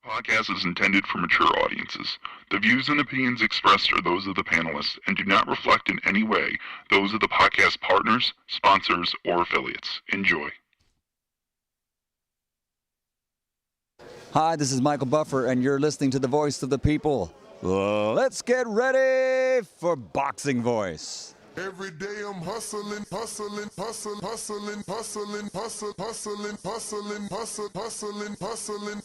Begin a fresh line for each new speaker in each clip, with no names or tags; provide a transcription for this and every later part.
Podcast is intended for mature audiences. The views and opinions expressed are those of the panelists and do not reflect in any way those of the podcast partners, sponsors, or affiliates. Enjoy.
Hi, this is Michael Buffer, and you're listening to the Voice of the People. Let's get ready for Boxing Voice.
Every day I'm hustling, hustling, hustling, hustling, hustling, hustling, hustling, hustling, hustling, hustling, hustling.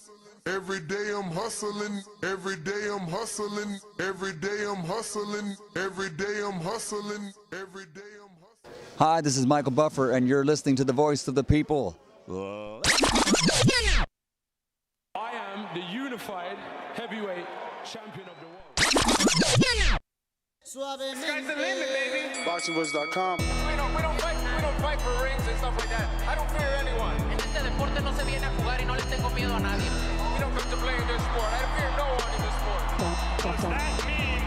Every day I'm hustling, every day I'm hustling, every day I'm hustling, every day I'm hustling, every day I'm hustling.
Hi, this is Michael Buffer, and you're listening to the Voice of the People.
I am the unified heavyweight champion of the world.
Sky's the limit, baby.
BoxingVoice.com.
We don't fight for rings and stuff like that. I don't fear anyone.
En este deporte no se viene a jugar y no le tengo miedo a nadie.
We don't come to play in this sport. I fear no one in this sport.
Does that mean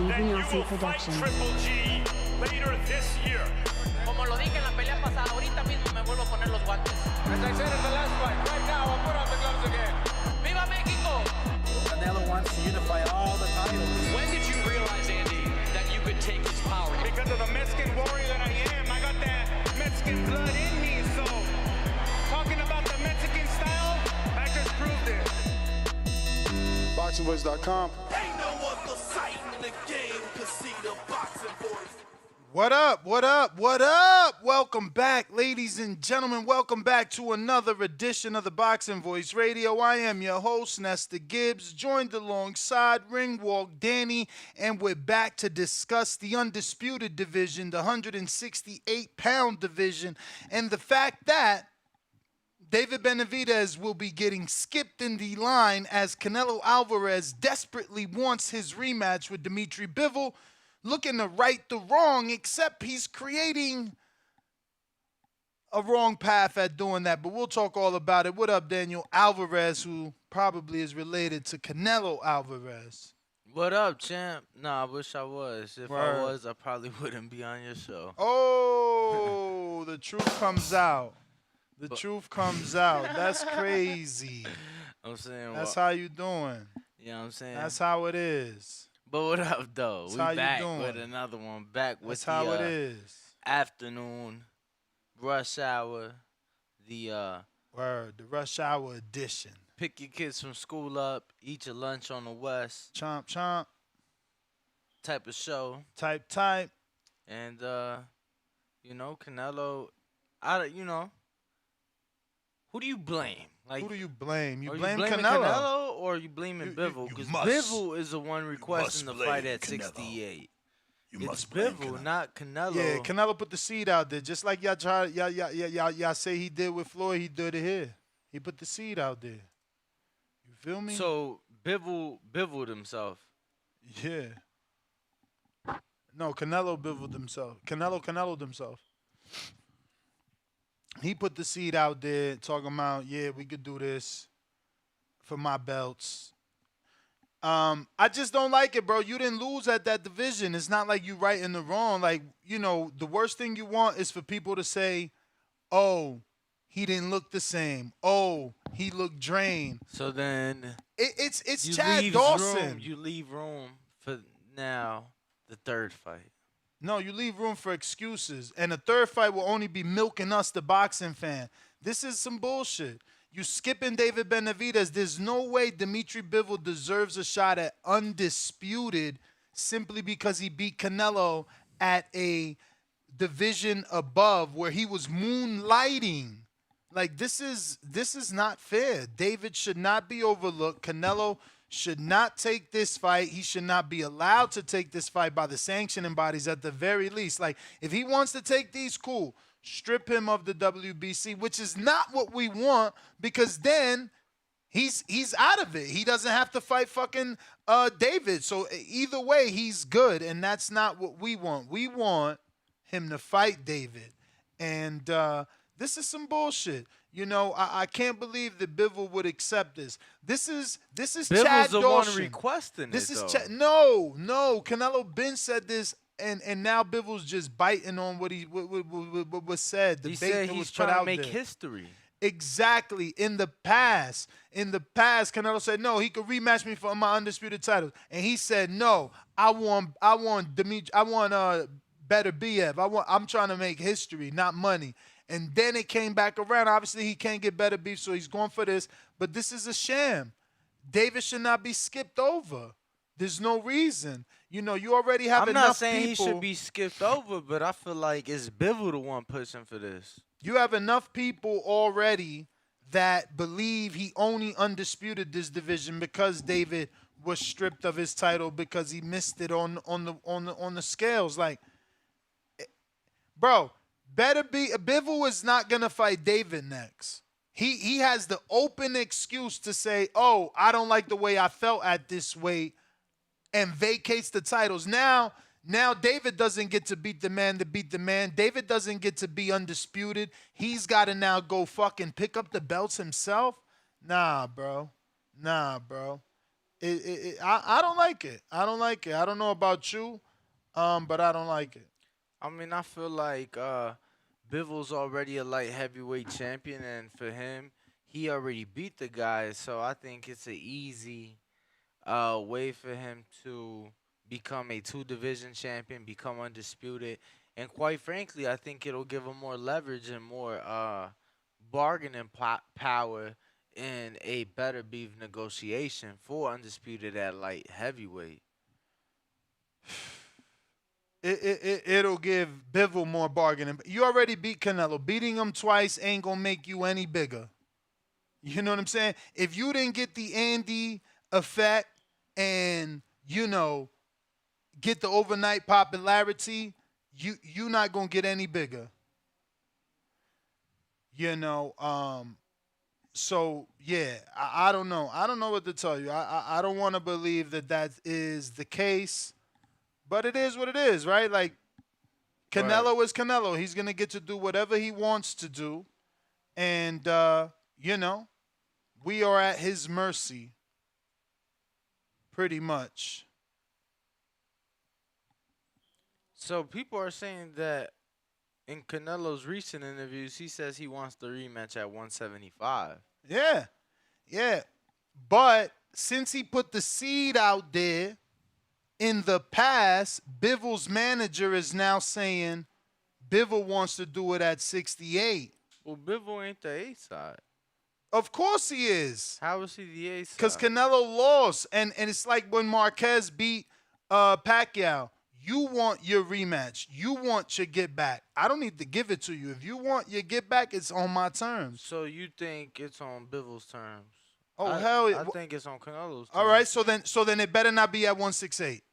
that you will fight Triple G later this year?
Como lo dije en la pelea pasada, ahorita mismo me vuelvo a poner los guantes.
As I said in the last fight, right now I'll put on the gloves again.
¡Viva México!
Canelo wants to unify all the titles.
When did you realize, Andy, that you could take his power?
Because of the Mexican warrior that I am, I got that Mexican blood in me, so talking about the Mexican style, I just proved it.
BoxingVoice.com.
Ain't no other sight in the game could see the boxing boys.
What up, what up, what up? Welcome back, ladies and gentlemen. Welcome back to another edition of the Boxing Voice Radio. I am your host, Nestor Gibbs, joined alongside Ringwalk Danny, and we're back to discuss the undisputed division, the 168-pound division, and the fact that David Benavidez will be getting skipped in the line as Canelo Alvarez desperately wants his rematch with Dmitry Bivol, looking to right the wrong, except he's creating a wrong path at doing that. But we'll talk all about it. What up, Daniel Alvarez, who probably is related to Canelo Alvarez?
What up, champ? Nah, I wish I was. If I was, I probably wouldn't be on your show.
Oh, the truth comes out. The truth comes out. That's crazy.
I'm saying,
that's how you doing.
You know what I'm saying?
That's how it is.
But what up, though?
That's
we back with another one. Back with
that's how it is.
Afternoon rush hour. The
rush hour edition.
Pick your kids from school up, eat your lunch on the West.
Chomp, chomp.
Type of show.
Type.
And, Canelo, who do you blame? Like,
who do you blame? You
are
blame
you blaming
Canelo,
or are you blaming Bivol? Because Bivol is the one requesting the fight at 68. It's Bivol, not Canelo.
Yeah, Canelo put the seed out there, just like y'all say he did with Floyd. He did it here. He put the seed out there. You feel me?
So Bivoled himself.
Yeah. No, Canelo Bivoled himself. Canelo'd himself. He put the seed out there talking about, yeah, we could do this for my belts. I just don't like it, bro. You didn't lose at that division. It's not like you right in the wrong. Like, the worst thing you want is for people to say, oh, he didn't look the same. Oh, he looked drained.
So then
it's Chad Dawson.
You leave room for now the third fight.
No, you leave room for excuses. And the third fight will only be milking us, the boxing fan. This is some bullshit. You skipping David Benavidez. There's no way Dmitry Bivol deserves a shot at undisputed simply because he beat Canelo at a division above where he was moonlighting. Like, this is not fair. David should not be overlooked. Canelo should not take this fight. He should not be allowed to take this fight by the sanctioning bodies at the very least. Like, if he wants to take these, cool. Strip him of the WBC, which is not what we want, because then he's out of it. He doesn't have to fight fucking David. So either way, he's good, and that's not what we want. We want him to fight David. And this is some bullshit. I can't believe that Bivol would accept this. This is
Bivol's
Chad
the
Dawson.
one requesting
this
it,
is
though.
No. Canelo Ben said this, and now Bivol's just biting on what was said. The
he
bait
said
that
he's
was put
trying to
out
make
there.
history.
Exactly. In the past, Canelo said no. He could rematch me for my undisputed titles, and he said no. I want Dmitry. I want better BF. I'm trying to make history, not money. And then it came back around. Obviously, he can't get better beef, so he's going for this. But this is a sham. David should not be skipped over. There's no reason. You already have
I'm
enough
not saying
people.
he should be skipped over, but I feel like it's Bivol the one pushing for this.
You have enough people already that believe he only undisputed this division because David was stripped of his title because he missed it on the scales. Like, bro, Bivol is not gonna fight David next. He has the open excuse to say, "Oh, I don't like the way I felt at this weight," and vacates the titles. Now David doesn't get to beat the man to beat the man. David doesn't get to be undisputed. He's got to now go fucking pick up the belts himself. Nah, bro. I don't like it. I don't know about you, but I don't like it.
I mean, I feel like Bivol's already a light heavyweight champion, and for him, he already beat the guy, so I think it's an easy way for him to become a two-division champion, become undisputed, and quite frankly, I think it'll give him more leverage and more bargaining power in a better beef negotiation for undisputed at light heavyweight.
It'll give Bivol more bargaining. You already beat Canelo. Beating him twice ain't gonna make you any bigger. You know what I'm saying? If you didn't get the Andy effect and get the overnight popularity, you're not gonna get any bigger. So yeah, I don't know. I don't know what to tell you. I don't want to believe that is the case, but it is what it is, right? Like, Canelo is Canelo. He's gonna get to do whatever he wants to do, and we are at his mercy, pretty much.
So people are saying that in Canelo's recent interviews, he says he wants the rematch at 175.
Yeah. But since he put the seed out there in the past, Bivol's manager is now saying Bivol wants to do it at 68.
Well, Bivol ain't the A side.
Of course he is.
How is he the A side?
Because Canelo lost. And it's like when Marquez beat Pacquiao. You want your rematch. You want your get back. I don't need to give it to you. If you want your get back, it's on my terms.
So you think it's on Bivol's terms?
Hell yeah.
I think it's on Canelo's terms.
All right, so then it better not be at 168.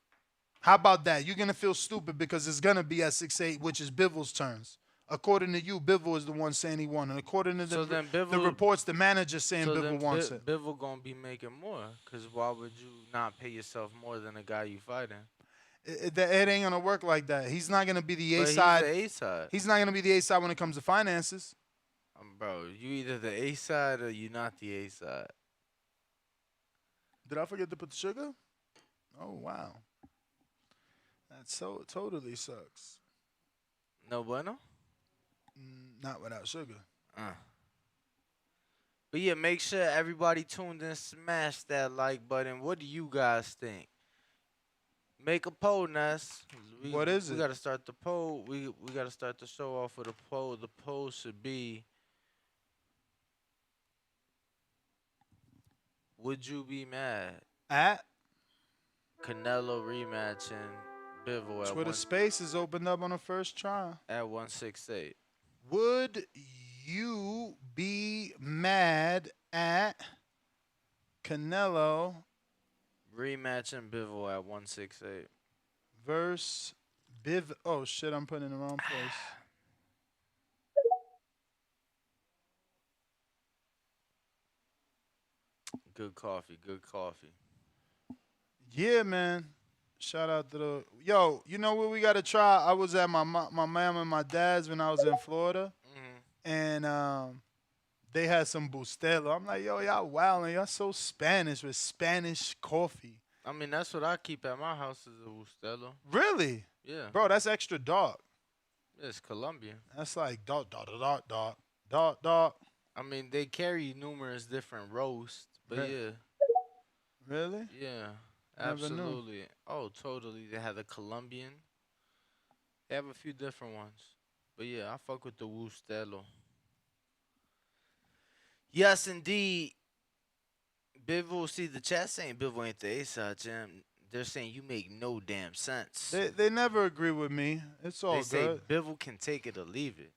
How about that? You're gonna feel stupid because it's gonna be at 6'8", which is Bivol's terms. According to you, Bivol is the one saying he won, and according to the reports, the manager saying Bivol wants it.
Bivol gonna be making more, because why would you not pay yourself more than a guy you fighting?
It ain't gonna work like that. He's not gonna be the A
But
side.
He's the A side.
He's not gonna be the A side when it comes to finances.
Bro, you either the A side or you not the A side.
Did I forget to put the sugar? Oh wow, that totally sucks.
No bueno?
Not without sugar.
But yeah, make sure everybody tuned in, smash that like button. What do you guys think? Make a poll, Ness.
What is it?
We gotta start the poll. We gotta start the show off with a poll. The poll should be: would you be mad
at
Canelo rematch and Bivol at
Twitter Spaces opened up on the first try
at 168?
Would you be mad at Canelo
rematch and Bivol at 168
versus Biv? Oh shit! I'm putting it in the wrong place.
Good coffee. Good coffee.
Yeah, man. Shout out to the You know what we gotta try? I was at my mom and my dad's when I was in Florida, and they had some Bustelo. I'm like, yo, y'all wildin'. Y'all so Spanish with Spanish coffee.
I mean, that's what I keep at my house is a Bustelo.
Really?
Yeah.
Bro, that's extra dark.
It's Colombian.
That's like dark.
I mean, they carry numerous different roasts, but yeah,
Really?
yeah,
Never knew.
absolutely. Oh, totally. They have the Colombian. They have a few different ones, but yeah, I fuck with the Wustelo. Yes, indeed. Bivol, see the chat saying Bivol ain't the ace out, Jam. They're saying you make no damn sense.
They never agree with me. It's
They
all
say
good.
Bivol can take it or leave it.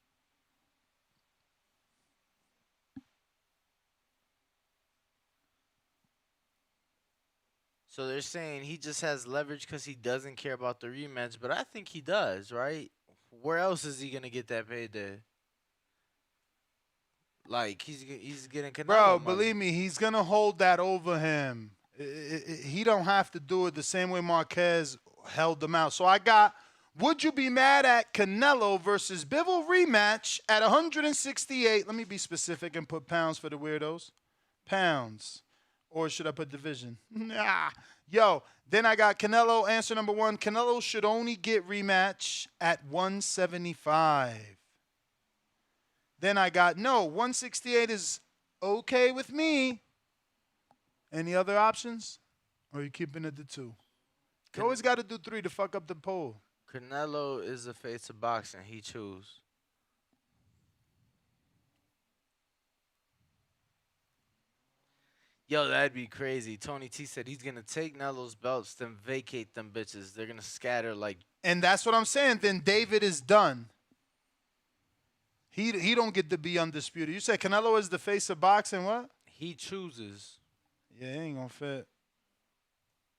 So they're saying he just has leverage because he doesn't care about the rematch, but I think he does, right? Where else is he gonna get that payday? Like he's getting
Bro,
Canelo money.
believe me, he's gonna hold that over him. He don't have to do it the same way Marquez held them out. So I got, would you be mad at Canelo versus Bivol rematch at 168? Let me be specific and put pounds for the weirdos. Pounds. Or should I put division? Nah. Yo, then I got Canelo, answer number one. Canelo should only get rematch at 175. Then I got, no, 168 is okay with me. Any other options? Or are you keeping it to two? You always got to do three to fuck up the poll.
Canelo is the face of boxing. He choose. Yo, that'd be crazy. Tony T said he's gonna take Nelo's belts, then vacate them bitches. They're gonna scatter like.
And that's what I'm saying. Then David is done. He don't get to be undisputed. You said Canelo is the face of boxing. What?
He chooses.
Yeah, it ain't gonna fit.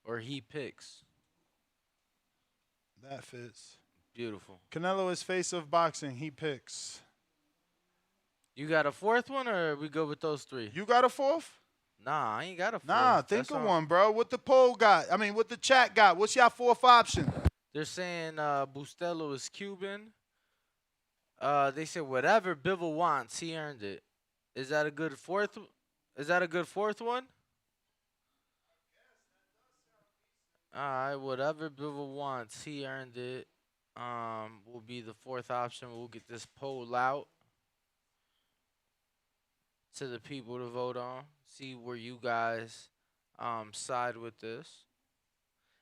Or he picks.
That fits.
Beautiful.
Canelo is face of boxing. He picks.
You got a fourth one, or we go with those three?
You got a fourth?
Nah, I ain't got a fourth.
Nah, think of one, bro. What the poll got? I mean, what the chat got? What's your fourth option?
They're saying Bustelo is Cuban. They said whatever Bivol wants, he earned it. Is that a good fourth? Is that a good fourth one? All right, whatever Bivol wants, he earned it. Will be the fourth option. We'll get this poll out to the people to vote on. See where you guys side with this.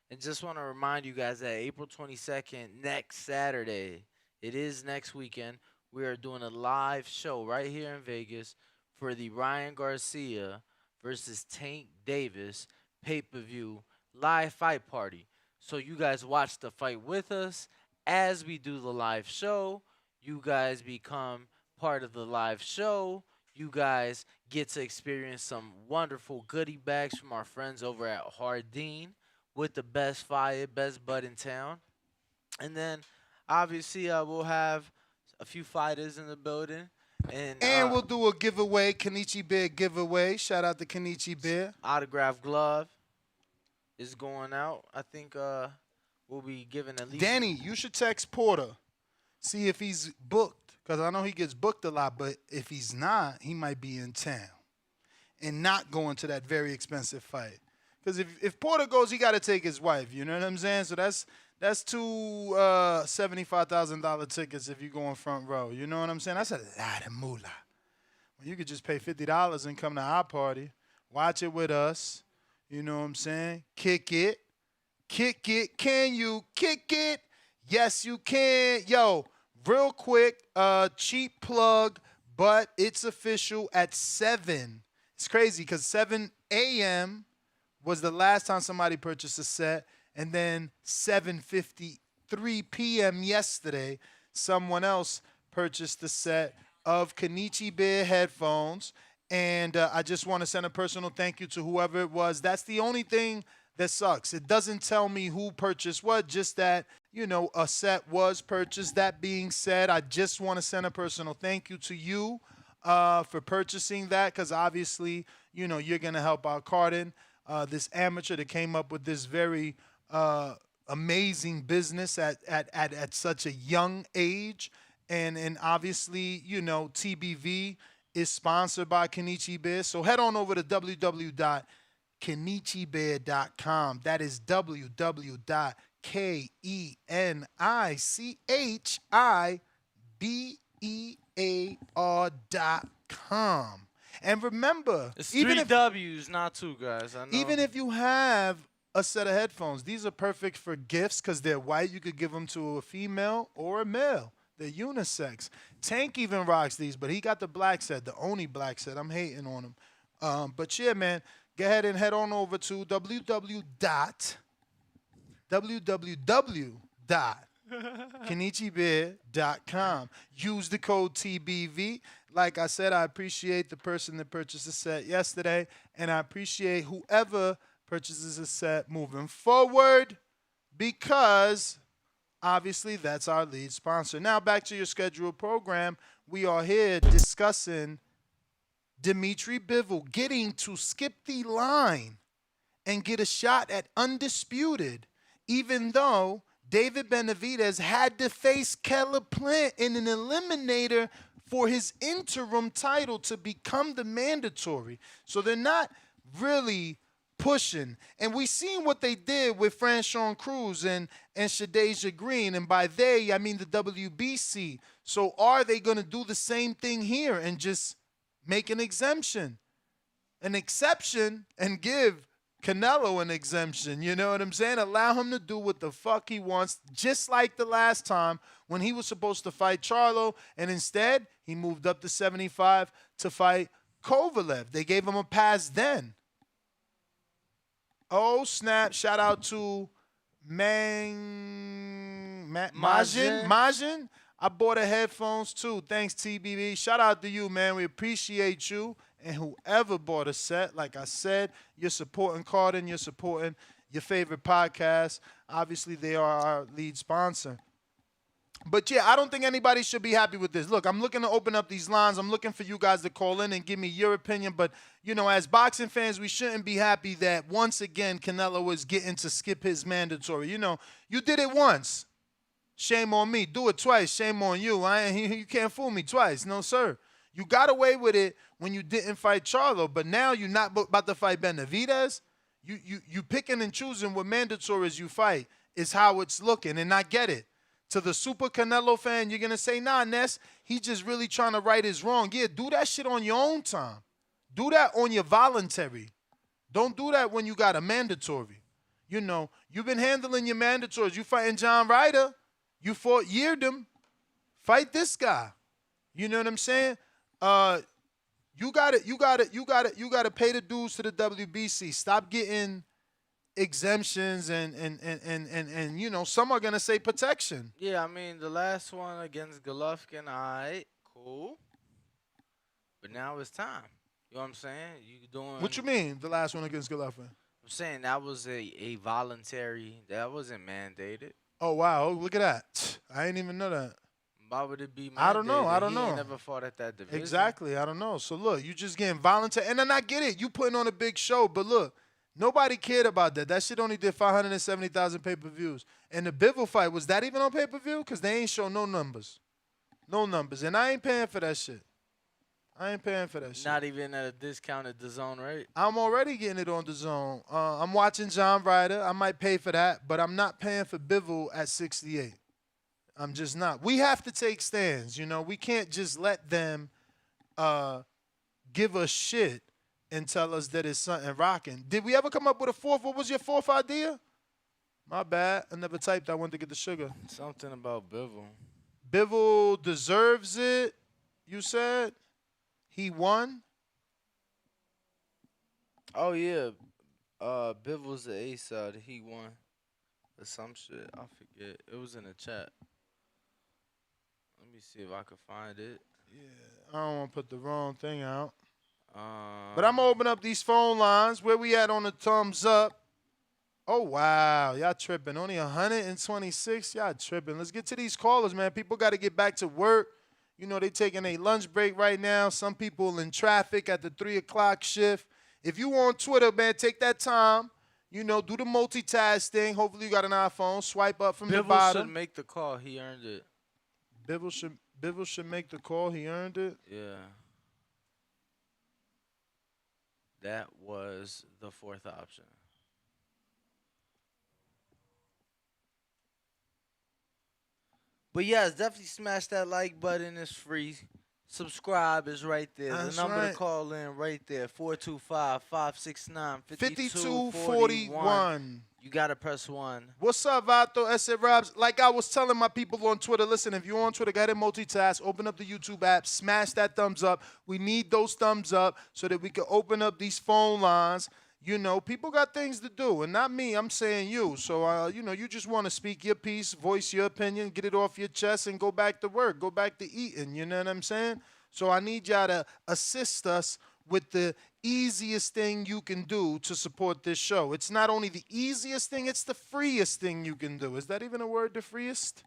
And just want to remind you guys that April 22nd, next Saturday, it is next weekend, we are doing a live show right here in Vegas for the Ryan Garcia versus Tank Davis pay-per-view live fight party. So you guys watch the fight with us as we do the live show. You guys become part of the live show. You guys get to experience some wonderful goodie bags from our friends over at Hardin with the best fire, best bud in town. And then, obviously, we'll have a few fighters in the building.
And we'll do a giveaway, Kenichi Bear giveaway. Shout out to Kenichi Bear.
Autograph glove is going out. I think we'll be giving at least...
Danny, you should text Porter. See if he's booked. Because I know he gets booked a lot, but if he's not, he might be in town. And not going to that very expensive fight. Because if Porter goes, he got to take his wife. You know what I'm saying? So that's two $75,000 tickets if you go in front row. You know what I'm saying? That's a lot of moolah. Well, you could just pay $50 and come to our party. Watch it with us. You know what I'm saying? Kick it. Kick it. Can you kick it? Yes, you can. Yo, real quick, cheap plug, but it's official at 7. It's crazy because 7 a.m. was the last time somebody purchased a set, and then 7:53 p.m. yesterday, someone else purchased the set of Kenichi Bear headphones, and I just want to send a personal thank you to whoever it was. That's the only thing that sucks. It doesn't tell me who purchased what, just that, a set was purchased. That being said, I just want to send a personal thank you to you for purchasing that, because obviously, you're going to help out Cardin, this amateur that came up with this very amazing business at such a young age. And obviously, TBV is sponsored by Kenichi Bear. So head on over to www.kenichibear.com. That is www.kenichibear.com. And remember,
It's
even
3
if
W's, not 2, guys. I know.
even if you have a set of headphones, these are perfect for gifts because they're white. You could give them to a female or a male. They're unisex. Tank even rocks these, but he got the black set, the only black set. I'm hating on him. But yeah, man, go ahead and head on over to www.kenichibeer.com. Use the code TBV. Like I said, I appreciate the person that purchased a set yesterday, and I appreciate whoever purchases a set moving forward because obviously that's our lead sponsor. Now back to your scheduled program. We are here discussing Dmitry Bivol getting to skip the line and get a shot at undisputed, even though David Benavidez had to face Keller Plant in an eliminator for his interim title to become the mandatory. So they're not really pushing. And we seen what they did with Franchon Cruz and Shadeja Green. And by they, I mean the WBC. So are they going to do the same thing here and just make an exception, and give Canelo an exemption? You know what I'm saying? Allow him to do what the fuck he wants, just like the last time when he was supposed to fight Charlo, and instead he moved up to 75 to fight Kovalev. They gave him a pass then. Oh, snap. Shout out to Majin. I bought the headphones too. Thanks, TBB. Shout out to you, man. We appreciate you. And whoever bought a set, like I said, you're supporting Carden, you're supporting your favorite podcast. Obviously, they are our lead sponsor. But yeah, I don't think anybody should be happy with this. Look, I'm looking to open up these lines. I'm looking for you guys to call in and give me your opinion. But, you know, as boxing fans, we shouldn't be happy that once again Canelo is getting to skip his mandatory. You know, you did it once. Shame on me. Do it twice. Shame on you. You can't fool me twice. No, sir. You got away with it when you didn't fight Charlo, but now you're not about to fight Benavidez. You picking and choosing what mandatories you fight is how it's looking, and I get it. To the super Canelo fan, you're going to say, nah, Ness, he's just really trying to right his wrong. Yeah, do that shit on your own time. Do that on your voluntary. Don't do that when you got a mandatory. You know, you've been handling your mandatories. You fighting John Ryder. You fought Yeardom. Fight this guy. You know what I'm saying? You gotta pay the dues to the WBC. Stop getting exemptions and you know, some are gonna say protection.
Yeah, I mean the last one against Golovkin, alright, cool. But now it's time. You know what I'm saying? You doing
What you mean, the last one against Golovkin?
I'm saying that was a voluntary, that wasn't mandated.
Oh wow, oh, look at that. I didn't even know that.
Why would it be mandated?
I don't know.
He ain't never fought at that division.
Exactly, I don't know. So look, you just getting voluntary, and then I get it. You putting on a big show, but look, nobody cared about that. That shit only did 570,000 pay-per-views. And the Bivol fight, was that even on pay-per-view? Because they ain't show no numbers. No numbers. And I ain't paying for that shit.
Not even at a discounted DAZN rate?
I'm already getting it on DAZN. I'm watching John Ryder. I might pay for that, but I'm not paying for Bivol at 68. I'm just not. We have to take stands, you know. We can't just let them give us shit and tell us that it's something rocking. Did we ever come up with a fourth? What was your fourth idea? My bad. I never typed. I went to get the sugar.
Something about Bivol.
Bivol deserves it, you said? He won?
Oh, yeah. Bivol's the A side. He won. Or some shit. I forget. It was in the chat. Let me see if I can find it.
Yeah, I don't want to put the wrong thing out. But I'm going to open up these phone lines. Where we at on the thumbs up? Oh, wow. Y'all tripping. Only 126? Y'all tripping. Let's get to these callers, man. People got to get back to work. You know, they taking a lunch break right now. Some people in traffic at the 3 o'clock shift. If you on Twitter, man, take that time. You know, do the multitask thing. Hopefully you got an iPhone. Swipe up from the bottom.
Bivol should make the call. He earned it.
Bivol should make the call. He earned it.
Yeah. That was the fourth option. But yes, definitely smash that like button. It's free. Subscribe is right there.
That's
the number
right.
to call in right there. 425-569-5241.
5241.
You got to press 1.
What's up, Vato? S.A. Robs. Like I was telling my people on Twitter, listen, if you're on Twitter, go ahead and multitask. Open up the YouTube app. Smash that thumbs up. We need those thumbs up so that we can open up these phone lines. You know, people got things to do, and not me. I'm saying you. So, you know, you just want to speak your piece, voice your opinion, get it off your chest, and go back to work, go back to eating. You know what I'm saying? So I need y'all to assist us with the easiest thing you can do to support this show. It's not only the easiest thing, it's the freest thing you can do. Is that even a word, the freest?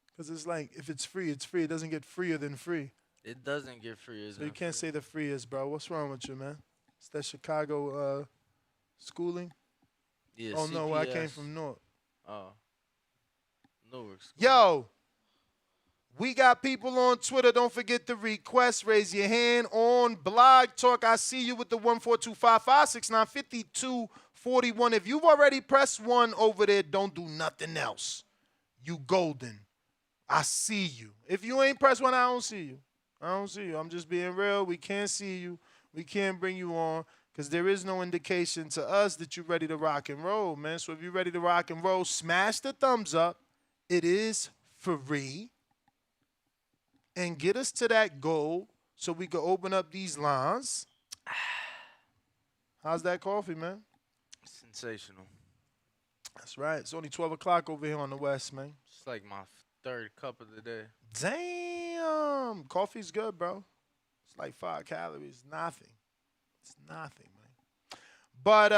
Because it's like, if it's free, it's free. It doesn't get freer than free.
It doesn't get free.
So you can't say the freest, bro. What's wrong with you, man? It's that Chicago schooling?
Yeah,
oh,
CPS.
no, I came from North.
Oh. Newark school.
Yo, we got people on Twitter. Don't forget to request. Raise your hand on Blog Talk. I see you with the 14255695241. If you've already pressed 1 over there, don't do nothing else. You golden. I see you. If you ain't pressed 1, I don't see you. I don't see you. I'm just being real. We can't see you. We can't bring you on because there is no indication to us that you're ready to rock and roll, man. So if you're ready to rock and roll, smash the thumbs up. It is free. And get us to that goal so we can open up these lines. How's that coffee, man?
Sensational.
That's right. It's only 12 o'clock over here on the West, man.
It's like my 3rd cup of the day.
Damn. Coffee's good, bro. It's like 5 calories. Nothing. It's nothing, man. But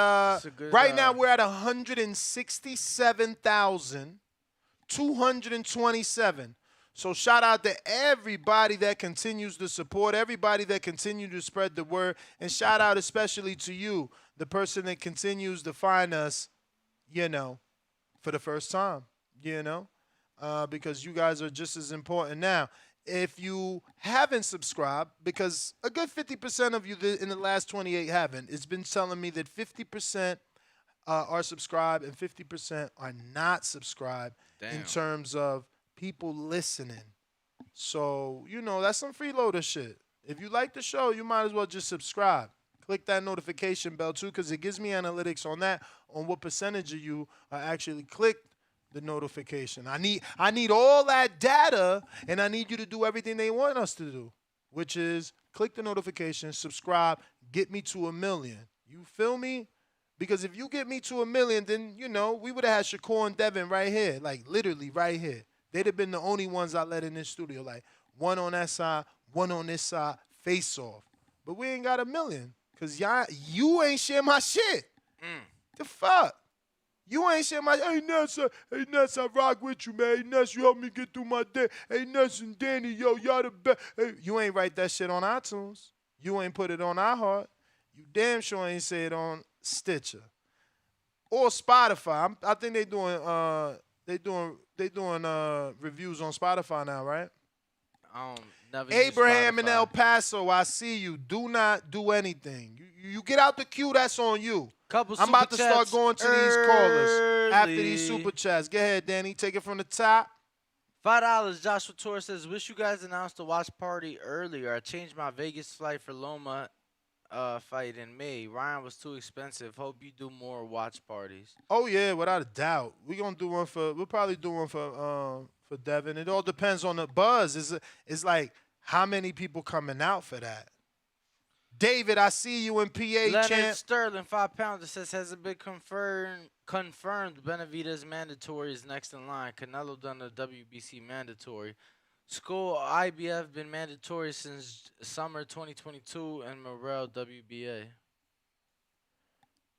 right now we're at 167,227. So shout out to everybody that continues to support, everybody that continues to spread the word, and shout out especially to you, the person that continues to find us, you know, for the first time, you know, because you guys are just as important. Now, if you haven't subscribed, because a good 50% of you in the last 28 haven't, it's been telling me that 50% are subscribed and 50% are not subscribed.
Damn.
In terms of people listening. So, you know, that's some freeloader shit. If you like the show, you might as well just subscribe. Click that notification bell too, because it gives me analytics on that, on what percentage of you actually clicked the notification. I need all that data, and I need you to do everything they want us to do, which is click the notification, subscribe, get me to 1 million. You feel me? Because if you get me to 1 million, then, you know, we would have had Shakur and Devin right here, like literally right here. They'd have been the only ones I let in this studio, like one on that side, one on this side, face off. But we ain't got 1 million because you ain't share my shit. The fuck? You ain't share my hey Ness, I rock with you, man. Hey Ness, you help me get through my day. Hey Ness and Danny, yo, y'all the best. Hey, you ain't write that shit on iTunes. You ain't put it on iHeart. You damn sure ain't say it on Stitcher or Spotify. I think they doing reviews on Spotify now, right?
Never
Abraham in El Paso, I see you. Do not do anything. You get out the queue, that's on you. I'm about to start going to these callers after these super chats. Go ahead, Danny. Take it from the top.
$5. Joshua Torres says, wish you guys announced the watch party earlier. I changed my Vegas flight for Loma fight in May. Ryan was too expensive. Hope you do more watch parties.
Oh yeah, without a doubt. We'll probably do one for Devin. It all depends on the buzz. It's like how many people coming out for that. David, I see you in PA,
Leonard
champ.
Sterling, 5 pounds, says, has it been confirmed Benavidez mandatory is next in line? Canelo done the WBC mandatory. School IBF been mandatory since summer 2022 and Morrell WBA.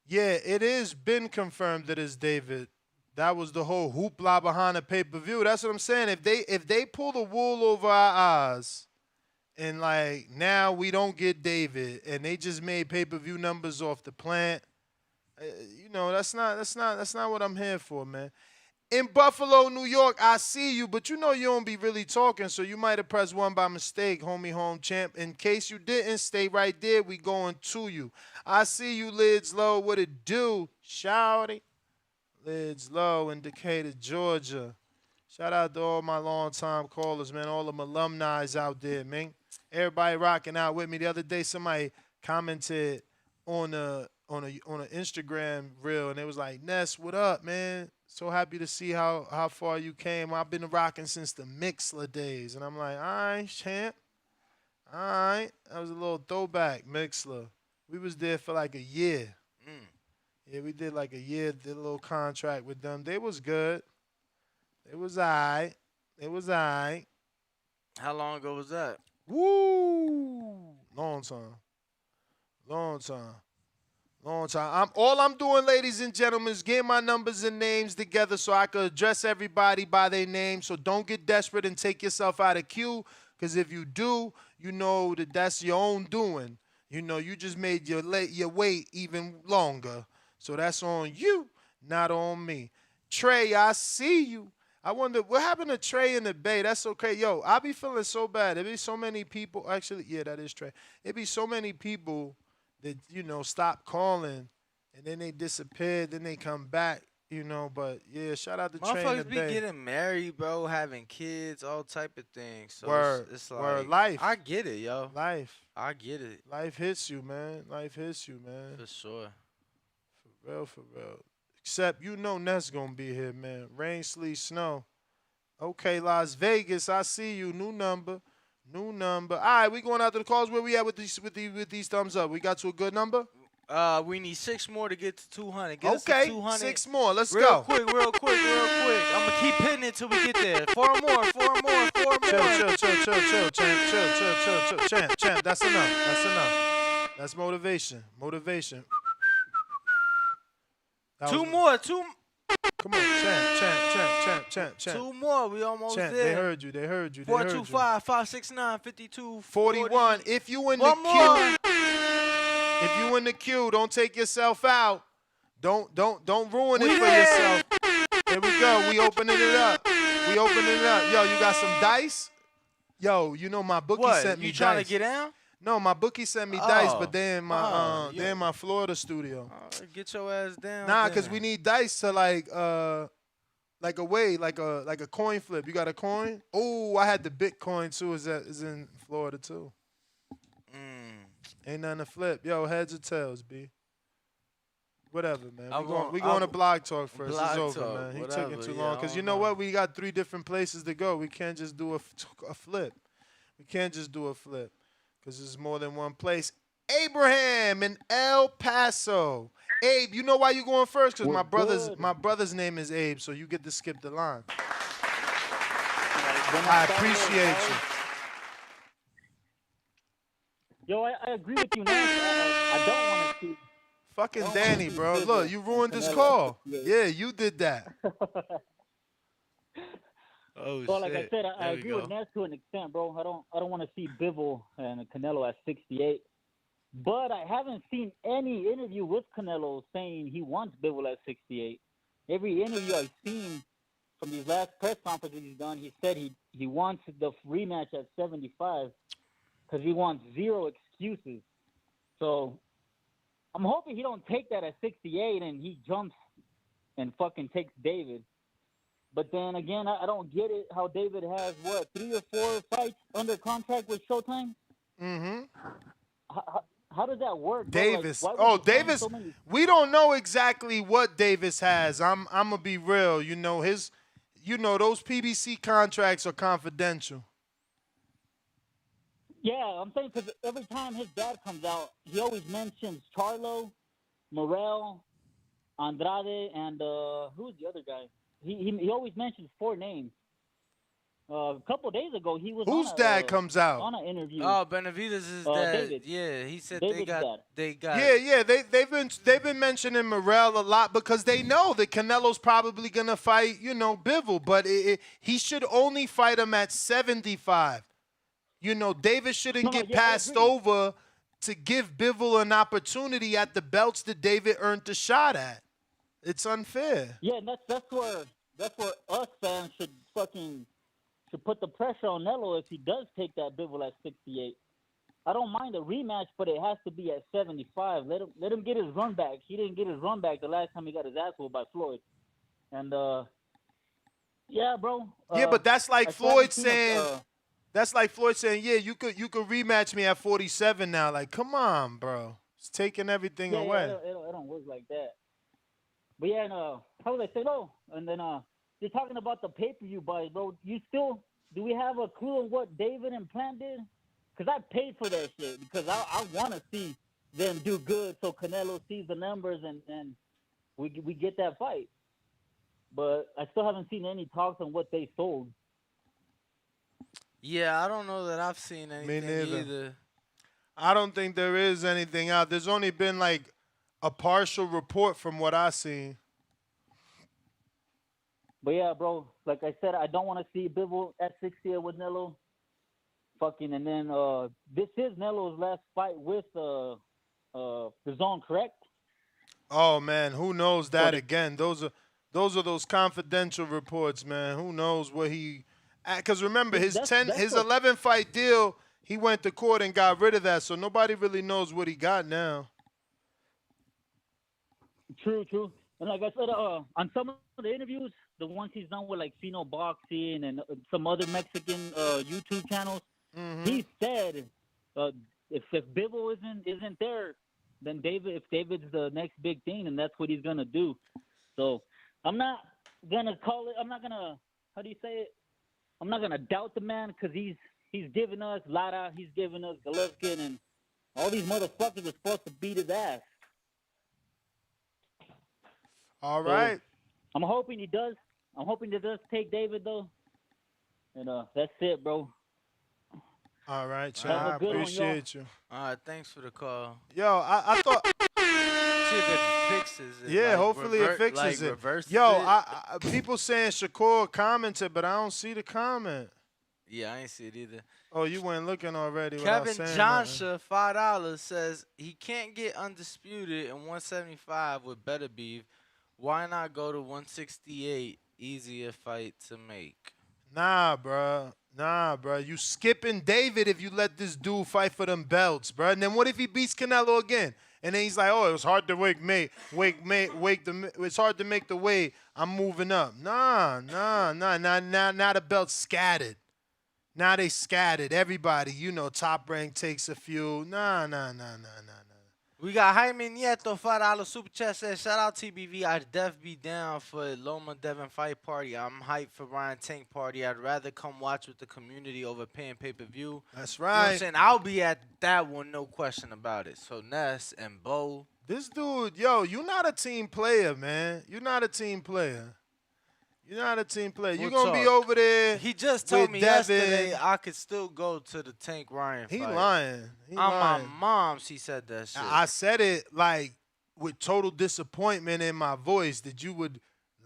Yeah, it is been confirmed that it's David. That was the whole hoopla behind the pay-per-view. That's what I'm saying. If they pull the wool over our eyes and like now we don't get David and they just made pay-per-view numbers off the plant, you know, that's not what I'm here for, man. In Buffalo, New York, I see you, but you know you don't be really talking, so you might have pressed 1 by mistake, homie home champ. In case you didn't, stay right there. We going to you. I see you, Lids Low. What it do, shawty? Lids Low in Decatur, Georgia. Shout out to all my long-time callers, man. All them alumni out there, man. Everybody rocking out with me. The other day, somebody commented on a Instagram reel, and it was like, Ness, what up, man? So happy to see how far you came. I've been rocking since the Mixler days. And I'm like, all right, champ. All right. That was a little throwback, Mixler. We was there for like a year. Yeah, we did like a year, did a little contract with them. They was good. It was all right. It was all right.
How long ago was that?
Woo! Long time. Long time. Long time. All I'm doing, ladies and gentlemen, is getting my numbers and names together so I could address everybody by their name. So don't get desperate and take yourself out of queue, because if you do, you know that that's your own doing. You know, you just made your wait even longer. So that's on you, not on me. Trey, I see you. I wonder what happened to Trey in the Bay. That's okay. Yo, I be feeling so bad. There be so many people. Actually, yeah, that is Trey. It be so many people that, you know, stop calling and then they disappear, then they come back, you know. But yeah, shout out to Trey in the
Motherfuckers be
Bay.
getting married, bro, having kids, all type of things. So
Word,
it's like
word, life.
I get it, yo.
Life.
I get it.
Life hits you, man. Life hits you, man.
For sure.
For real, for real. Except you know Ness gonna be here, man. Rain, sleet, snow. Okay, Las Vegas, I see you. New number. New number. All right, we going out to the calls. Where we at with these thumbs up? We got to a good number?
We need 6 more to get to 200. Get us to
Okay,
200.
6 more. Let's
real
go.
Quick, real quick. I'm going to keep hitting it till we get there. 4 more.
Chill, champ. That's enough. That's motivation.
Two more.
Come on, champ.
2 more. We almost
champ,
there.
They heard you.
425, 569, 52,
41. If you in the
One
queue,
more.
if you in the queue, don't take yourself out. Don't ruin it for
there.
yourself. Here we go. We opening it up. Yo, you got some dice? Yo, you know my bookie sent me
You
dice.
trying to get down?
No, my bookie sent me dice, but
yeah.
they're in my Florida studio.
Get your ass down.
Nah, cause we need dice to like a coin flip. You got a coin? Oh, I had the Bitcoin too. Is in Florida too. Ain't nothing to flip. Yo, heads or tails, B. Whatever, man. We going to Blog Talk first. It's over, man. He taking too long. Because you know what? We got 3 different places to go. We can't just do a flip. Because there's more than one place. Abraham in El Paso. Abe, you know why you going first? Because my brother's name is Abe, so you get to skip the line. I appreciate you.
Yo, I agree with you, man. I don't want to see.
Fucking Danny, bro. Look, you ruined this call. Yeah, you did that.
Oh,
well, like I said, I agree with Ness to an extent, bro. I don't want to see Bivol and Canelo at 68. But I haven't seen any interview with Canelo saying he wants Bivol at 68. Every interview I've seen from these last press conferences he's done, he said he wants the rematch at 75 because he wants 0 excuses. So I'm hoping he don't take that at 68 and he jumps and fucking takes David. But then again, I don't get it how David has, 3 or 4 fights under contract with Showtime?
Mm-hmm.
How does that work?
Davis.
Like,
Davis.
So many...
We don't know exactly what Davis has. I'm gonna be real. You know those PBC contracts are confidential.
Yeah, I'm saying because every time his dad comes out, he always mentions Charlo, Morel, Andrade, and who's the other guy? He always mentions 4 names. A couple of days ago, he was
whose dad comes out
on an interview.
Oh, Benavidez is dad.
David.
Yeah, he said
David's
they got.
Yeah. They've been mentioning Morel a lot because they know that Canelo's probably gonna fight, Bivol, but he should only fight him at 75. David shouldn't get passed over to give Bivol an opportunity at the belts that David earned the shot at. It's unfair.
Yeah, and that's where us fans should put the pressure on Canelo if he does take that Bivol at 68. I don't mind a rematch, but it has to be at 75. Let him get his run back. He didn't get his run back the last time he got his ass whooped by Floyd. And Yeah, bro.
Yeah, but that's like
I still haven't
Floyd
seen a.
saying. That's like Floyd saying, "Yeah, you could rematch me at 47 now." Like, come on, bro. It's taking everything
Yeah,
away.
it don't work like that. But yeah, and how would I say no? And then you're talking about the pay-per-view buys, bro. Do we have a clue on what David and Plant did? Because I paid for that shit because I want to see them do good so Canelo sees the numbers and we get that fight. But I still haven't seen any talks on what they sold.
Yeah, I don't know that I've seen
Me
anything
neither.
either.
I don't think there is anything out. There's only been like a partial report from what I seen.
But yeah, bro, like I said, I don't want to see Bivol at 60 with Nello. Fucking, and then this is Nelo's last fight with the Zone, correct?
Oh man, who knows that again? Those are those confidential reports, man. Who knows what he? Because remember, his 11 fight deal, he went to court and got rid of that, so nobody really knows what he got now.
True. And like I said, on some of the interviews, the ones he's done with like Fino Boxing and some other Mexican YouTube channels, he said if Bivol isn't there, then if David's the next big thing, and that's what he's gonna do. So I'm not gonna call it. I'm not gonna. How do you say it? I'm not gonna doubt the man because he's giving us Lara, he's giving us Golovkin, and all these motherfuckers are supposed to beat his ass.
All right.
So, I'm hoping he does. I'm hoping he does take David though. And that's it, bro.
All right,
Have
I
a good one,
appreciate you.
All right, thanks for the call.
Yo, I thought.
See if it fixes it.
Yeah,
like,
hopefully it fixes it. Yo, people saying Shakur commented, but I don't see the comment.
Yeah, I ain't see it either.
Oh, you went looking already.
Kevin
Johnsha,
$5 says he can't get undisputed in 175 with better beef. Why not go to 168? Easier fight to make.
Nah, bro. You skipping David if you let this dude fight for them belts, bro. And then what if he beats Canelo again? And then he's like, oh, it was hard to it's hard to make the weight. I'm moving up. Nah. Now the belt's scattered. Now they scattered. Everybody, Top Rank takes a few. Nah.
We got Jaime Nieto, $5 super chat says, shout out TBV. I'd def be down for Loma Devon fight party. I'm hyped for Ryan Tank party. I'd rather come watch with the community over paying pay-per-view.
That's
You know what
right.
I'm saying? I'll be at that one, no question about it. So Ness and Bo.
This dude, you're not a team player, man. You're not a team player. You're
We'll
going to be over there.
He just told me yesterday I could still go to the Tank Ryan fight.
He lying.
My mom's, he said that shit.
I said it like with total disappointment in my voice that you would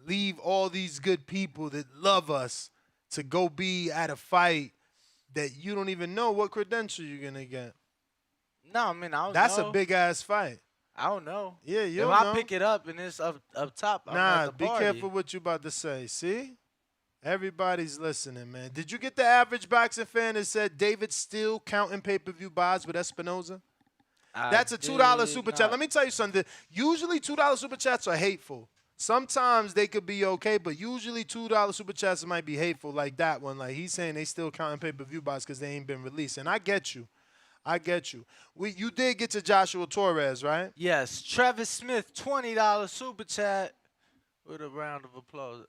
leave all these good people that love us to go be at a fight that you don't even know what credential you're going to get.
No, I mean, I don't know.
That's a big-ass fight.
I don't know.
Yeah, you
If
know.
I pick it up and it's up top, I'm at the
be
party.
careful what you about to say. See? Everybody's listening, man. Did you get the average boxing fan that said David still counting pay-per-view buys with Espinoza? That's a $2 super chat. Let me tell you something. Usually $2 super chats are hateful. Sometimes they could be okay, but usually $2 super chats might be hateful like that one. Like he's saying they still counting pay-per-view buys because they ain't been released. And I get you. You did get to Joshua Torres, right?
Yes. Travis Smith, $20 super chat with a round of applause.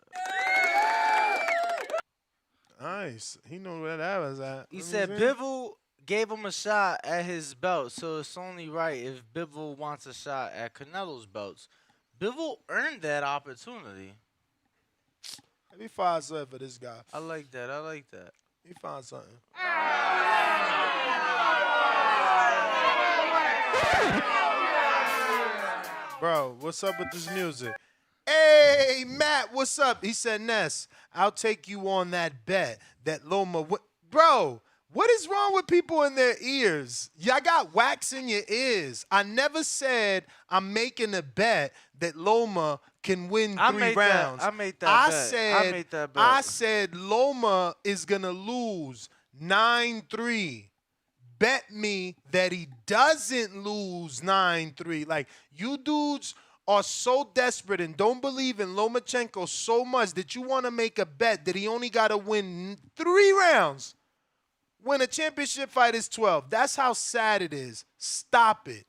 Nice. He knew where that was at.
He said Bivol gave him a shot at his belt, so it's only right if Bivol wants a shot at Canelo's belts. Bivol earned that opportunity.
Let me find something for this guy.
I like that.
He found something. Bro, what's up with this music? Hey, Matt, what's up? He said, Ness, I'll take you on that bet that Loma... Bro, what is wrong with people in their ears? Y'all got wax in your ears. I never said I'm making a bet that Loma can win 3 rounds.
I made that bet.
I said Loma is going to lose 9-3. Bet me that he doesn't lose 9-3. Like, you dudes are so desperate and don't believe in Lomachenko so much that you want to make a bet that he only got to win 3 rounds when a championship fight is 12. That's how sad it is. Stop it.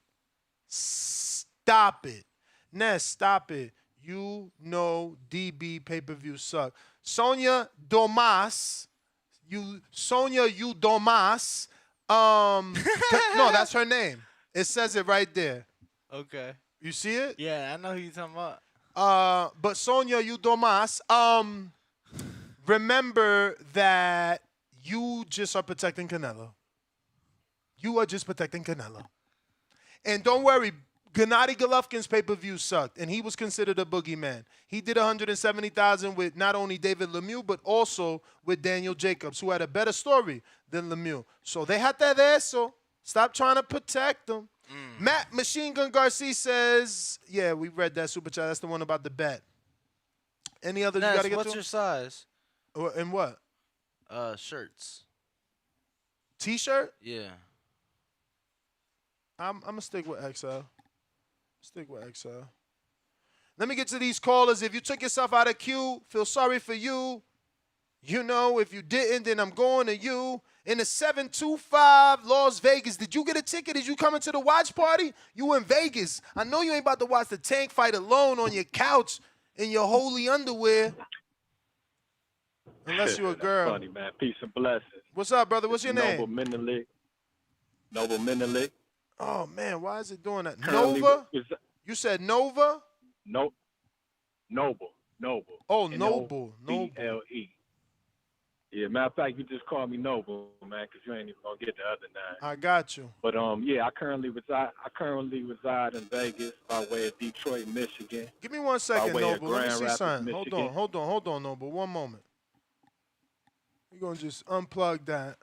Stop it. Ness, stop it. You know DB pay-per-view suck. Sonia Domas. Sonia Domas. No, that's her name. It says it right there.
Okay.
You see it?
Yeah, I know who you're talking about.
But Sonia Domas, remember that you just are protecting Canelo. You are just protecting Canelo. And don't worry, Gennady Golovkin's pay-per-view sucked, and he was considered a boogeyman. He did $170,000 with not only David Lemieux, but also with Daniel Jacobs, who had a better story than Lemieux. So they had that there, so stop trying to protect them. Matt Machine Gun Garcia says, yeah, we read that super chat. That's the one about the bet. Any others you got to get
what's
to?
your size?
And what?
Shirts.
T-shirt?
Yeah.
I'm going to stick with XL. Stick with XL. Let me get to these callers. If you took yourself out of queue, feel sorry for you. You know, if you didn't, then I'm going to you. In the 725 Las Vegas, did you get a ticket? Did you come into the watch party? You in Vegas. I know you ain't about to watch the Tank fight alone on your couch in your holy underwear. Unless you're a girl.
Funny, man. Peace and blessings.
What's up, brother? What's your name?
Noble Menelik.
Oh, man, why is it doing that?
Currently,
Nova? You said Nova?
Noble.
Oh, Noble.
B-L-E. Yeah, matter of fact, you just called me Noble, man, because you ain't even gonna get the other 9.
I got you.
But yeah, I currently reside in Vegas by way of Detroit, Michigan.
Give me 1 second, Noble. Let me see
Rapids,
something.
Michigan.
Hold on, Noble. 1 moment. We're gonna just unplug that.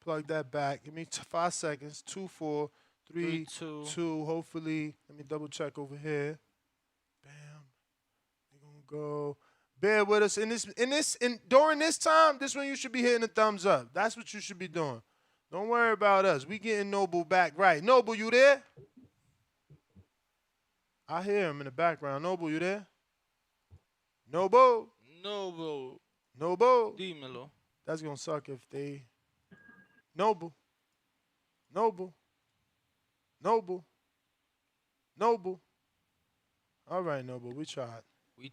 Plug that back. Give me 5 seconds. 2, 4, 3, 2. Hopefully, let me double check over here. Bam. We're gonna go. Bear with us during this time. This one you should be hitting the thumbs up. That's what you should be doing. Don't worry about us. We getting Noble back right. Noble, you there? I hear him in the background. Noble, you there? Noble.
Dímelo.
That's gonna suck if they. Noble. All right, Noble. We tried. We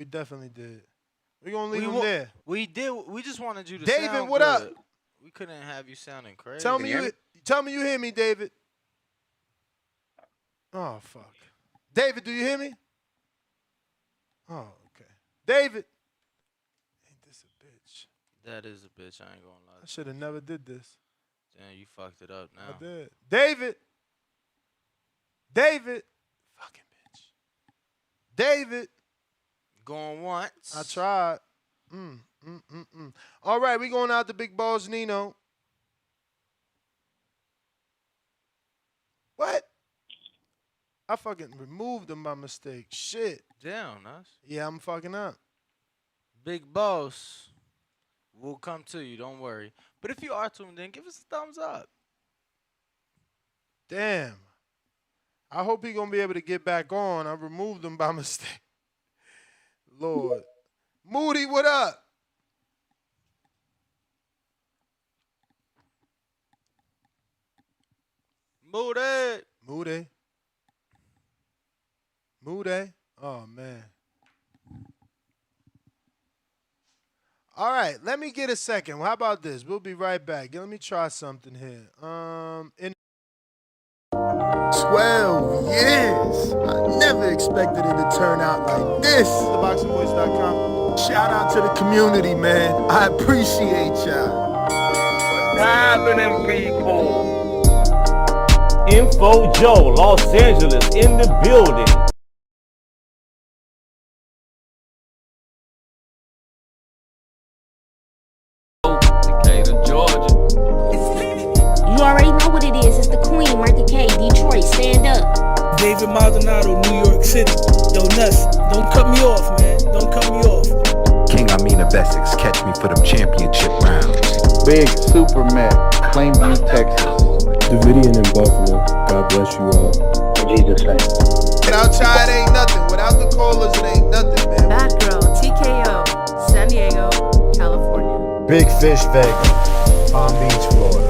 definitely did. We're going to leave him there.
We did. We just wanted you to
David,
sound
what
good.
up?
We couldn't have you sounding crazy.
Tell me you hear me, David. Oh, fuck. David, do you hear me? Oh, okay. David. Ain't this a bitch?
That is a bitch. I ain't going to lie.
I should have never did this.
Damn, you fucked it up now.
I did. David. Fucking bitch. David.
Going once.
I tried. All right, we going out to Big Balls Nino. What? I fucking removed him by mistake. Shit.
Damn, Nas.
Yeah, I'm fucking up.
Big Boss. We'll come to you. Don't worry. But if you are tuned in, give us a thumbs up.
Damn. I hope he gonna be able to get back on. I removed him by mistake. Lord. Moody, what up? Moody. Oh, man. All right, let me get a second. How about this? We'll be right back. Let me try something here.
12 years. I never expected it to turn out like this.
TheBoxingVoice.com.
Shout out to the community, man. I appreciate y'all.
What's happening, people? Info Joe, Los Angeles, in the building. Decatur, Georgia.
You already know what it is. It's the Queen, Martha K, Detroit. Stand up.
David Maldonado, New York City. Yo, Nuss, don't cut me off, man. Don't cut me off.
King Amin of Essex, catch me for them championship rounds.
Big Superman, Plainview, Texas.
Davidian in Buffalo. God bless you all.
In Jesus' name.
Without Chai, it ain't nothing. Without the callers, it ain't nothing, man.
Bad Girl, TKO, San Diego, California.
Big Fish Vegas, Palm Beach, Florida.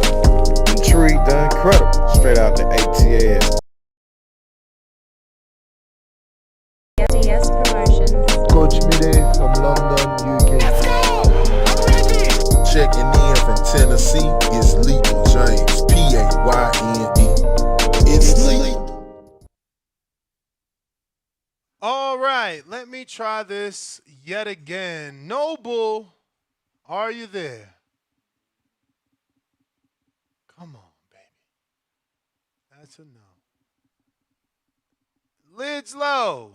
Intrigued the Incredible, straight out the ATL.
DS Promotions.
Coach Mide from London, UK.
Let's go! I'm ready!
Checking in from Tennessee, it's Lethal James, Payne. It's lethal.
All right, let me try this yet again. Noble, are you there? Come on, baby. That's a no. Lids low.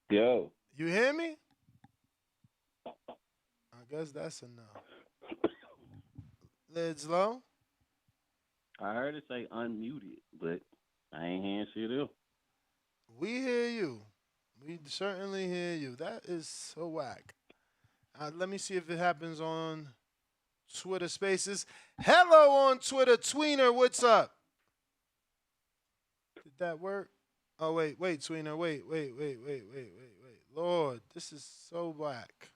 Yo.
You hear me? I guess that's a no. Lids low.
I heard it say unmuted, but I ain't hearing shit else.
We hear you. We certainly hear you. That is so whack. Let me see if it happens on Twitter Spaces. Hello on Twitter. Tweener, what's up? Did that work? Oh, wait, Tweener. Wait. Lord, this is so whack.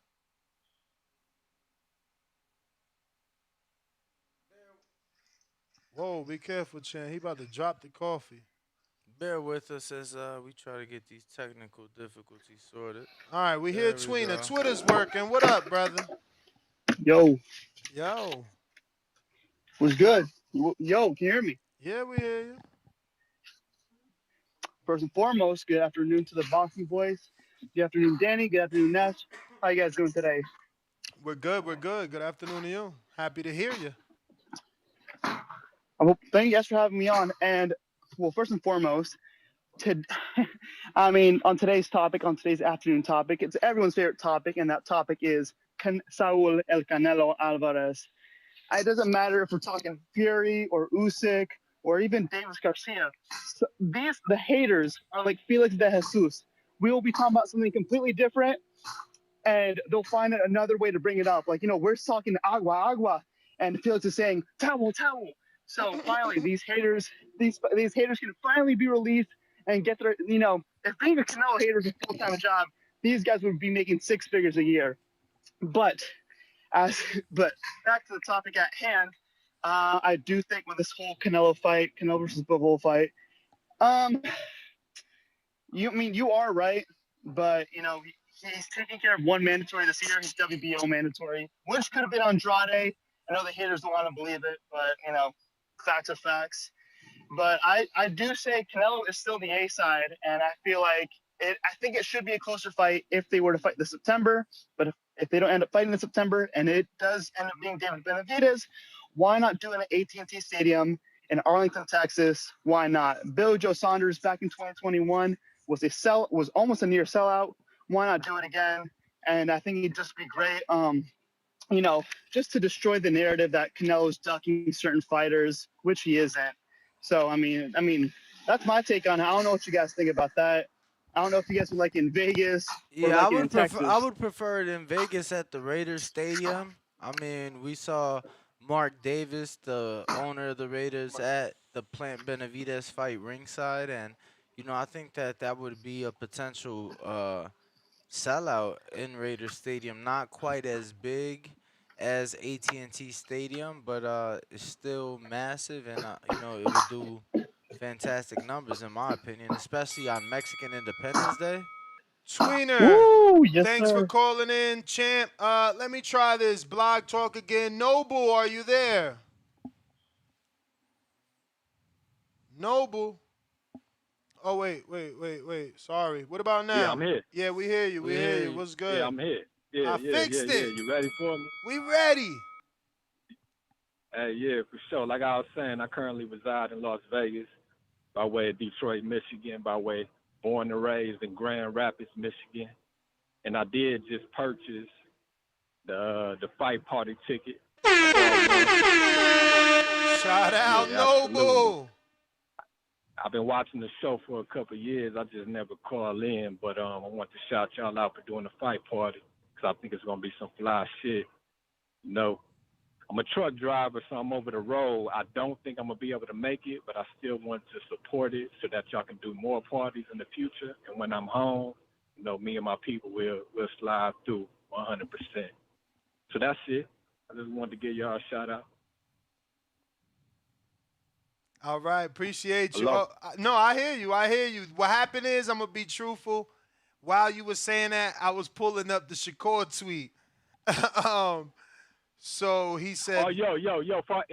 Whoa, be careful, Chan. He about to drop the coffee.
Bear with us as we try to get these technical difficulties sorted.
All right, we hear Tweener. Twitter's working. What up, brother?
Yo.
Yo.
What's good? Yo, can you hear me?
Yeah, we hear you.
First and foremost, good afternoon to the boxing boys. Good afternoon, Danny. Good afternoon, Nash. How you guys doing today?
We're good. Good afternoon to you. Happy to hear you.
Thank you guys for having me on. And, well, first and foremost, on today's afternoon topic, it's everyone's favorite topic, and that topic is Saul El Canelo Alvarez. It doesn't matter if we're talking Fury or Usyk or even Davis Garcia. So the haters are like Felix de Jesus. We will be talking about something completely different, and they'll find another way to bring it up. Like, we're talking agua, and Felix is saying towel. So finally, these haters can finally be released and get their, if being a Canelo hater is a full-time job, these guys would be making six figures a year. But back to the topic at hand, I do think with this whole Canelo versus Bivol fight, you are right, but he's taking care of one mandatory this year, his WBO mandatory, which could have been Andrade. I know the haters don't want to believe it, but facts are facts. But I do say Canelo is still the A side, and I feel like I think it should be a closer fight if they were to fight this September. But if they don't end up fighting in September, and it does end up being David Benavidez, why not do it at AT&T Stadium in Arlington, Texas? Why not? Billy Joe Saunders back in 2021 was almost a near sellout. Why not do it again? And I think it'd just be great. Just to destroy the narrative that Canelo's ducking certain fighters, which he isn't. So, I mean, that's my take on it. I don't know what you guys think about that. I don't know if you guys would like it in Vegas or
Yeah,
like it in Texas.
I would prefer it in Vegas at the Raiders Stadium. I mean, we saw Mark Davis, the owner of the Raiders, at the Plant Benavidez fight ringside, and I think that would be a potential sellout in Raiders Stadium. Not quite as big as AT&T Stadium, but it's still massive, and it would do fantastic numbers in my opinion, especially on Mexican Independence Day.
Tweener,
yes,
thanks
sir.
for calling in, champ. Let me try this blog talk again. Noble, are you there? Noble. Oh, wait. Sorry. What about now?
Yeah, I'm here.
Yeah, we hear you. We hear you. What's good?
Yeah, I'm here. Yeah,
I fixed it.
You ready for me?
We ready.
Hey, yeah, for sure. Like I was saying, I currently reside in Las Vegas by way of Detroit, Michigan, by way born and raised in Grand Rapids, Michigan. And I did just purchase the fight party ticket.
Shout out, Noble.
I've been watching the show for a couple of years. I just never call in, but I want to shout y'all out for doing the fight party because I think it's gonna be some fly shit. I'm a truck driver, so I'm over the road. I don't think I'm going to be able to make it, but I still want to support it so that y'all can do more parties in the future. And when I'm home, you know, me and my people will slide through 100%. So that's it. I just wanted to give y'all a shout out.
All right, appreciate you.
Hello?
No, I hear you. I hear you. What happened is, I'm gonna be truthful. While you were saying that, I was pulling up the Shakur tweet. So he said,
Oh, yo, for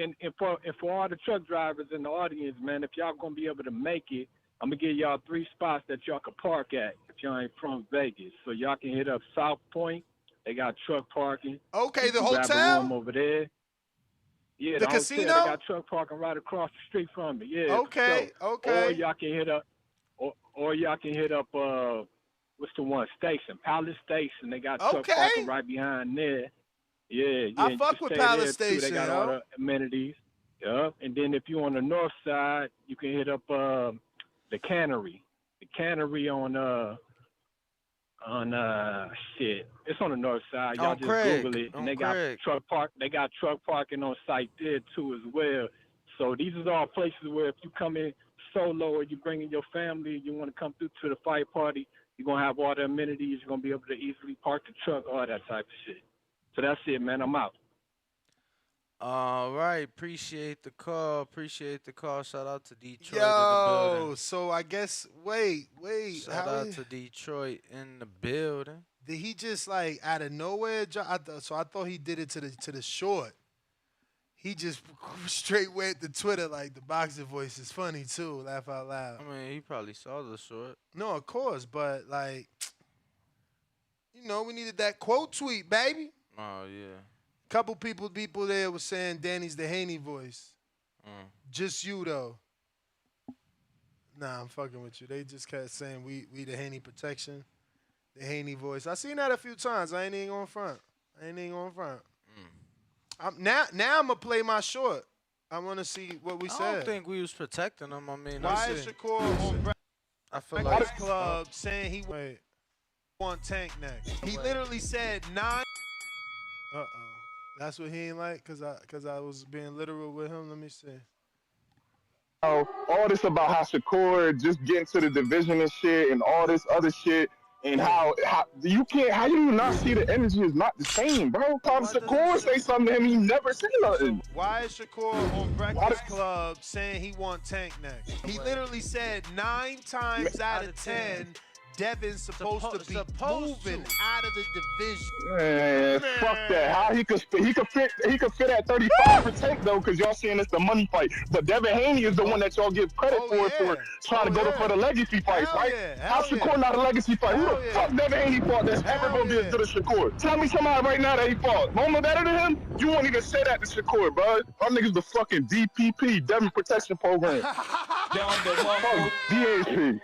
all the truck drivers in the audience, man, if y'all gonna be able to make it, I'm gonna give y'all 3 spots that y'all can park at if y'all ain't from Vegas. So y'all can hit up South Point. They got truck parking.
Okay,
you
the
can grab a
hotel?
room over there. Yeah,
The
hotel.
casino?
They got truck parking right across the street from me. Yeah,
Okay,
for sure.
okay.
Or y'all can hit up, what's the one station? Palace Station. They got truck parking right behind there. Yeah.
I
you
fuck
can
with
stay
Palace
there too.
Station,
They got all the amenities. Yup. And then if you're on the north side, you can hit up the Cannery. The Cannery shit. It's on the north side. Y'all just Google it. And they got truck parking on site there too as well. So these are all places where if you come in solo or you bring in your family, you want to come through to the fight party, you're gonna have all the amenities. You're gonna be able to easily park the truck, all that type of shit. So that's it, man. I'm out.
All right, appreciate the call. Shout out to Detroit in the
yo,
building.
so I guess, wait.
Shout out to Detroit in the building.
Did he just like out of nowhere? So I thought he did it to the short. He just straight went to Twitter like the boxing voice is funny too. Laugh out loud.
I mean, he probably saw the short.
No, of course, but like, you know, we needed that quote tweet, baby.
Oh yeah.
Couple people there was saying Danny's the Haney voice. Just you though. Nah, I'm fucking with you. They just kept saying we the Haney protection, the Haney voice. I seen that a few times. I ain't even gonna front. Now I'm gonna play my short. I want to see what we said.
I don't think we was protecting him. I mean,
why is Shakur on
I feel like
Club saying he want Tank next? He literally said 9. That's what he ain't like, cause I was being literal with him. Let me see.
All this about how Shakur just getting to the division and shit, and all this other shit, and how you not see the energy is not the same, bro? Shakur say something to him, he never say nothing.
So why is Shakur on Breakfast Club saying he want Tank next? He literally said 9 times out of 10. Devin's supposed to be moving out of the division.
Man, fuck that. How he could fit at 35 for Tank though, because y'all saying it's the money fight. But Devin Haney is the one that y'all give credit for trying to go for the legacy fights, right? How Shakur not a legacy fight? Who the fuck Devin Haney fought that's ever gonna be as good as Shakur? Tell me somebody right now that he fought. Moment better than him? You won't even say that to Shakur, bro. Our niggas the fucking DPP, Devin Protection Program. DHP.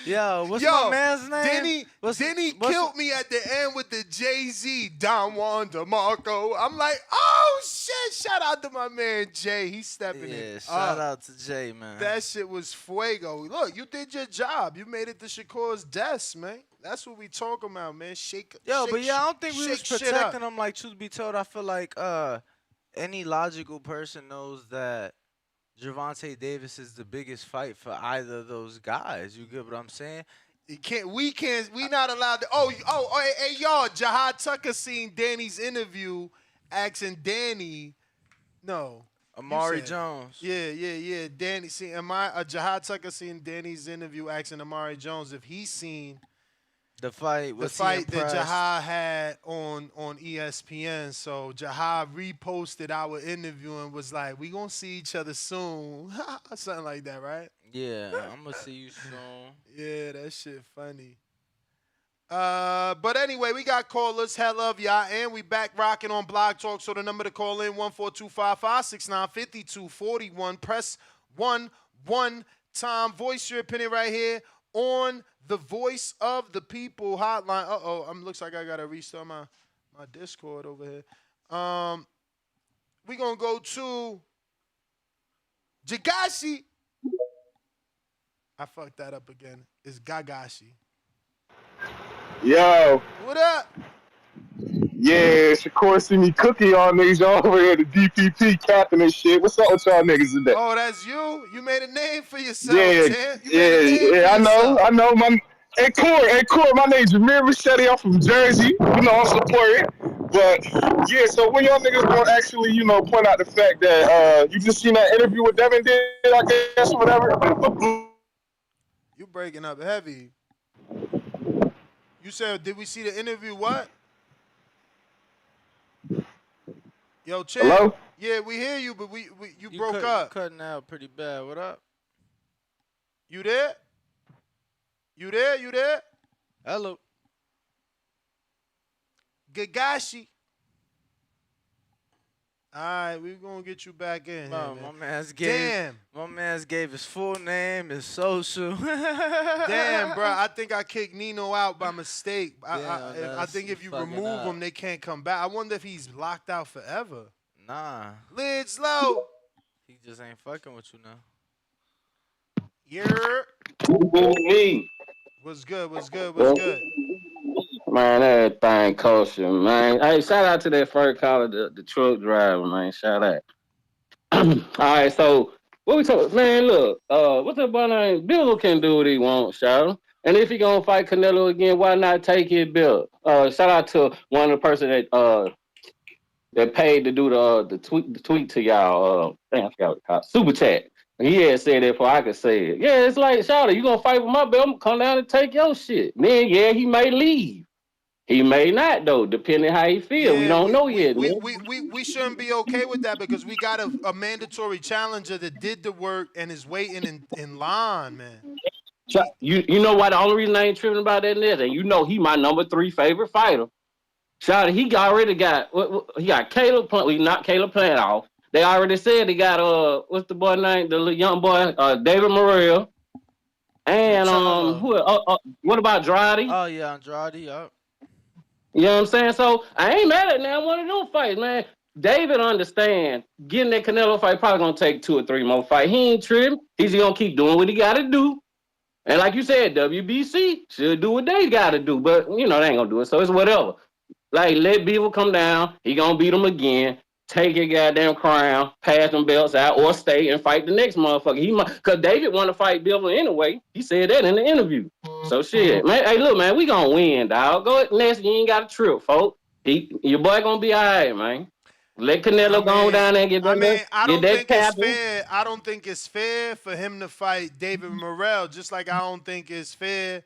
Yo, what's my man's name?
Denny killed me at the end with the Jay-Z, Don Juan DeMarco. I'm like, oh shit! Shout out to my man Jay. He's stepping in.
Yeah, shout out to Jay, man.
That shit was fuego. Look, you did your job. You made it to Shakur's desk, man. That's what we talking about, man.
I don't think we was protecting him. Like, truth be told, I feel like any logical person knows that Gervonta Davis is the biggest fight for either of those guys. You get what I'm saying?
We not allowed to. Hey, y'all, Jahad Tucker seen Danny's interview asking Danny,
Amari Jones.
Yeah. Danny seen Jahad Tucker seen Danny's interview asking Amari Jones if he seen
the fight
that Jahad had on ESPN. So Jahad reposted our interview and was like, we gonna see each other soon. Something like that, right?
Yeah, I'm gonna see you soon.
Yeah, that shit funny. But anyway, we got callers. Hell of y'all. And we back rocking on Blog Talk. So the number to call in, 14255-695241. Press 1 time. Voice your opinion right here on the Voice of the People hotline. Looks like I gotta restart my Discord over here. We gonna go to Jagashi. I fucked that up again. It's Gagashi.
Yo.
What up?
Yeah, Shakur see me cooking y'all niggas. Y'all over here, the DPP captain and shit. What's up with y'all niggas today?
Oh, that's you? You made a name for yourself,
Yeah,
champ. You made a name for
I
yourself.
know. Hey, Court, my name's Jameer Machete. I'm from Jersey. You know, I'm supporting. But, yeah, so when y'all niggas gonna actually, point out the fact that you just seen that interview with Devin did, I guess, whatever.
You breaking up heavy. You said, did we see the interview? What? Yo, champ.
Hello?
Yeah, we hear you, but you broke
You
up.
cutting out pretty bad. What up?
You there? You there? You there?
Hello.
Gagashi. All right, we're going to get you back in
Bro,
here, man.
My man's gave his full name, his social.
Damn, bro. I think I kicked Nino out by mistake. I think if you remove
up.
him, they can't come back. I wonder if he's locked out forever.
Nah.
Lid slow.
He just ain't fucking with you now.
You're.
Me.
What's good? What's good? What's good?
Man, everything kosher, man. Hey, shout out to that first caller, the truck driver, man. Shout out. All right, so what we talking? Man, look, what's up, boy name? Bill can do what he wants, shout. And if he gonna fight Canelo again, why not take his bill? Shout out to one of the person that paid to do the tweet to y'all. Damn, I forgot what it's called. Super chat. He had said that before I could say it. Yeah, it's like, shout, you gonna fight with my bill? I'm gonna come down and take your shit. Then yeah, he may leave. He may not though, depending how he feel. We
Yeah,
don't know yet, man.
we shouldn't be okay with that because we got a mandatory challenger that did the work and is waiting in line, man.
You know why the only reason I ain't tripping about that is, and you know he my number 3 favorite fighter. Shout out, he already got he got Caleb. We knocked Caleb Plant off. They already said they got what's the boy name? The little young boy, David Morrell. And what about Andrade?
Oh yeah, Andrade. Yup.
You know what I'm saying? So I ain't mad at now one of those fights, man. David understand getting that Canelo fight probably gonna take 2 or 3 more fights. He ain't tripping. He's just gonna keep doing what he gotta do. And like you said, WBC should do what they gotta do, but they ain't gonna do it, so it's whatever. Like, let Bivol come down, he gonna beat him again, take your goddamn crown, pass them belts out, or stay and fight the next motherfucker. Cause David wanna fight Bivol anyway. He said that in the interview. So shit, man. Hey, look, man, we gonna win, dog. Go ahead, next, you ain't got a trip, folks. Your boy gonna be alright, man. Let Canelo go down there and get that.
I
get
don't
that
think it's
capital.
fair. I don't think it's fair for him to fight David Morrell, just like I don't think it's fair,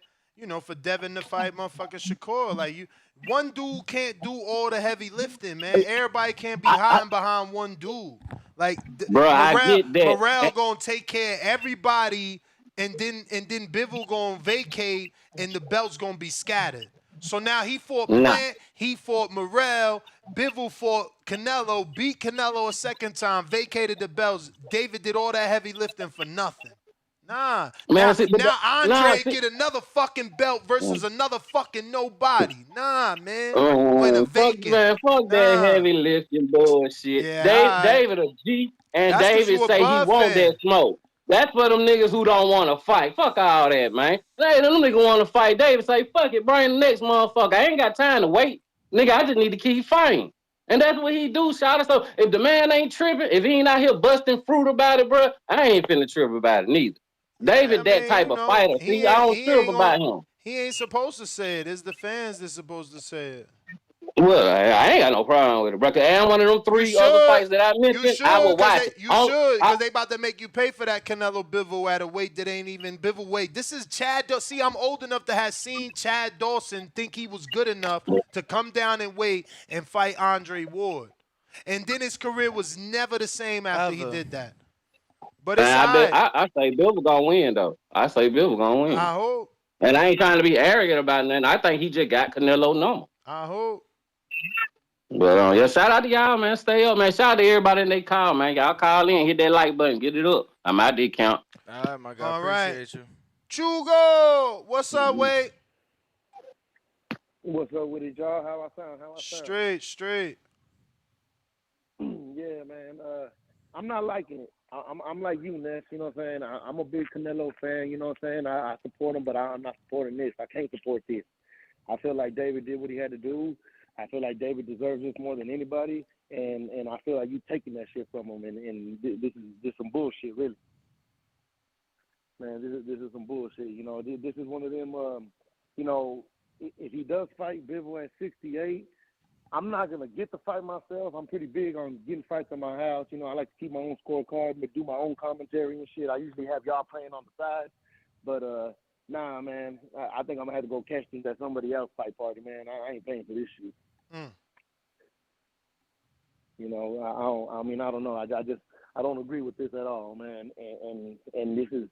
for Devin to fight motherfucking Shakur. Like one dude can't do all the heavy lifting, man. Everybody can't be hiding behind one dude. Like
bro, I get that.
Morrell gonna take care of everybody, and then Bivol gonna vacate, and the belt's gonna be scattered. So now he fought Plant, he fought Morrell, Bivol fought Canelo, beat Canelo a second time, vacated the belts. David did all that heavy lifting for nothing. Nah.
Man,
now Andre get another fucking belt versus another fucking nobody. Nah, man.
Fuck that heavy lifting bullshit.
Yeah,
David a G, and
that's
David say he want that smoke. That's for them niggas who don't want to fight. Fuck all that, man. Hey, them niggas want to fight. David say, fuck it, bring the next motherfucker. I ain't got time to wait. Nigga, I just need to keep fighting. And that's what he do, shout out. So if the man ain't tripping, if he ain't out here busting fruit about it, bro, I ain't finna trip about it neither. David, that type of fighter. See, I don't trip about him.
He ain't supposed to say it. It's the fans that's supposed to say it.
Well, I ain't got no problem with it, bro. And one of them 3 other fights that I mentioned, I will watch it.
You should, because they about to make you pay for that Canelo Bivol at a weight that ain't even Bivol weight. This is Chad. See, I'm old enough to have seen Chad Dawson think he was good enough to come down and wait and fight Andre Ward. And then his career was never the same after he did that. But it's
I say Bivol gonna win, though. I say Bivol gonna win.
I hope.
And I ain't trying to be arrogant about nothing. I think he just got Canelo number.
I hope.
But yeah, shout out to y'all, man. Stay up, man. Shout out to everybody in they call, man. Y'all call in, hit that like button, get it up. I'm out there count.
All right, my guy. Appreciate you.
Chugo, what's up, Wade?
What's up with it, y'all? How I sound?
Straight.
Yeah, man. I'm not liking it. I'm like you, Ness. You know what I'm saying? I'm a big Canelo fan. You know what I'm saying? I support him, but I'm not supporting this. I can't support this. I feel like David did what he had to do. I feel like David deserves this more than anybody, and I feel like you taking that shit from him, and this is just some bullshit, really. Man, this is some bullshit. You know, this is one of them. You know, if he does fight Bivol at 68, I'm not gonna get the fight myself. I'm pretty big on getting fights in my house. You know, I like to keep my own scorecard, but do my own commentary and shit. I usually have y'all playing on the side, but nah, man. I think I'm gonna have to go catch this at somebody else fight party, man. I ain't paying for this shit. You know, I don't. I mean, I don't know. I don't agree with this at all, man. And this is,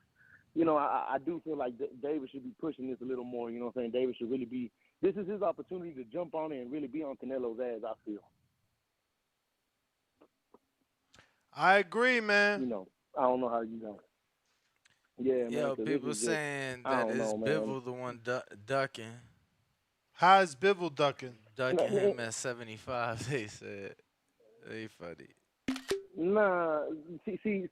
you know, I do feel like David should be pushing this a little more. You know what I'm saying? David should really be. This is his opportunity to jump on it and really be on Canelo's ass, I feel.
I agree, man.
You know, I don't know how you know. Yeah, man.
Yo,
Cause this
people
is just,
saying
I
that
don't
it's
know, man.
Bivol the one ducking.
How is Bivol ducking?
Ducking him at 75, they said. They funny.
Nah, see,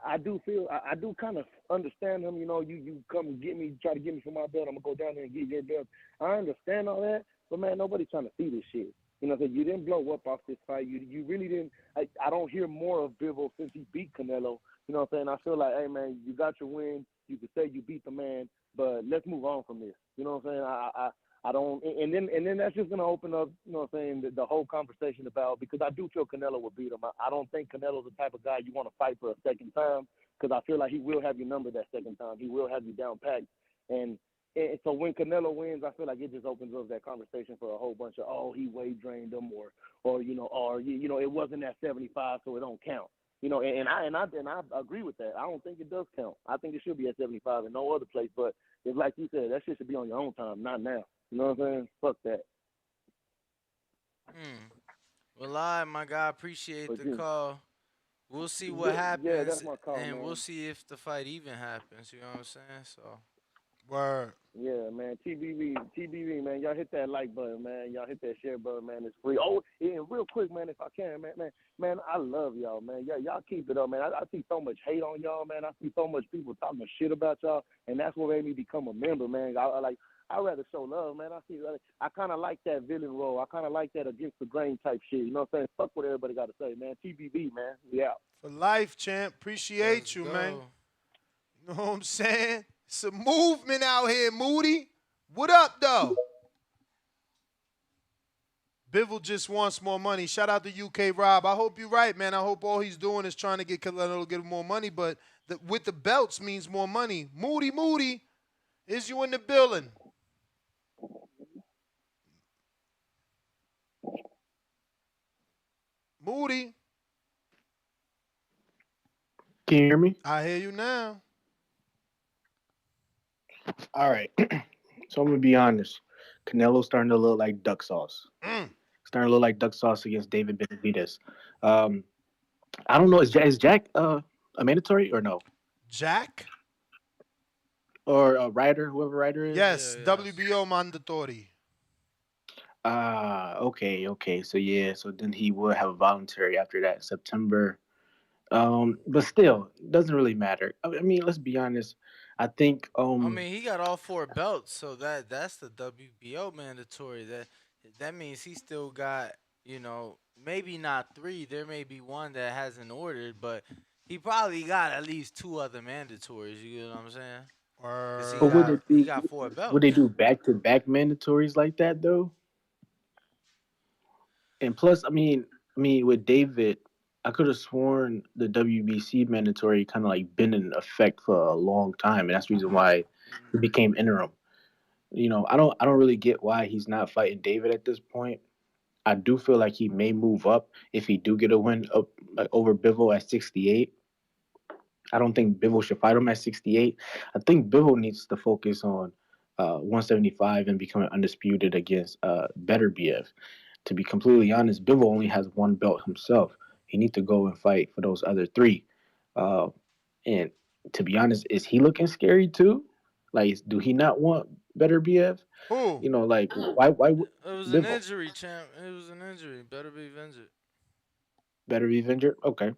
I do feel, I do kind of understand him. You know, you come and get me, try to get me for my belt. I'm gonna go down there and get your belt. I understand all that, but man, nobody's trying to see this shit. You know, you didn't blow up off this fight. You really didn't. I don't hear more of Bivol since he beat Canelo. You know what I'm saying? I feel like, hey man, you got your win. You can say you beat the man, but let's move on from this. You know what I'm saying? I don't, and then that's just gonna open up, you know what I'm saying, the whole conversation about, because I do feel Canelo will beat him. I don't think Canelo's the type of guy you want to fight for a second time, because I feel like he will have your number that second time. He will have you down packed, and so when Canelo wins, I feel like it just opens up that conversation for a whole bunch of, oh, he weight drained him, or you know it wasn't at 75, so it don't count. You know, and I agree with that. I don't think it does count. I think it should be at 75 and no other place. But it's like you said, that shit should be on your own time, not now. You know what I'm saying? Fuck that.
Well, my guy, appreciate the call. We'll see what
Yeah,
happens,
that's my call,
and we'll
man.
see if the fight even happens. You know what I'm saying? So.
Word.
Yeah, man. TBV, man. Y'all hit that like button, man. Y'all hit that share button, man. It's free. Oh, and real quick, man, if I can, man, I love y'all, man. Y'all keep it up, man. I see so much hate on y'all, man. I see so much people talking shit about y'all, and that's what made me become a member, man. I'd rather show love, man. I kind of like that villain role. I kind of like that against the grain type shit. You know what I'm saying? Fuck what everybody got to say, man. TBV, man. We out.
For life, champ. Appreciate
Let's
you,
go.
man. You know what I'm saying? It's a movement out here, Moody. What up, though? Bivol just wants more money. Shout out to UK Rob. I hope you're right, man. I hope all he's doing is trying to get Canelo to get more money, but with the belts means more money. Moody, is you in the building? Moody.
Can you hear me?
I hear you now.
All right. So I'm gonna be honest. Canelo's starting to look like duck sauce. Starting to look like duck sauce against David Benavidez. I don't know. Is Jack a mandatory or no?
Jack?
Or a Ryder, whoever Ryder is?
Yes, WBO mandatory.
Okay. So yeah, so then he will have a voluntary after that September. But still, doesn't really matter. I mean, let's be honest. I think
I mean, he got all 4 belts, so that's the WBO mandatory. That means he still got, maybe not 3. There may be one that hasn't ordered, but he probably got at least 2 other mandatories. You know what I'm saying? Because
But
he got 4
would they
belts.
do back to back mandatories like that though? And plus, I mean, with David, I could have sworn the WBC mandatory kind of like been in effect for a long time, and that's the reason why he became interim. I don't really get why he's not fighting David at this point. I do feel like he may move up if he do get a win up like over Bivol at 68. I don't think Bivol should fight him at 68. I think Bivol needs to focus on 175 and becoming undisputed against Beterbiev. To be completely honest, Bivol only has one belt himself. He needs to go and fight for those other 3. Uh, and to be honest, is he looking scary too? Like, do he not want Beterbiev?
Who?
Like why would
It was an
Bivol
injury, champ. It was an injury. Better be injured.
better be injured? Okay,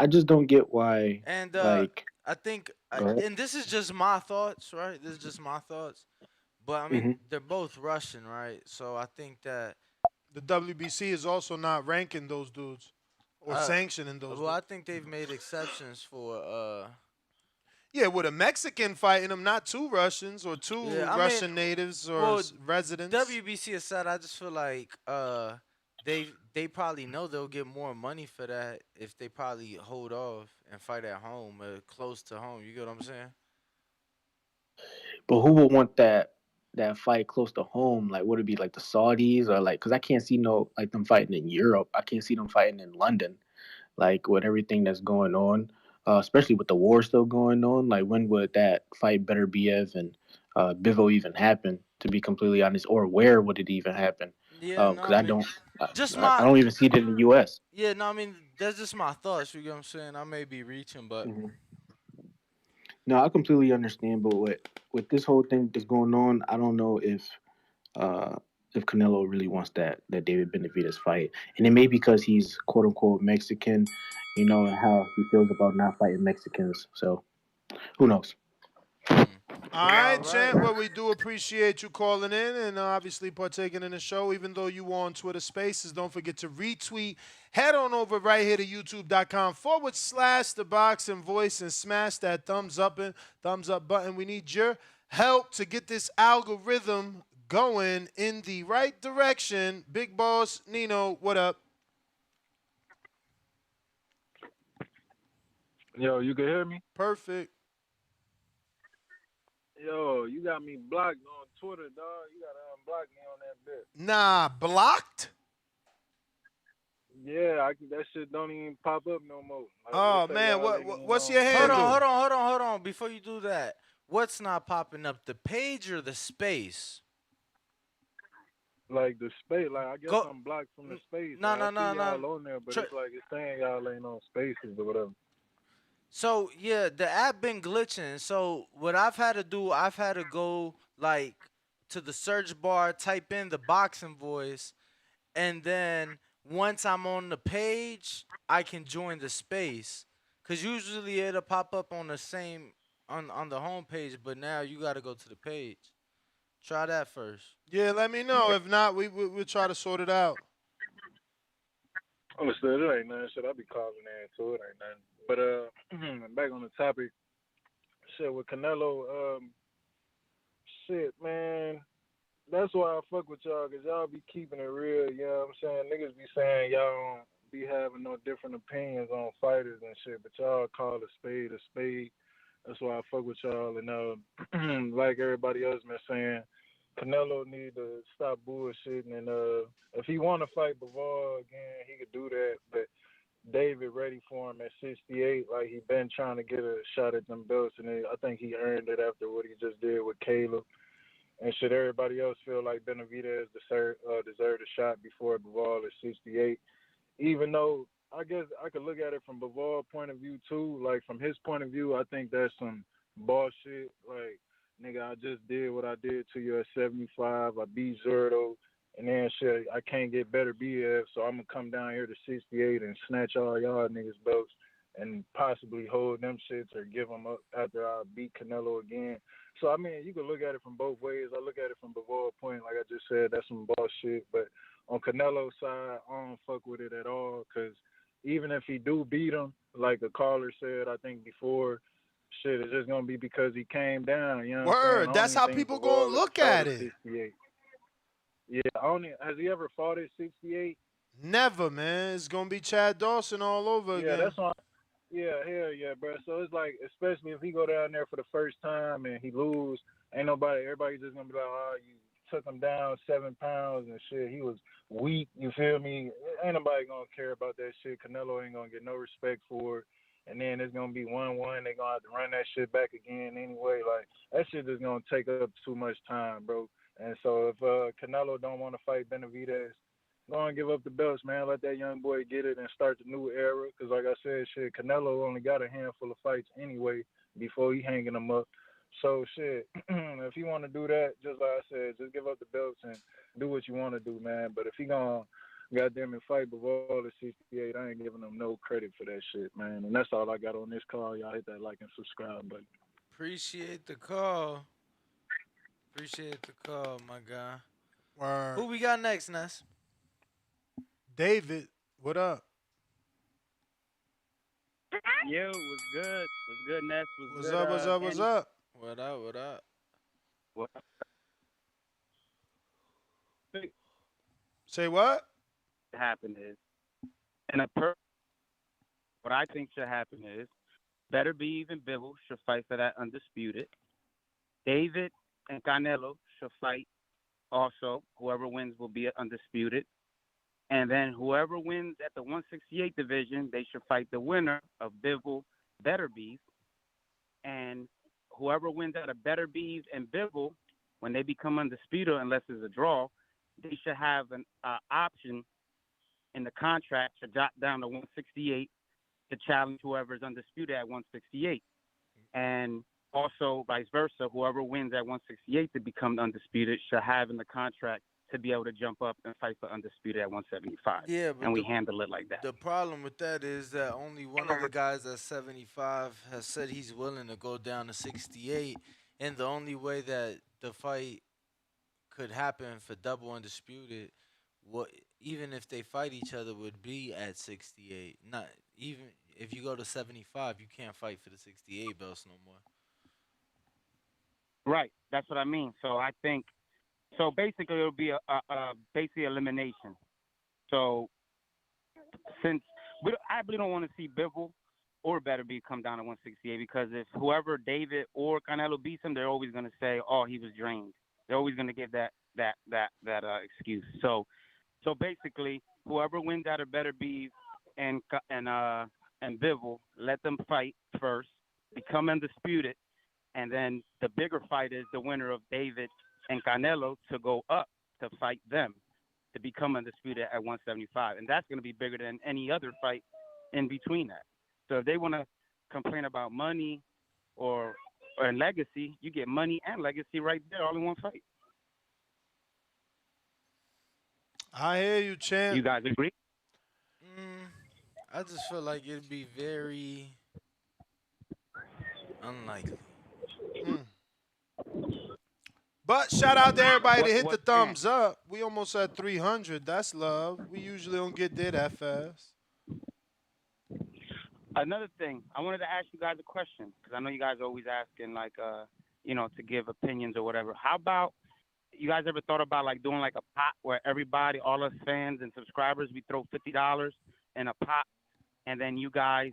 I just don't get why.
And
Like,
I think,
go ahead.
and this is just my thoughts, right? This is just my thoughts. But I mean,
Hmm.
they're both Russian, right? So I think that
The WBC is also not ranking those dudes or
Uh,
sanctioning those
well,
dudes.
I think they've made exceptions for.
Yeah, with a Mexican fighting him, not two Russians or two
Yeah, I mean,
Russian natives or
well,
residents.
WBC aside, I just feel like they probably know they'll get more money for that if they probably hold off and fight at home, close to home. You get what I'm saying?
But who would want that fight close to home? Like, would it be like the Saudis or like? Because I can't see no like them fighting in Europe. I can't see them fighting in London. Like with everything that's going on, especially with the war still going on. Like, when would that fight Better BF and Bivol even happen? To be completely honest, or where would it even happen?
Yeah, no,
Because
I
I
mean,
don't,
just
I
my
don't even see it in the U.S.
yeah, no, I mean that's just my thoughts. You get what I'm saying? I may be reaching, but
No, I completely understand, but with this whole thing that's going on, I don't know uh if Canelo really wants that David Benavidez fight, and it may be because he's quote unquote Mexican, and how he feels about not fighting Mexicans. So who knows?
All right, champ. Well, we do appreciate you calling in and obviously partaking in the show. Even though you on Twitter Spaces, don't forget to retweet. Head on over right here to youtube.com/the boxing voice and smash that thumbs up button. We need your help to get this algorithm going in the right direction. Big Boss Nino, what up?
Yo, you can hear me?
Perfect.
Yo, you got me blocked on Twitter, dog. You gotta unblock me on that bit.
Nah, blocked?
Yeah, that shit don't even pop up no more. Like, it
Oh
say
man,
y'all ain't even
what's
on
your
Spaces.
handle?
hold on. Before you do that, what's not popping up? The page or the space?
Like the space, like I guess
Go.
I'm blocked from the space.
No,
Like I
no,
see
no,
y'all
no.
on there, but it's like it's saying y'all ain't on Spaces or whatever.
So yeah, the app been glitching. So what I've had to do, I've had to go like to the search bar, type in the boxing voice, and then once I'm on the page, I can join the space. Cause usually it'll pop up on the same on the home page, but now you got to go to the page. Try that first.
Yeah, let me know. If not, we'll try to sort it out.
Understood. It ain't nothing. Shit, I be calling in to it. Ain't nothing. But back on the topic. Shit with Canelo. Shit, man. That's why I fuck with y'all, cause y'all be keeping it real. You know what I'm saying? Niggas be saying y'all don't be having no different opinions on fighters and shit, but y'all call a spade a spade. That's why I fuck with y'all. And like everybody else been saying, Canelo need to stop bullshitting. And if he want to fight Bivol again, he could do that. But David ready for him at 68. Like he been trying to get a shot at them belts, and I think he earned it after what he just did with Caleb. And should everybody else feel like Benavidez deserved a shot before Bivol at 68? Even though I guess I could look at it from Bivol's point of view too. Like from his point of view, I think that's some bullshit. Like, nigga, I just did what I did to you at 75. I beat Zerto, and then shit, I can't get better BF, so I'm gonna come down here to 68 and snatch all y'all niggas belts and possibly hold them shits or give them up after I beat Canelo again. So I mean, you can look at it from both ways. I look at it from Bivol's point, like I just said, that's some bullshit, but on Canelo's side, I don't fuck with it at all because even if he do beat him, like a caller said, I think before, shit, it's just gonna be because he came down. You know what I'm saying?
Word.
I don't
That's
even
how
think
people gonna
Bivol ever
look
fought
at
at
it.
68. Yeah, I only has he ever fought at 68?
Never, man. It's gonna be Chad Dawson all over
Yeah,
again.
that's why. Yeah, hell yeah, bro. So it's like, especially if he go down there for the first time and he lose, ain't nobody, everybody just gonna be like, oh, you took him down 7 pounds and shit. He was weak. You feel me? Ain't nobody gonna care about that shit. Canelo ain't gonna get no respect for it. And then it's gonna be 1-1. They gonna have to run that shit back again anyway. Like that shit is gonna take up too much time, bro. And so if Canelo don't want to fight Benavidez, go and give up the belts, man. Let that young boy get it and start the new era. Because, like I said, shit, Canelo only got a handful of fights anyway before he hanging them up. So, shit, if he want to do that, just like I said, just give up the belts and do what you want to do, man. But if he going to goddamn it fight Bivol at 68, I ain't giving him no credit for that shit, man. And that's all I got on this call. Y'all hit that like and subscribe button.
Appreciate the call. Appreciate the call, my guy.
Word.
Who we got next, Ness?
David, what up?
Yo, what's good? What's good, Ness? What's
What's
good,
up? What's up? What's
Danny?
up?
What up? What up?
What
Say what?
happen is, what I think should happen is, Better Be Even Bivol should fight for that undisputed. David and Canelo should fight also. Whoever wins will be undisputed. And then whoever wins at the 168 division, they should fight the winner of Bivol, Better Beef. And whoever wins out of Better Beef and Bivol, when they become undisputed, unless it's a draw, they should have an option in the contract to drop down to 168 to challenge whoever is undisputed at 168. And also, vice versa, whoever wins at 168 to become undisputed should have in the contract to be able to jump up and fight for undisputed at 175.
Yeah, but
and we handle it like that.
The problem with that is that only one of the guys at 75 has said he's willing to go down to 68, and the only way that the fight could happen for double undisputed, even if they fight each other, would be at 68. Not even if you go to 75, you can't fight for the 68 belts no more.
Right, that's what I mean. So I think, so basically it'll be a basically elimination. So since I really don't want to see Bivol or Better Be come down to 168, because if whoever David or Canelo beats him, they're always going to say, "Oh, he was drained." They're always going to give that excuse. So basically, whoever wins out of Better Be and Bivol, let them fight first, become undisputed, and then the bigger fight is the winner of David and Canelo to go up to fight them to become undisputed at 175, and that's going to be bigger than any other fight in between that. So if they want to complain about money or legacy, you get money and legacy right there, all in one fight.
I hear you, champ.
You guys agree?
I just feel like it'd be very unlikely.
But shout out to everybody that hit the thumbs up. We almost at 300. That's love. We usually don't get there that fast.
Another thing, I wanted to ask you guys a question, because I know you guys are always asking, like, to give opinions or whatever. How about, you guys ever thought about, like, doing, like, a pot where everybody, all us fans and subscribers, we throw $50 in a pot, and then you guys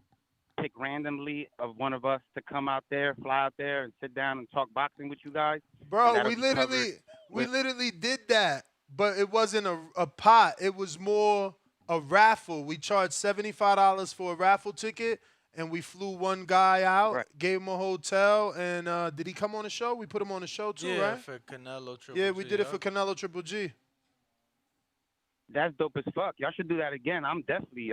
pick randomly of one of us to come out there, fly out there, and sit down and talk boxing with you guys?
Bro, we literally did that, but it wasn't a pot. It was more a raffle. We charged $75 for a raffle ticket, and we flew one guy out, gave him a hotel, and did he come on the show? We put him on the show too, right?
Yeah, for Canelo Triple G.
Yeah, we did it for Canelo Triple G.
That's dope as fuck. Y'all should do that again. I'm definitely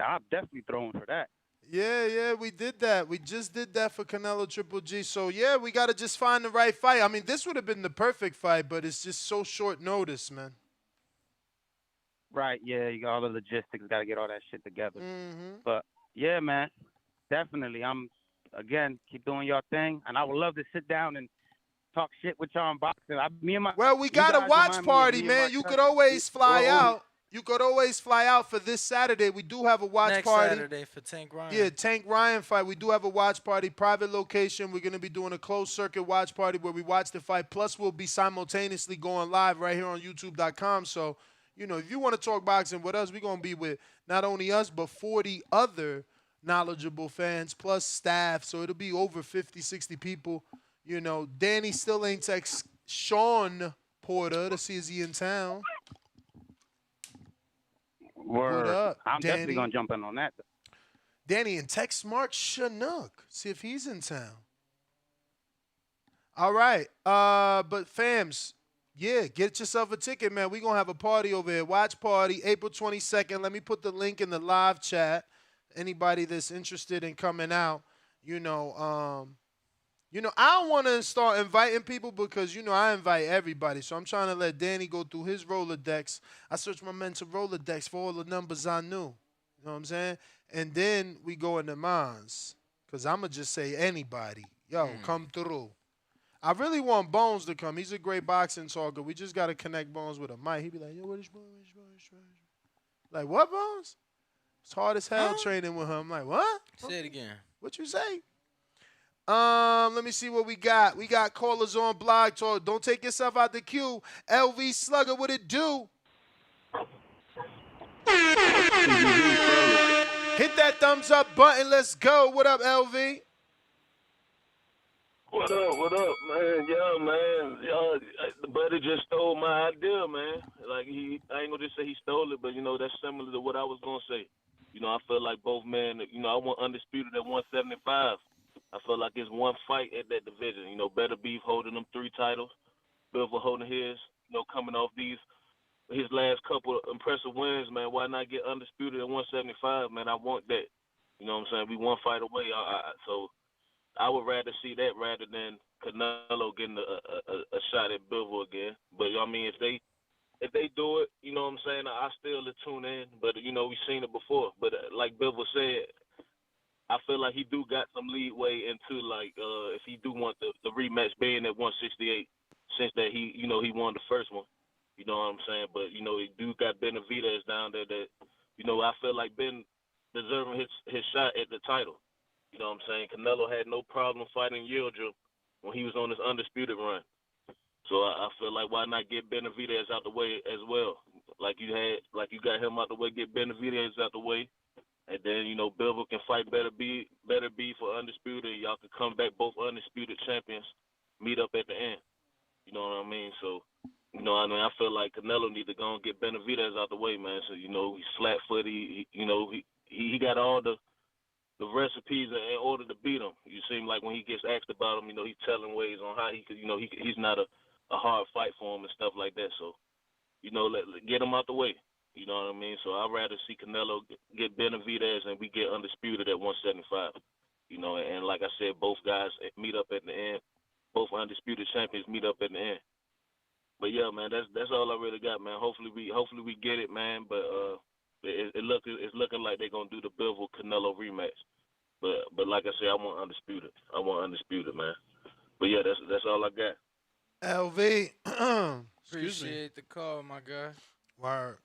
throwing for that.
Yeah, we did that. We just did that for Canelo Triple G. So, yeah, we got to just find the right fight. I mean, this would have been the perfect fight, but it's just so short notice, man.
Right, yeah, you got all the logistics, got to get all that shit together.
Mm-hmm.
But, yeah, man, definitely. Keep doing your thing, and I would love to sit down and talk shit with y'all on boxing.
We got a watch party, man. You could always fly out. You could always fly out for this Saturday. We do have a watch party.
Next Saturday for Tank Ryan.
Yeah, Tank Ryan fight. We do have a watch party, private location. We're going to be doing a closed circuit watch party where we watch the fight. Plus, we'll be simultaneously going live right here on YouTube.com. So, if you want to talk boxing with us, we're going to be with not only us, but 40 other knowledgeable fans, plus staff. So, it'll be over 50, 60 people. Danny still ain't text Sean Porter to see is he in town.
Word.
What up,
I'm
Danny?
definitely going to jump in on that.
Danny, and text Mark Chinook. See if he's in town. All right. But fams, yeah, get yourself a ticket, man. We're going to have a party over here. Watch party, April 22nd. Let me put the link in the live chat. Anybody that's interested in coming out, I don't want to start inviting people because, I invite everybody. So I'm trying to let Danny go through his Rolodex. I searched my mental Rolodex for all the numbers I knew. You know what I'm saying? And then we go into mines because I'm going to just say anybody. Yo, come through. I really want Bones to come. He's a great boxing talker. We just got to connect Bones with a mic. He be like, yo, what is Bones? Like, what, Bones? It's hard as hell
Huh?
training with him. I'm like, what?
Say it again.
What you say? Let me see what we got. We got callers on Blog Talk. Don't take yourself out the queue. LV Slugger, what it do? Hit that thumbs up button. Let's go. What up, LV?
What up? What up, man? Yeah, man. The buddy just stole my idea, man. Like I ain't gonna just say he stole it, but that's similar to what I was gonna say. I feel like both men. I want undisputed at 175. I feel like it's one fight at that division. Better Beef holding them 3 titles. Bivol holding his. Coming off his last couple of impressive wins, man. Why not get undisputed at 175, man? I want that. You know what I'm saying? We one fight away. So I would rather see that rather than Canelo getting a shot at Bivol again. But I mean, if they do it, you know what I'm saying, I still tune in. But we've seen it before. But like Bivol said, I feel like he do got some leeway into like if he do want the rematch being at 168, since that he won the first one. You know what I'm saying? But he do got Benavidez down there that I feel like Ben deserving his shot at the title. You know what I'm saying? Canelo had no problem fighting Yildirim when he was on his undisputed run. So I feel like why not get Benavidez out the way as well? Like you got him out the way, get Benavidez out the way, and then Bivol can fight better be for undisputed. Y'all can come back both undisputed champions, meet up at the end. You know what I mean? So I feel like Canelo need to go and get Benavidez out the way, man. So he's flat footed. He got all the recipes in order to beat him. You seem like when he gets asked about him, he's telling ways on how he could, he's not a hard fight for him and stuff like that. So, get him out the way. You know what I mean? So I'd rather see Canelo get Benavidez and we get undisputed at 175. And like I said, both guys meet up at the end. Both undisputed champions meet up at the end. But yeah, man, that's all I really got, man. Hopefully we get it, man. But it's looking like they're gonna do the Bivol Canelo rematch. But like I said, I want undisputed, man. But yeah, that's all I got.
LV.
Appreciate the call, my guy.
Word.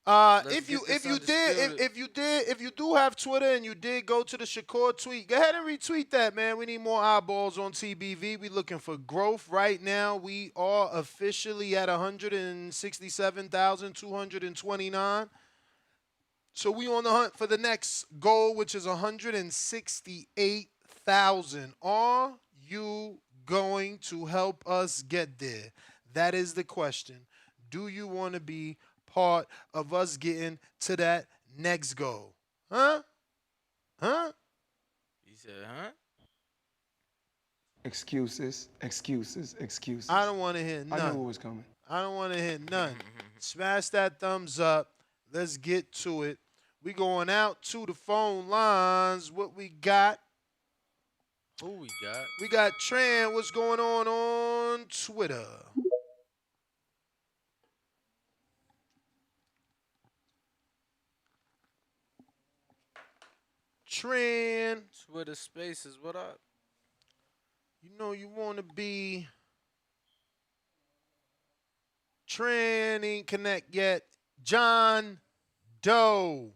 Let's
If
get
you
this
if you do have Twitter and you did go to the Shakur tweet, go ahead and retweet that, man. We need more eyeballs on TBV. We looking for growth right now. We are officially at 167,229. So we on the hunt for the next goal, which is 168,000. Are you going to help us get there? That is the question. Do you want to be part of us getting to that next goal? Huh?
He said, huh?
Excuses.
I don't want to hear none.
I knew it was coming.
I don't want to hear none. Smash that thumbs up. Let's get to it. We going out to the phone lines. What we got?
Who we got?
We got Tran. What's going on Twitter? Tran.
Twitter Spaces, what up?
You know you want to be. Tran ain't connect yet. John Doe.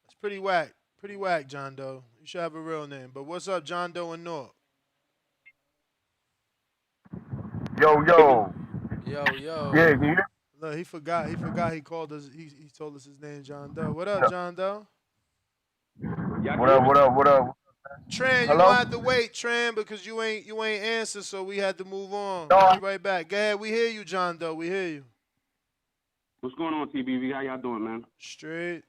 That's pretty whack. Pretty whack, John Doe. You should have a real name. But what's up, John Doe and North?
Yo.
Yo.
Yeah, can you hear?
Look, he forgot. He called us. He told us his name, John Doe. What up, John Doe?
What up?
Tran, you
Hello?
gonna have to wait, Tran, because you ain't answer, so we had to move on.
No.
We'll be right back. Go ahead, we hear you, John Doe. We hear you.
What's going on, TBV? How y'all doing, man?
Straight.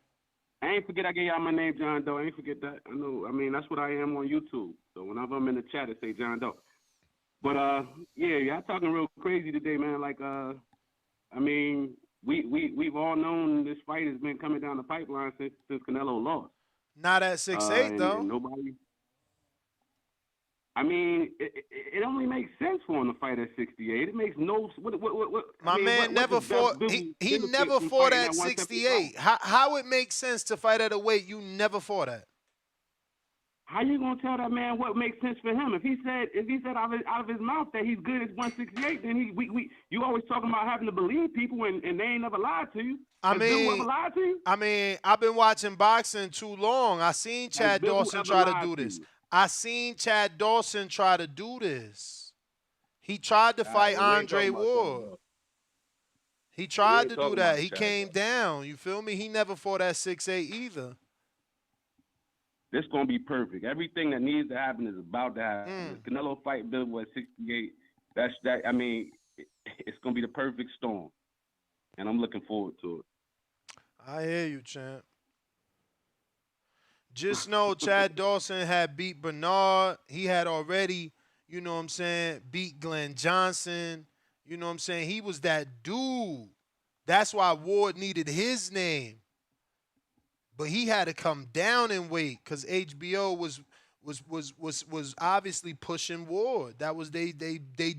I ain't forget I gave y'all my name, John Doe. I ain't forget that. I know. I mean, that's what I am on YouTube. So whenever I'm in the chat, I say John Doe. But yeah, y'all talking real crazy today, man. Like I mean, we've all known this fight has been coming down the pipeline since Canelo lost.
Not at 6'8", though.
And nobody. I mean, it only makes sense for him to fight at 68. It makes no.
My man never fought. He never fought at 68. How it makes sense to fight at a weight you never fought at?
How you gonna tell that man what makes sense for him? If he said out of his mouth that he's good at 168, then you always talking about having to believe people and they ain't never lied to you. Has Bivol ever lied to you?
I mean, I've been watching boxing too long. I seen Chad Dawson try to do this. I seen Chad Dawson try to do this. He tried to fight Andre Ward. He tried to do that. He came down. You feel me? He never fought at 6'8" either.
This gonna be perfect. Everything that needs to happen is about to happen. If Canelo fight Bivol at 68, that's that. I mean, it's gonna be the perfect storm, and I'm looking forward to it.
I hear you, champ. Just know Chad Dawson had beat Bernard. He had already, you know what I'm saying, beat Glenn Johnson. You know what I'm saying? He was that dude. That's why Ward needed his name. But he had to come down and wait because HBO was obviously pushing Ward. That was they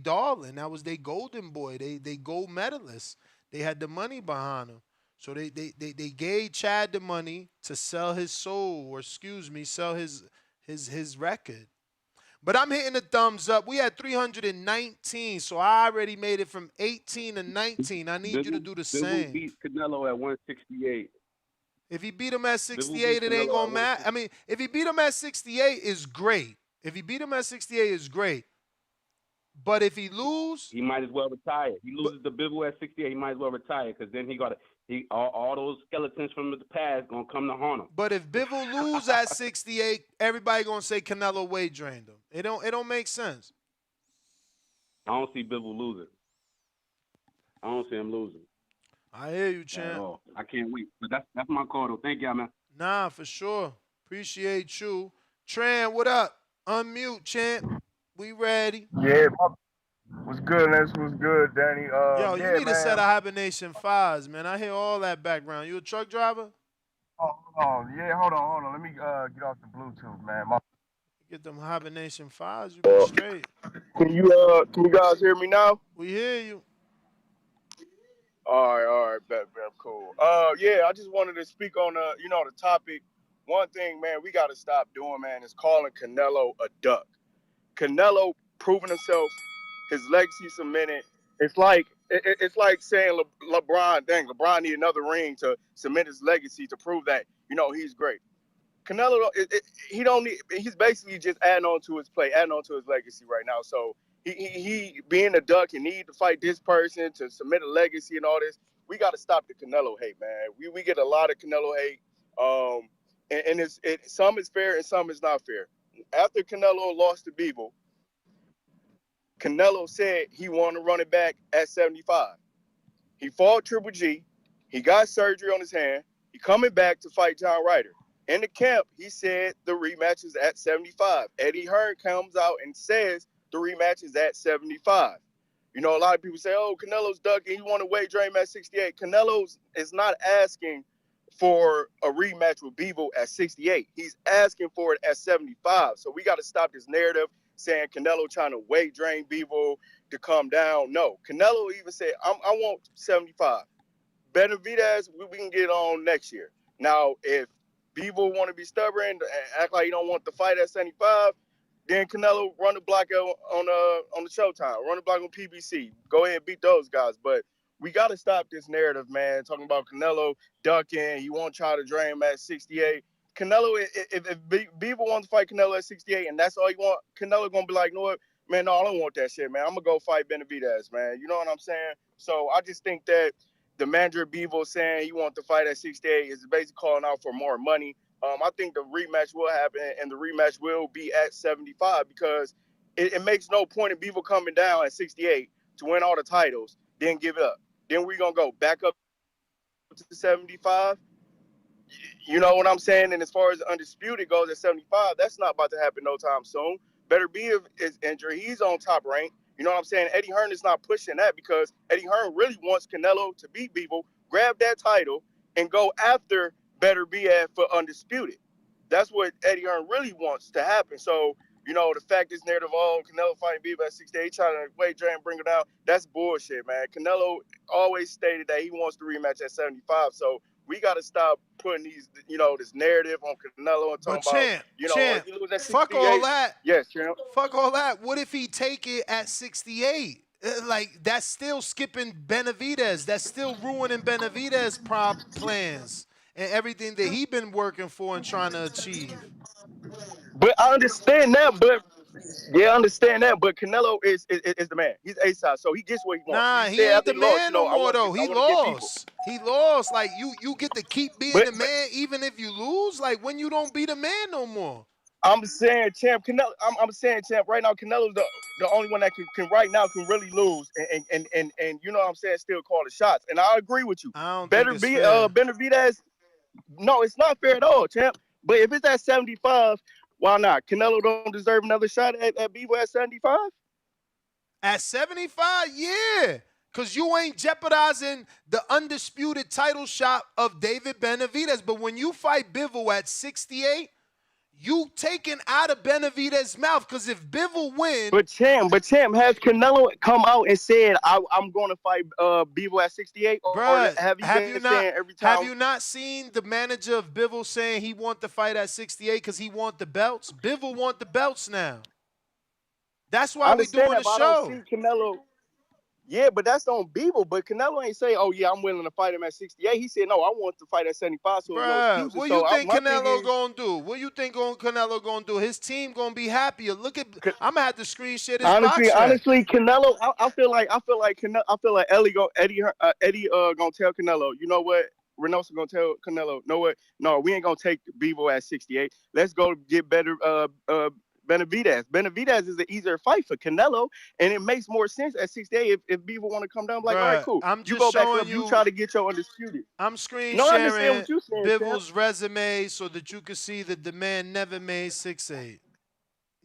darling. That was they golden boy. They gold medalist. They had the money behind him. So they gave Chad the money to sell his soul, or excuse me, sell his record. But I'm hitting the thumbs up. We had 319, so I already made it from 18 to 19. I need you to do the same.
Bivol beat Canelo at 168.
If he beat him at 68, it ain't gonna matter. I mean, if he beat him at 68, is great. If he beat him at 68, is great. But if he lose,
he might as well retire. He loses to Bivol at 68, he might as well retire because then all those skeletons from the past gonna come to haunt him.
But if Bivol lose at 68, everybody gonna say Canelo weight drained him. It don't make sense.
I don't see Bivol losing. I don't see him losing.
I hear you, champ.
At all. I can't wait. But that's my call though. Thank y'all, man.
Nah, for sure. Appreciate you. Tran, what up? Unmute, champ. We ready.
Yeah, what's good, Les? What's good, Danny?
Yo, you need
man.
a set of hibernation fives, man. I hear all that background. You a truck driver?
Oh, hold on. Yeah, hold on. Let me get off the Bluetooth, man.
Get them hibernation fives, you be straight.
Can you guys hear me now?
We hear you.
All right, bet, cool. Yeah, I just wanted to speak on the topic. One thing, man, we got to stop doing, man, is calling Canelo a duck. Canelo proving himself, his legacy cemented. It's like saying LeBron, dang, LeBron need another ring to cement his legacy to prove that he's great. Canelo, he don't need. He's basically just adding on to his play, adding on to his legacy right now. So he being a duck and need to fight this person to submit a legacy and all this. We got to stop the Canelo hate, man. We get a lot of Canelo hate, and some is fair and some is not fair. After Canelo lost to Bivol, Canelo said he wanted to run it back at 75. He fought Triple G. He got surgery on his hand. He coming back to fight John Ryder. In the camp, he said the rematch is at 75. Eddie Hearn comes out and says the rematch is at 75. A lot of people say, oh, Canelo's ducking. He want to weight drain at 68. Canelo is not asking for a rematch with Bivol at 68. He's asking for it at 75. So we got to stop this narrative saying Canelo trying to weight drain Bivol to come down. No, Canelo even said, I want 75. Benavidez, we can get on next year. Now, if Bivol want to be stubborn and act like he don't want the fight at 75, then Canelo run the block on the Showtime, run the block on PBC. Go ahead and beat those guys. But we got to stop this narrative, man, talking about Canelo ducking. He won't try to drain him at 68. Canelo, if Bivol wants to fight Canelo at 68 and that's all you want, Canelo going to be like, no, man, no, I don't want that shit, man. I'm going to go fight Benavidez, man. You know what I'm saying? So I just think that the manager Bivol saying he wants to fight at 68 is basically calling out for more money. I think the rematch will happen, and the rematch will be at 75 because it makes no point in Bivol coming down at 68 to win all the titles, then give it up. Then we're going to go back up to 75. You know what I'm saying? And as far as the undisputed goes at 75, that's not about to happen no time soon. Better be if is injured. He's on top rank. You know what I'm saying? Eddie Hearn is not pushing that because Eddie Hearn really wants Canelo to beat Bivol, grab that title, and go after Better BF for undisputed. That's what Eddie Hearn really wants to happen. So, the fact this narrative, oh, Canelo fighting Bivol at 68, trying to weight drain, bring it down, that's bullshit, man. Canelo always stated that he wants to rematch at 75. So we got to stop putting these, this narrative on Canelo and
But
talking about,
champ,
he lose at
fuck all
68.
that.
Yes, champ.
Fuck all that. What if he take it at 68? Like, that's still skipping Benavidez. That's still ruining Benavidez' plans and everything that he been working for and trying to achieve.
But I understand that, I understand that, but Canelo is the man. He's A-side, so he gets what he wants.
Nah,
He
he
said
ain't
after
the
he lost,
man no
I
more
want
though. He
to get people.
lost. He lost. Like you get to keep being
But
the man even if you lose. Like when you don't be the man no more.
I'm saying, champ, Canelo. I'm saying, champ, right now, Canelo's the only one that can right now can really lose and you know what I'm saying, still call the shots. And I agree with you.
I don't think
Better
it's
be
fair.
Benavidez. No, it's not fair at all, champ. But if it's at 75, why not? Canelo don't deserve another shot at Bivol at 75?
At 75, yeah. Because you ain't jeopardizing the undisputed title shot of David Benavidez. But when you fight Bivol at 68, you taking out of Benavidez's mouth. Because if Bivol win...
But champ, has Canelo come out and said, I'm going to fight Bivol at 68? Or
Bruh,
have you been saying every time?
Have you not seen the manager of Bivol saying he want to fight at 68 because he want the belts? Bivol want the belts now. That's why
I
we
understand
doing
that,
the
but
show.
I don't see Canelo. Yeah, but that's on Bivol. But Canelo ain't say, "Oh yeah, I'm willing to fight him at 68." He said, "No, I want to fight at 75." So no
Bruh,
excuses.
what
So
you think
my thing
Canelo
is,
gonna do? What you think Canelo gonna do? His team gonna be happier. Look at, I'm gonna have to screen share this box track.
honestly, Canelo. I feel like Canelo. I feel like Eddie gonna tell Canelo. You know what? Reynoso gonna tell Canelo. Know what? No, we ain't gonna take Bivol at 68. Let's go get better. Benavidez. Benavidez is an easier fight for Canelo, and it makes more sense at 68 if Bivol want to come down. I'm like, all right,
Bruh,
cool.
I'm
You
just
go back
showing
up. You
you.
try to get your undisputed.
I'm screen
No, I understand
sharing
what you're saying, champ.
Bivol's resume so that you can see that the man never made 6'8".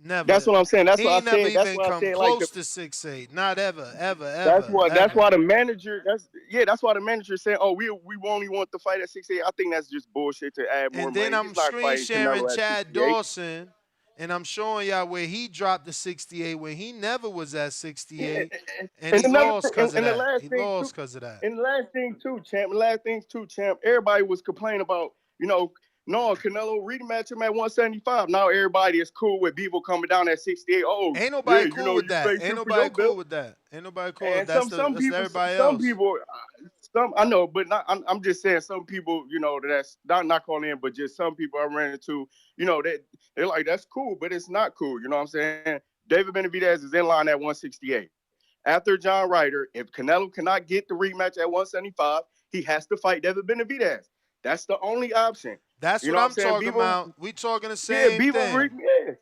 Never.
That's what I'm saying. That's
He
what I
ain't never
said. That's
even
what I
come
said. Like
close to 6'8". Not ever, ever,
That's
ever,
what. That's
ever.
why the manager. That's why the manager saying, "Oh, we only want to fight at 68." I think that's just bullshit to add more
And then
money.
I'm
He's not
screen
fighting
sharing
Canelo at
Chad
68.
Dawson, and I'm showing y'all where he dropped to 68 when he never was at 68, and he lost because of
And the
that.
last
He
thing too,
lost because of that.
and the last thing too, champ. Everybody was complaining about, no, Canelo rematch him at 175. Now everybody is cool with Bivol coming down at 68. Oh,
Ain't
yeah,
nobody cool
you
with that.
face
Ain't
him for
nobody
your
cool
belt.
with that. Ain't nobody cool.
And
That's
some
everybody
some
else.
people, I know, but I'm just saying some people, that's not calling in, but just some people I ran into, that they're like, that's cool, but it's not cool. You know what I'm saying? David Benavidez is in line at 168. After John Ryder, if Canelo cannot get the rematch at 175, he has to fight David Benavidez. That's the only option.
That's
You
what
know what I'm
I'm
saying?
talking
Bivol,
about. We talking the
yeah,
same
Bivol,
thing.
yeah.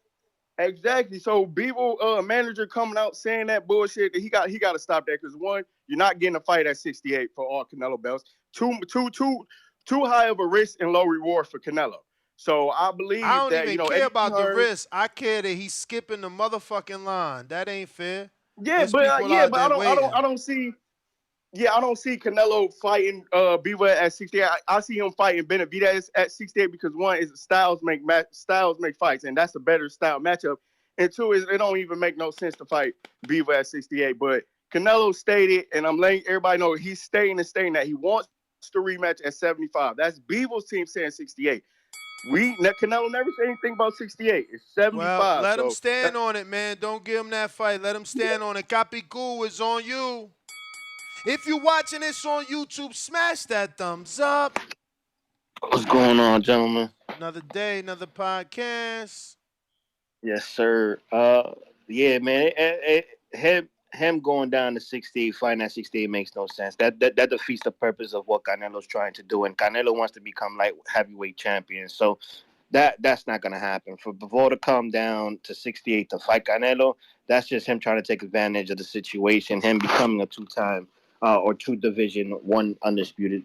Exactly. So Bivol manager coming out saying that bullshit, he got to stop that, because one, you're not getting a fight at 68 for all Canelo belts. Too high of a risk and low reward for Canelo. So I believe
I don't
that,
even care
Eddie
about the
Hearn.
risk. I care that he's skipping the motherfucking line. That ain't fair.
Yeah,
There's people out there waiting.
I don't see. Yeah, I don't see Canelo fighting Bivol at 68. I see him fighting Benavidez at 68 because one is styles make fights, and that's a better style matchup. And two is it don't even make no sense to fight Bivol at 68. But Canelo stated, and I'm letting everybody know he's stating that he wants to rematch at 75. That's Bivol's team saying 68. Canelo never said anything about 68. It's 75.
Well, let him
So
stand on it, man. Don't give him that fight. Let him stand on it. Capicu is on you. If you're watching this on YouTube, smash that thumbs up.
What's going on, gentlemen?
Another day, another podcast.
Yes, sir. Yeah, man. Him going down to 68, fighting at 68 makes no sense. That defeats the purpose of what Canelo's trying to do, and Canelo wants to become light heavyweight champion. So that's not gonna happen. For Bivol to come down to 68 to fight Canelo, that's just him trying to take advantage of the situation. Him becoming a two-time or two division one undisputed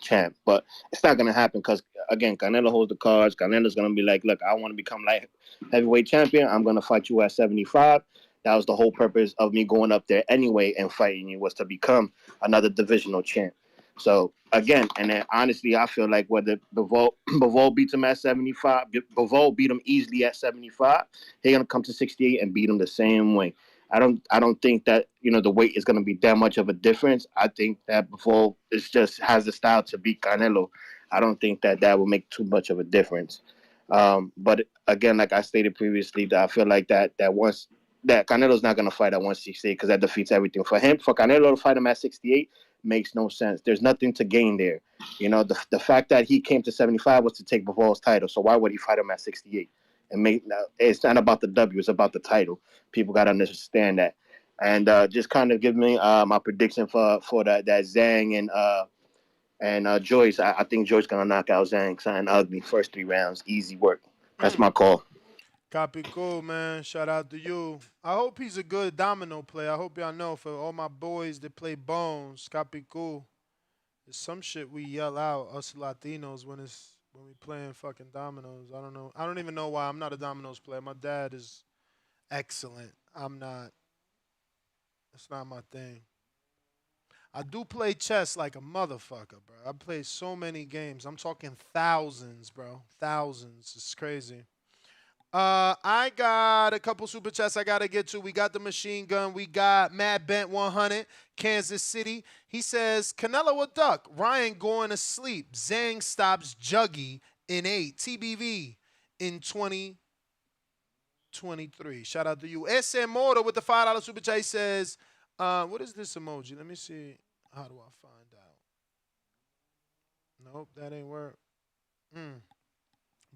champ, but it's not gonna happen because again, Canelo holds the cards. Canelo's gonna be like, look, I want to become light heavyweight champion. I'm gonna fight you at 75. That was the whole purpose of me going up there anyway and fighting you, was to become another divisional champ. So again, and then honestly, I feel like whether Bivol beats him at 75, Bivol beat him easily at 75, he's gonna come to 68 and beat him the same way. I don't think that the weight is gonna be that much of a difference. I think that Bivol just has the style to beat Canelo. I don't think that will make too much of a difference. But again, like I stated previously, that I feel like that once that Canelo's not going to fight at 168 because that defeats everything for him. For Canelo to fight him at 68 makes no sense. There's nothing to gain there. You know, the fact that he came to 75 was to take Bivol's title. So why would he fight him at 68? And it's not about the W, it's about the title. People got to understand that. And just kind of give me my prediction for that Zhang and Joyce. I think Joyce gonna knock out Zhang. Something ugly. First 3 rounds, easy work. That's my call.
Copy, cool, man. Shout out to you. I hope he's a good domino player. I hope y'all know for all my boys that play bones. Copy, cool. There's some shit we yell out us Latinos when we playing fucking dominoes. I don't know. I don't even know why. I'm not a dominoes player. My dad is excellent. I'm not. It's not my thing. I do play chess like a motherfucker, bro. I play so many games. I'm talking thousands, bro. Thousands. It's crazy. I got a couple super chats I gotta get to. We got the machine gun. We got Matt Bent 100, Kansas City. He says Canelo a duck. Ryan going to sleep. Zhang stops Juggy in 8. TBV in 2023. Shout out to you. SM Mortal with the $5 super chat. He says, what is this emoji? Let me see. How do I find out? Nope, that ain't work.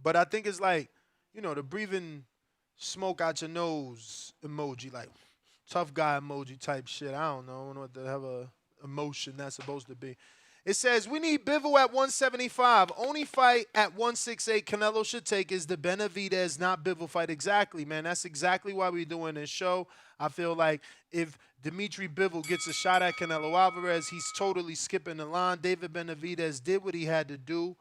But I think it's like, the breathing smoke out your nose emoji, like tough guy emoji type shit. I don't know what the hell emotion that's supposed to be. It says, we need Bivol at 175. Only fight at 168 Canelo should take is the Benavidez, not Bivol fight. Exactly, man. That's exactly why we're doing this show. I feel like if Dmitry Bivol gets a shot at Canelo Alvarez, he's totally skipping the line. David Benavidez did what he had to do.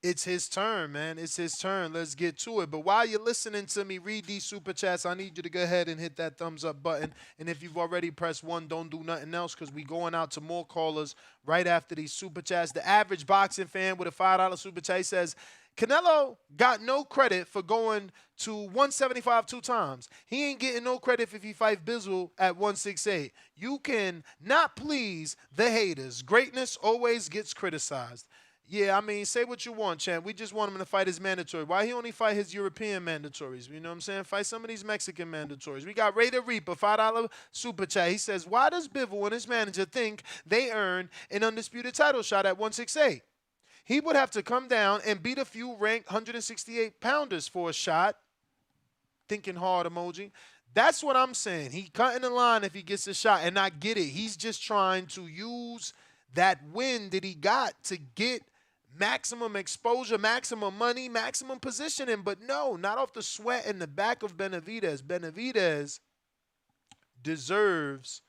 It's his turn, man. It's his turn. Let's get to it. But while you're listening to me read these super chats, I need you to go ahead and hit that thumbs up button. And if you've already pressed 1, don't do nothing else because we going out to more callers right after these super chats. The average boxing fan with a $5 super chat says, Canelo got no credit for going to 175 2 times. He ain't getting no credit if he fight Bizzle at 168. You can not please the haters. Greatness always gets criticized. Yeah, I mean, say what you want, champ. We just want him to fight his mandatory. Why he only fight his European mandatories? You know what I'm saying? Fight some of these Mexican mandatories. We got Ray the Reaper, $5 super chat. He says, why does Bivol and his manager think they earn an undisputed title shot at 168? He would have to come down and beat a few ranked 168 pounders for a shot. Thinking hard emoji. That's what I'm saying. He cutting the line if he gets a shot, and I get it. He's just trying to use that win that he got to get maximum exposure, maximum money, maximum positioning. But no, not off the sweat in the back of Benavidez. Benavidez deserves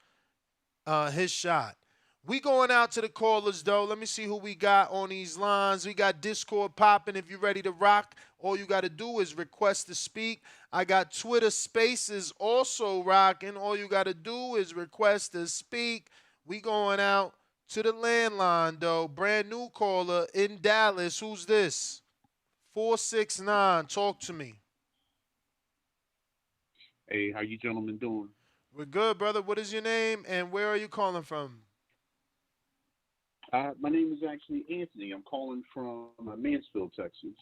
his shot. We going out to the callers, though. Let me see who we got on these lines. We got Discord popping. If you're ready to rock, all you got to do is request to speak. I got Twitter Spaces also rocking. All you got to do is request to speak. We going out to the landline, though. Brand new caller in Dallas. Who's this? 469. Talk to me.
Hey, how you gentlemen doing?
We're good, brother. What is your name, and where are you calling from?
My name is actually Anthony. I'm calling from Mansfield, Texas.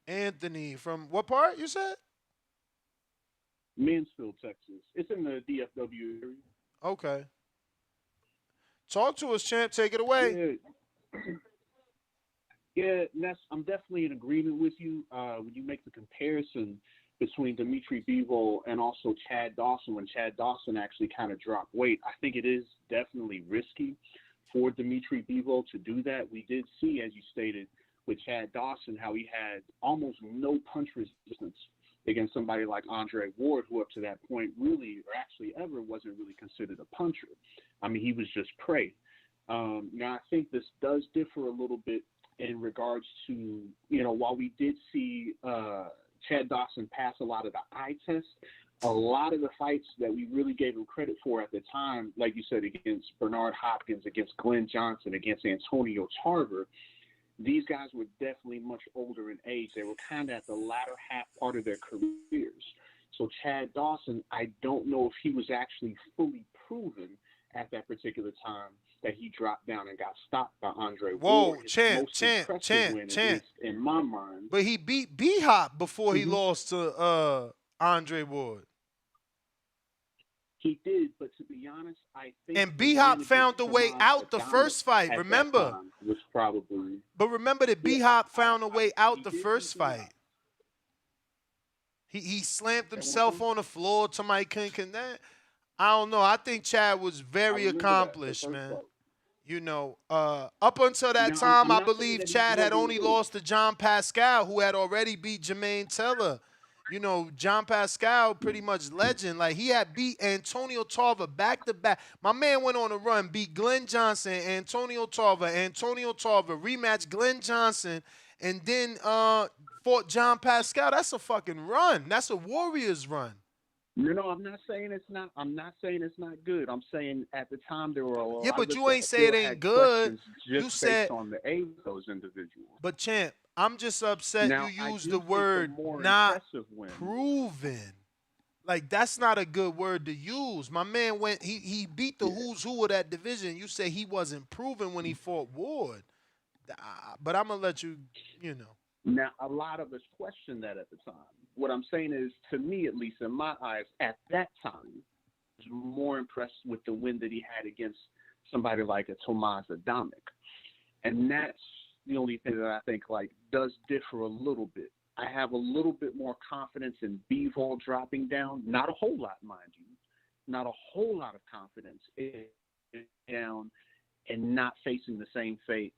Anthony, from what part you said?
Mansfield, Texas. It's in the DFW area.
Okay. Talk to us, champ. Take it away.
Yeah, Ness, I'm definitely in agreement with you when you make the comparison between Dmitry Bivol and also Chad Dawson when Chad Dawson actually kind of dropped weight. I think it is definitely risky for Dmitry Bivol to do that. We did see, as you stated, with Chad Dawson, how he had almost no punch resistance against somebody like Andre Ward, who up to that point really, or actually ever, wasn't really considered a puncher. I mean, he was just prey. Now, I think this does differ a little bit in regards to, while we did see Chad Dawson pass a lot of the eye test, a lot of the fights that we really gave him credit for at the time, like you said, against Bernard Hopkins, against Glenn Johnson, against Antonio Tarver, these guys were definitely much older in age. They were kind of at the latter half part of their careers. So Chad Dawson, I don't know if he was actually fully proven
at that particular time that he dropped down and got stopped by Andre
Whoa,
Ward. His
champ,
most impressive win, at least in my mind.
But he beat B-Hop before he lost to Andre Ward.
He did, but to be honest, I think
and B-Hop found a way out the first fight. Remember,
was probably.
But remember that B-Hop found a way out the first fight. He slammed himself on the floor. Somebody couldn't. I don't know. I think Chad was very accomplished, man. You know, up until that time, I believe Chad had only lost to John Pascal, who had already beat Jermaine Teller. You know, John Pascal, pretty much legend. Like, he had beat Antonio Tarver back-to-back. My man went on a run, beat Glenn Johnson, Antonio Tarver, rematch Glenn Johnson, and then fought John Pascal. That's a fucking run. That's a Warriors run.
No, I'm not saying it's not. I'm not saying it's not good. I'm saying at the time there were a lot.
Yeah, but you ain't say it ain't good.
You said based on the age of those individuals.
But champ, I'm just upset
now,
you used the word not proven. Like, that's not a good word to use. My man went. He beat the who's who of that division. You say he wasn't proven when he fought Ward. But I'm gonna let you. You know.
Now, a lot of us questioned that at the time. What I'm saying is, to me, at least in my eyes, at that time, I was more impressed with the win that he had against somebody like a Tomas Adamek. And that's the only thing that I think, like, does differ a little bit. I have a little bit more confidence in Bivol dropping down. Not a whole lot, mind you. Not a whole lot of confidence in down and not facing the same fate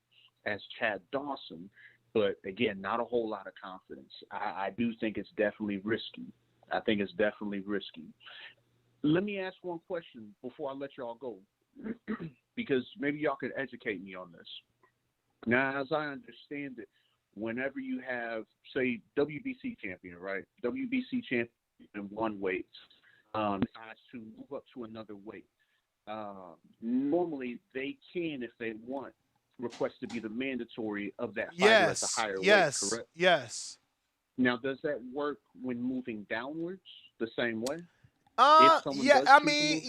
as Chad Dawson. But, again, not a whole lot of confidence. I do think it's definitely risky. I think it's definitely risky. Let me ask one question before I let y'all go, because maybe y'all could educate me on this. Now, as I understand it, whenever you have, say, WBC champion, right? WBC champion in one weight, decides to move up to another weight. Normally, they can, if they want, request to be the mandatory of that fighter at the higher weight, correct?
Yes.
Now, does that work when moving downwards the same way?
I mean,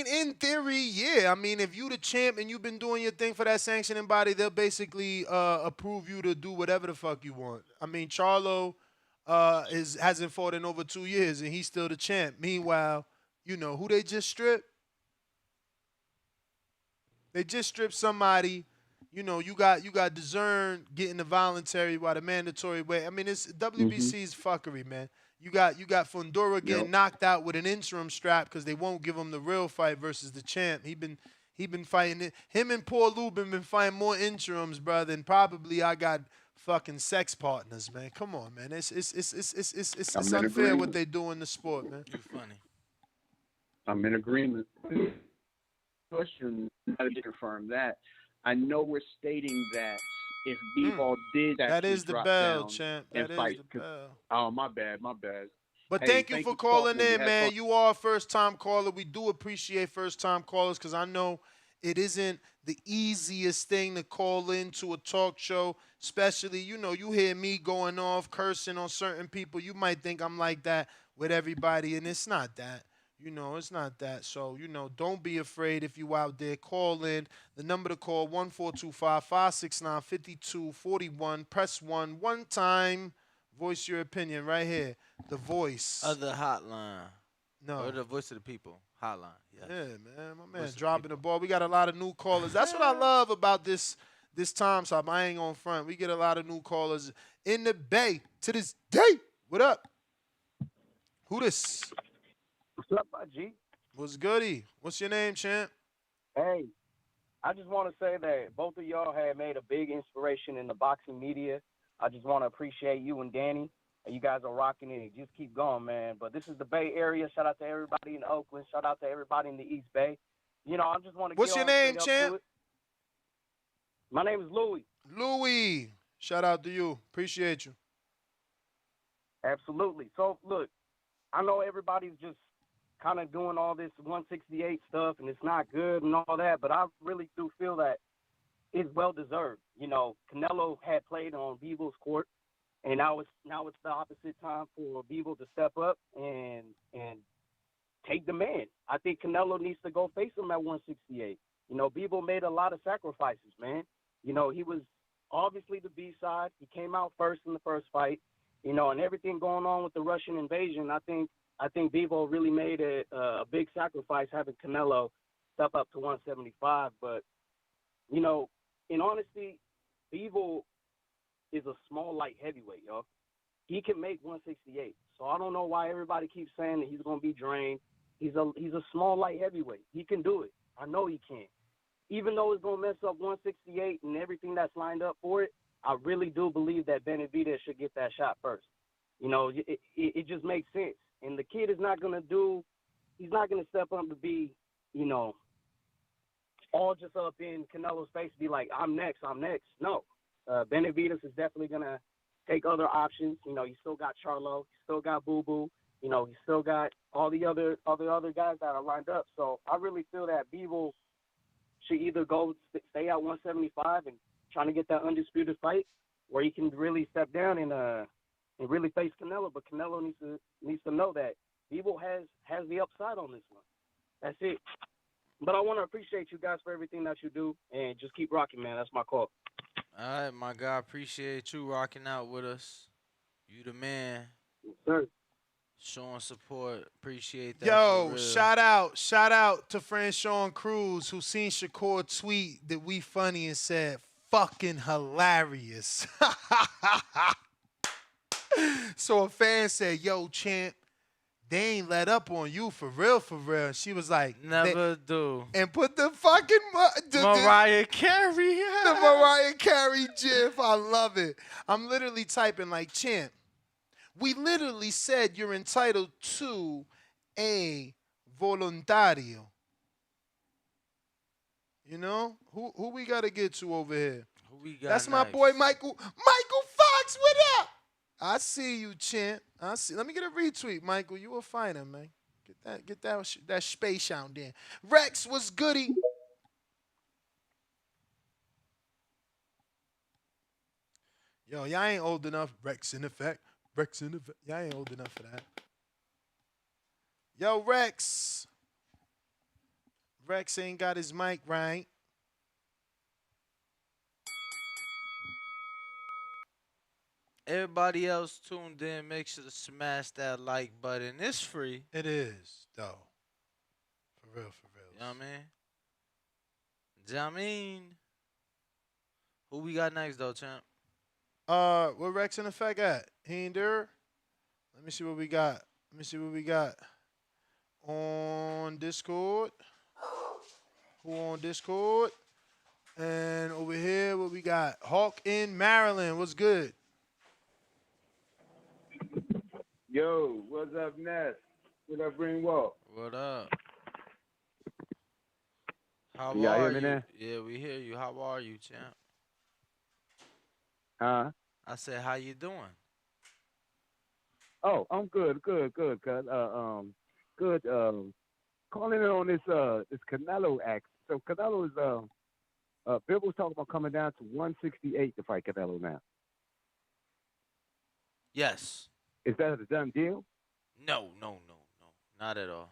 in theory, yeah. I mean, if you the champ and you've been doing your thing for that sanctioning body, they'll basically approve you to do whatever the fuck you want. I mean, Charlo hasn't fought in over 2 years and he's still the champ. Meanwhile, you know who they just stripped? They just stripped somebody. You know, you got Discern getting the voluntary while the mandatory way. I mean, it's WBC's fuckery, man. You got Fundora getting knocked out with an interim strap because they won't give him the real fight versus the champ. He been fighting it. Him and Paul Lubin been fighting more interims, brother, than probably I got fucking sex partners, man. Come on, man. It's unfair what they do in the sport, man.
You funny.
I'm in agreement. Question, how to confirm that. I know we're stating that if Bivol did
that
actually
is the
drop
bell,
down
champ.
and
That
fight,
is the bell.
Oh, my bad.
But
Hey,
thank you for calling in, man.
Fun.
You are a first-time caller. We do appreciate first-time callers because I know it isn't the easiest thing to call into a talk show, especially, you know, you hear me going off, cursing on certain people. You might think I'm like that with everybody, and it's not that. You know, it's not that. So, you know, don't be afraid if you out there. Call in. The number to call, 1-425-569-5241. Press 1 one time. Voice your opinion right here. The voice.
Other hotline.
No.
Or the voice of the people. Hotline. Yes.
Yeah, man. My man dropping the ball. We got a lot of new callers. That's what I love about this time stop. I ain't on front. We get a lot of new callers in the Bay to this day. What up? Who this?
What's up, my G?
What's goody? What's your name, champ?
Hey, I just want to say that both of y'all have made a big inspiration in the boxing media. I just want to appreciate you and Danny. You guys are rocking it. Just keep going, man. But this is the Bay Area. Shout out to everybody in Oakland. Shout out to everybody in the East Bay. You know, I just want to
What's your name, champ?
My name is Louis.
Louis. Shout out to you. Appreciate you.
Absolutely. So, look, I know everybody's just kind of doing all this 168 stuff, and it's not good and all that, but I really do feel that it's well-deserved. You know, Canelo had played on Bivol's court, and now it's the opposite time for Bivol to step up and take the man. I think Canelo needs to go face him at 168. Bivol made a lot of sacrifices, man. He was obviously the B side. He came out first in the first fight. And everything going on with the Russian invasion, I think Bivol really made a big sacrifice having Canelo step up to 175. But in honesty, Bivol is a small light heavyweight, yo. He can make 168. So I don't know why everybody keeps saying that he's gonna be drained. He's a small light heavyweight. He can do it. I know he can. Even though it's gonna mess up 168 and everything that's lined up for it, I really do believe that Benavidez should get that shot first. It just makes sense. And the kid is not gonna step up to be, all just up in Canelo's face, be like, I'm next. No, Benavidez is definitely gonna take other options. You still got Charlo, you still got Boo Boo, you still got all the other guys that are lined up. So I really feel that Bivol should either go stay at 175 and trying to get that undisputed fight, or he can really step down and really face Canelo. But Canelo needs to know that Bivol has the upside on this one. That's it. But I want to appreciate you guys for everything that you do, and just keep rocking, man. That's my call.
All right, my guy. Appreciate you rocking out with us. You the man.
Yes, sir.
Showing support. Appreciate that.
Yo,
for real.
shout out to friend Sean Cruz who seen Shakur tweet that we funny and said, fucking hilarious. So a fan said, yo, champ, they ain't let up on you for real. And she was like,
never do.
And put the fucking
Mariah Carey.
The Mariah Carey gif. I love it. I'm literally typing like, champ, we literally said you're entitled to a voluntario. Who we got to get to over here?
Who we got?
That's
next?
my boy Michael Fox. What up? I see you, champ. I see. Let me get a retweet, Michael. You a fighter, man. Get that space out there. Rex was goody. Yo, y'all ain't old enough. Rex in effect. Y'all ain't old enough for that. Yo, Rex. Rex ain't got his mic right.
Everybody else tuned in, make sure to smash that like button. It's free.
It is, though. For real.
You know what I mean? Who we got next, though, champ?
Where Rex in effect at? He ain't there? Let me see what we got. On Discord. Who on Discord? And over here, what we got? Hawk in Maryland. What's good?
Yo, what's up, Ness? What up, Greenwald?
What up? How
Y'all
are
hear me
you?
now?
Yeah, we hear you. How are you, champ?
Huh?
I said, how you doing?
Oh, I'm good, cuz. Good. Calling in on this Canelo act. So Canelo is Bivol's talking about coming down to 168 to fight Canelo now.
Yes.
Is that a done deal?
No. Not at all.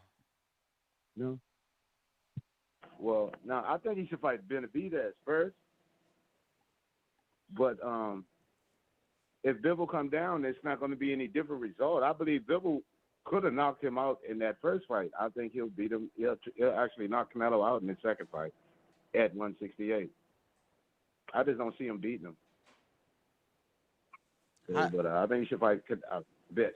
No. Well, now I think he should fight Benavidez first. But if Bivol come down, it's not going to be any different result. I believe Bivol could have knocked him out in that first fight. I think he'll beat him. He'll actually knock Canelo out in the second fight at 168. I just don't see him beating him. But I think he should fight.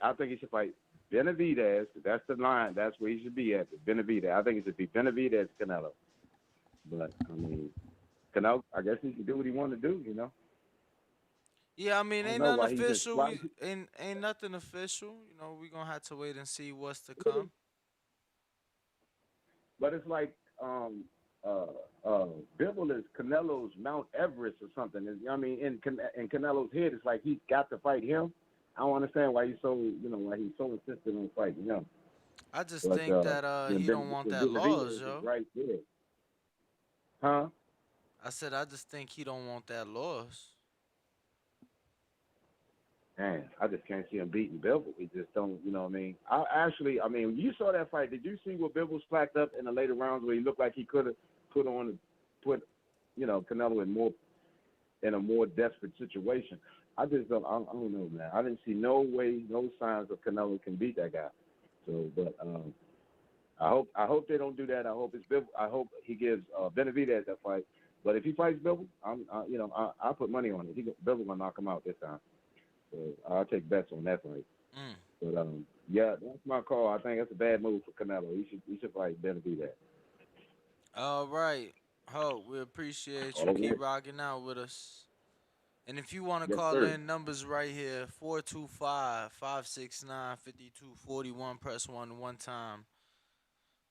I think he should fight Benavidez. That's the line. That's where he should be at. Benavidez. I think it should be Benavidez Canelo. But I mean, Canelo. I guess he can do what he want to do.
Yeah, I mean,
I
ain't
don't know
nothing
why he just-
official.
why he-
Ain't nothing official. We're gonna have to wait and see what's to come.
But it's like Bivol is Canelo's Mount Everest or something. I mean, in Canelo's head, it's like he's got to fight him. I don't understand why he's so insistent on fighting him.
I just think that he don't want that loss, yo.
Right there. Huh?
I said I just think he don't want that loss.
Man, I just can't see him beating Bivol. We just don't, you know what I mean? I mean, when you saw that fight, did you see what Bivol slacked up in the later rounds where he looked like he could have put on, put, Canelo in a more desperate situation? I just don't, I don't know, man. I didn't see no way, no signs of Canelo can beat that guy. So, but I hope they don't do that. I hope it's Bivol. I hope he gives Benavidez that fight. But if he fights Bivol, I'll put money on it. Bivol gonna knock him out this time. So I'll take bets on that fight. But yeah, that's my call. I think that's a bad move for Canelo. He should fight Benavidez.
All right. Hope we appreciate you.
All
Keep
right.
rocking out with us. And if you want to
Yes,
call
sir.
in, numbers right here 425 569 5241. Press 1 time.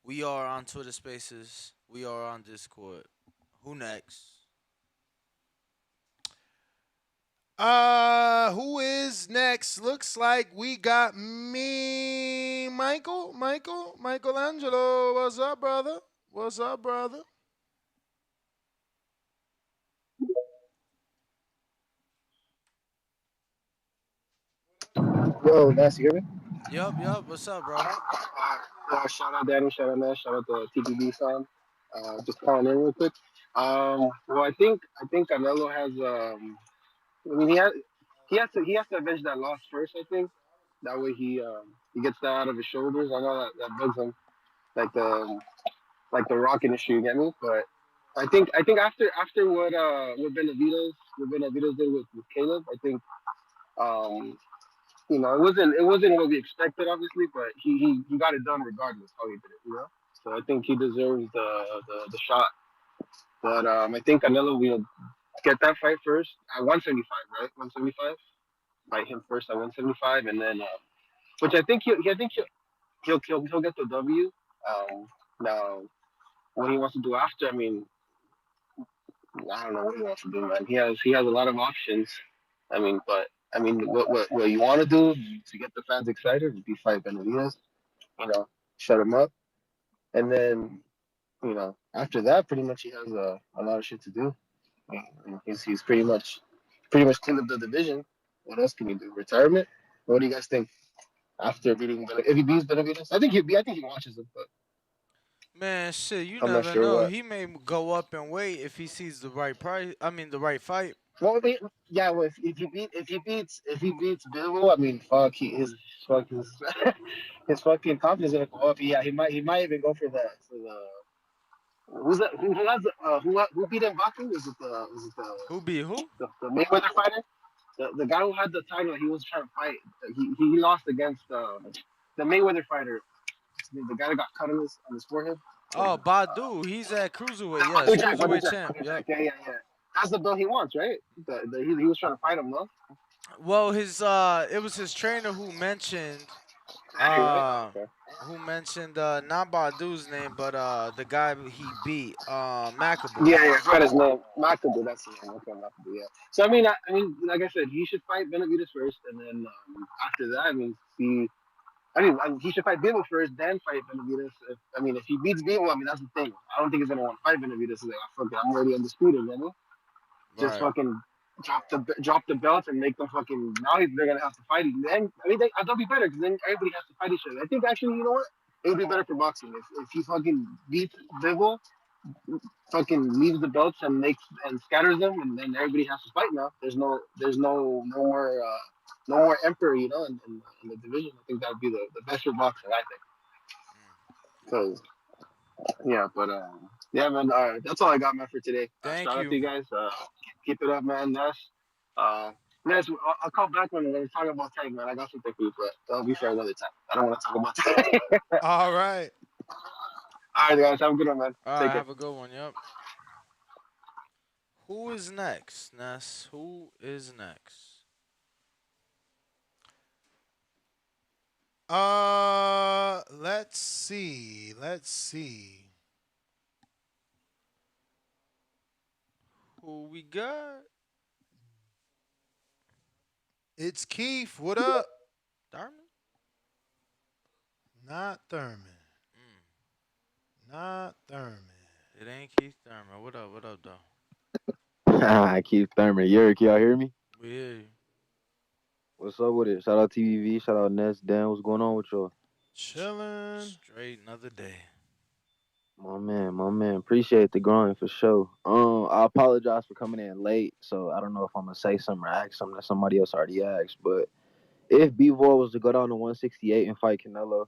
We are on Twitter Spaces. We are on Discord. Who next?
Who is next? Looks like we got me, Michelangelo. What's up, brother? What's up, brother?
Yo, nice to hear me.
Yup. What's up, bro?
Shout out Danny, shout out Nash, shout out the TPB fan. Just calling in real quick. Well, I think Canelo has. I mean, he has to avenge that loss first. I think that way he gets that out of his shoulders. I know that bugs him, like the rocking issue. You get me? But I think after what Benavidez did with Caleb, I think um it wasn't what we expected, obviously, but he got it done regardless how he did it. So I think he deserves the shot. But I think Canelo will get that fight first at 175, right? 175. Fight him first at 175, and then which I think he'll get the W. Now what he wants to do after, I mean, I don't know what he wants to do, man. He has a lot of options. But what you want to do to get the fans excited would be fight Benavidez, shut him up, and then after that, pretty much he has a lot of shit to do. He's pretty much cleaned up the division. What else can he do? Retirement? What do you guys think after beating if he beats Benavidez? I think he watches him, but
Man, shit, you
I'm not
never
sure
know.
what.
He may go up and wait if he sees the right price. I mean, the right fight.
Well, yeah. Well, if he beats Bivol, I mean, fuck, his fucking confidence gonna go up. Yeah, he might even go for the who's that? Who beat Mbaku?
Who beat who?
The Mayweather fighter? The guy who had the title, he was trying to fight. He lost against the Mayweather fighter. The guy that got cut on his forehead.
Oh, Badu. He's at cruiserweight. Yes,
Badu Jack, Badu
cruiserweight
Jack,
champ.
Badu
Yep.
Jack. Yeah. That's the belt he wants, right? He was trying to fight him, no?
Well, it was his trainer
Right?
uh
Okay.
not Badu's name, but the guy he beat, Makabu.
Yeah, I forgot his name. Makabu, that's his name. Okay, Makabu, yeah. So I mean, like I said, he should fight Benavidez first, and then after that, he should fight Bivol first, then fight Benavidez. If he beats Bivol, that's the thing. I don't think he's gonna want to fight Benavidez. He's like, oh, fuck it, I'm already undisputed, you know? Just
Right.
fucking drop the belts and make them fucking. Now they're gonna have to fight. Then that'll be better because then everybody has to fight each other. I think actually, you know what? It would be better for boxing if he fucking beats Bivol, fucking leaves the belts and scatters them, and then everybody has to fight now. There's no more emperor, in the division. I think that would be the best for boxing. I think. Because yeah, but yeah, man. That's all I got, man, for today.
Thank
Shout out to
you.
you guys. Keep it up, man. Ness, I'll call back when we talk about tag, man. I got something for you, but that'll be for another time. I don't want to talk about tag.
All right.
All right, guys. Have a good one, man.
All
Take
right,
care.
have a good one. Yep. Who is next, Ness? Who is next?
Let's see.
Who we got?
It's Keith. What up?
Thurman?
Not Thurman. Not Thurman.
It ain't Keith Thurman. What up? What up, though?
Keith Thurman. Yerk, y'all hear me?
We hear you.
What's
What's up with it? Shout out TVV. Shout out Ness. Dan, what's going on with y'all?
Chilling.
Straight another day.
My man, my man. Appreciate the growing for sure. I apologize for coming in late, so I don't know if I'm gonna say something or ask something that somebody else already asked. But if Bivol was to go down to 168 and fight Canelo,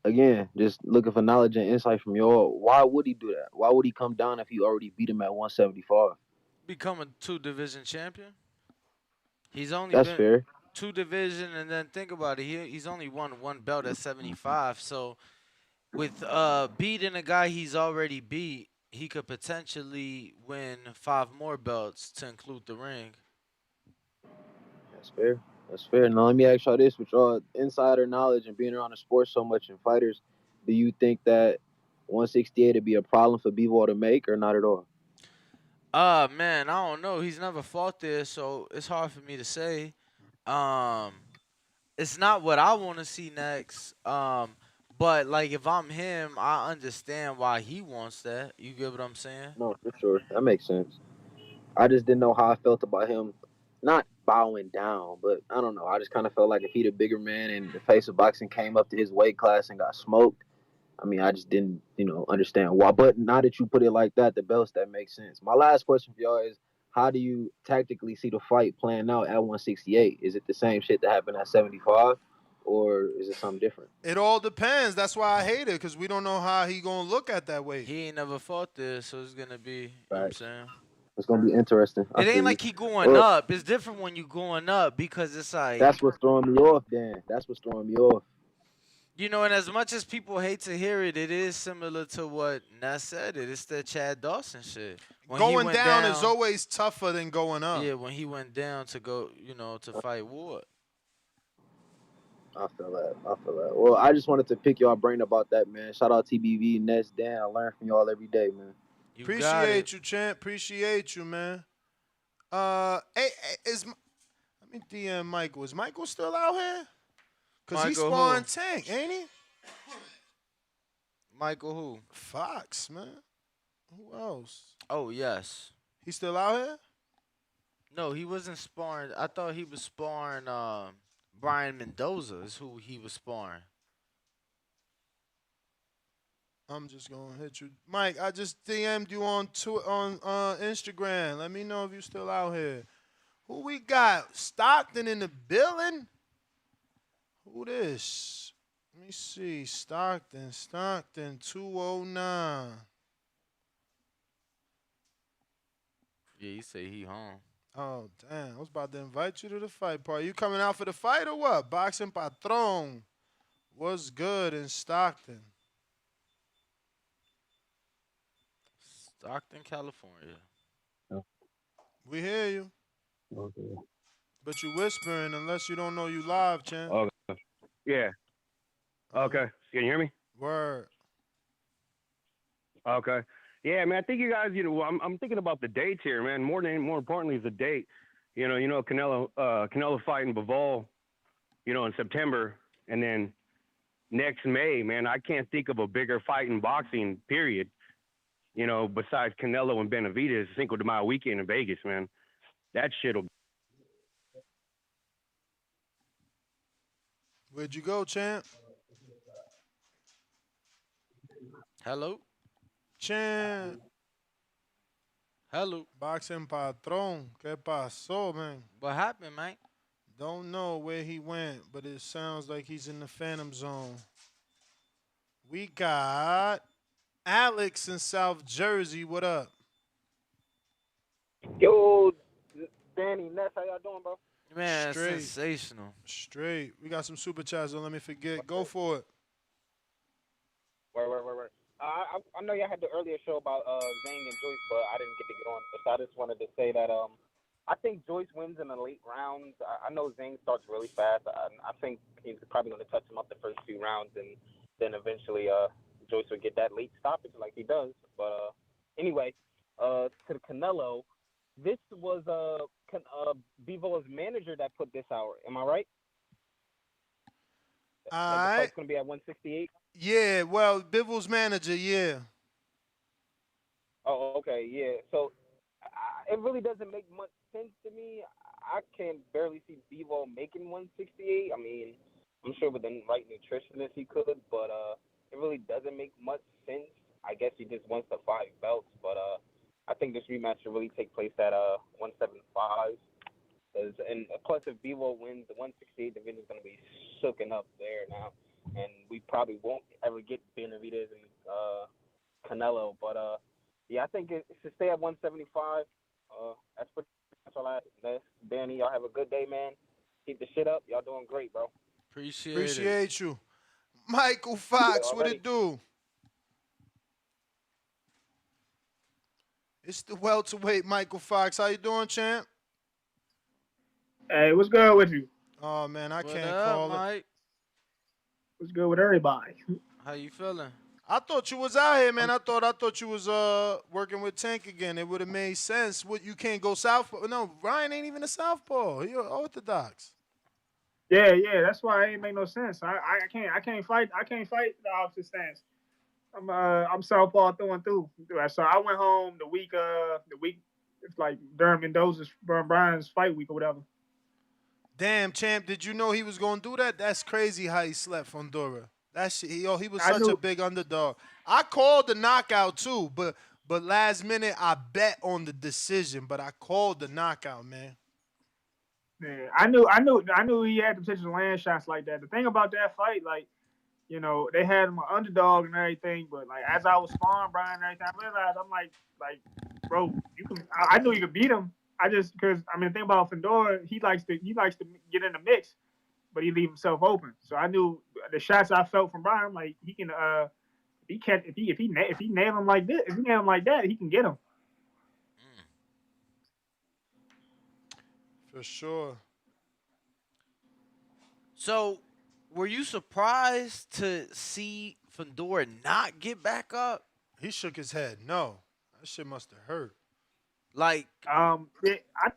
again, just looking for knowledge and insight from y'all. Why would he do that? Why would he come down if he already beat him at 175?
Become a 2 division champion. He's only
That's
been
fair.
2 division, and then think about it. He's only won one belt at 75. So with beating a guy he's already beat, he could potentially win 5 more belts to include the ring.
That's fair. That's fair. Now let me ask y'all this: with y'all insider knowledge and being around the sport so much and fighters, do you think that 168 would be a problem for Bivol to make, or not at all?
Man, I don't know. He's never fought there, so it's hard for me to say. Um, it's not what I want to see next. But like if I'm him, I understand why he wants that. You get what I'm saying?
No, for sure. That makes sense. I just didn't know how I felt about him not bowing down, but I don't know. I just kind of felt like if he the bigger man and the face of boxing came up to his weight class and got smoked, I mean, I just didn't, understand why. But now that you put it like that, the belts, that makes sense. My last question for y'all is, how do you tactically see the fight playing out at 168? Is it the same shit that happened at 75, or is it something different?
It all depends. That's why I hate it, because we don't know how he gonna look at that weight.
He ain't never fought there, so it's gonna be, you know what I'm
Right.
saying?
It's gonna be interesting. I
It ain't
feel you.
like he going
Well,
up. It's different when you going up because it's like,
that's what's throwing me off, Dan. That's what's throwing me off.
and as much as people hate to hear it, it is similar to what Ness said. It's the Chad Dawson shit. When he
Going
went
down is
down,
always tougher than going up.
yeah, when he went down to go, to fight Ward.
I feel that. I feel that. Well, I just wanted to pick y'all brain about that, man. Shout out TBV, Ness, Dan. I learn from y'all every day, man.
You got it.
Appreciate you, champ. Appreciate you, man. Let me DM Michael. Is Michael still out here? Cause he's
Michael
sparring
who?
Tank, ain't he?
Michael who?
Fox, man. Who else?
Oh, yes.
He still out here?
No, he wasn't sparring. I thought he was sparring Brian Mendoza is who he was sparring.
I'm just gonna hit you, Mike. I just DM'd you on Instagram. Let me know if you still out here. Who we got? Stockton in the building? Who this? Let me see. Stockton 209.
Yeah, he say he home.
Oh, damn. I was about to invite you to the fight party. You coming out for the fight or what? Boxing Patron. What's good in Stockton?
Stockton, California.
We hear you.
Okay.
But you whispering unless you don't know you live, champ.
Okay. Yeah. Okay. Can you hear me?
Word.
Okay. Yeah, man. I think you guys. I'm thinking about the dates here, man. More importantly is the date. Canelo fighting Bivol, in September, and then next May, man. I can't think of a bigger fight in boxing, period. Besides Canelo and Benavidez, Cinco de Mayo weekend in Vegas, man. That shit'll.
Where'd you go, champ?
Hello?
Champ.
Hello.
Boxing Patron. ¿Qué pasó, man?
What happened, man?
Don't know where he went, but it sounds like he's in the Phantom Zone. We got Alex in South Jersey. What up?
Yo, Danny, Ness, how y'all doing, bro?
Man,
Straight.
sensational.
Straight. We got some super chats, don't let me forget. Go for it.
Word. I know y'all had the earlier show about Zang and Joyce, but I didn't get to get on. So I just wanted to say that I think Joyce wins in the late rounds. I know Zang starts really fast. I think he's probably going to touch him up the first few rounds, and then eventually Joyce will get that late stoppage like he does. But anyway, to the Canelo, this was Bivol's manager that put this out. Am I right? That the fight's going to be at 168?
Yeah, well, Bivol's manager, yeah.
Oh, okay, yeah. So it really doesn't make much sense to me. I can barely see Bivol making 168. I mean, I'm sure with the right nutritionist he could, but it really doesn't make much sense. I guess he just wants the 5 belts, but I think this rematch should really take place at 175. And plus, if Bivol wins, the 168 division is going to be shooken up there now, and we probably won't ever get Benavidez and Canelo. But yeah, I think it should stay at 175. That's all I. That's Danny. Y'all have a good day, man. Keep the shit up. Y'all doing great, bro.
Appreciate it.
Appreciate you. Michael
Yeah,
Fox, what
already.
it do? It's the welterweight Michael Fox. How you doing, champ?
Hey, what's good with you?
Oh man, I
What
can't
up,
call it.
Mike?
What's good with everybody?
How you feeling?
I thought you was out here, man. I thought you was working with Tank again. It would have made sense. What, you can't go southpaw? No, Ryan ain't even a southpaw. He orthodox.
Yeah. That's why it ain't make no sense. I can't fight the opposite stance. I'm southpaw through and through. So I went home the week it's like during Mendoza's Brian's fight week or whatever.
Damn, champ, did you know he was gonna do that? That's crazy how he slept from Dura. That shit, he was
I
such a
knew.
big underdog. I called the knockout too, but last minute I bet on the decision, but I called the knockout, man.
Yeah, I knew he had the potential to land shots like that. The thing about that fight, like, they had him an underdog and everything, but like as I was sparring Brian and everything, I realized I'm like, bro, you can. I knew you could beat him. I just because I mean the thing about Fedor, he likes to get in the mix, but he leave himself open. So I knew the shots I felt from Brian, like he can he can if he nail him like this, if he nail him like that, he can get him.
For sure.
So, were you surprised to see Fedor not get back up?
He shook his head. No, that shit must have hurt.
Like,
Yeah, I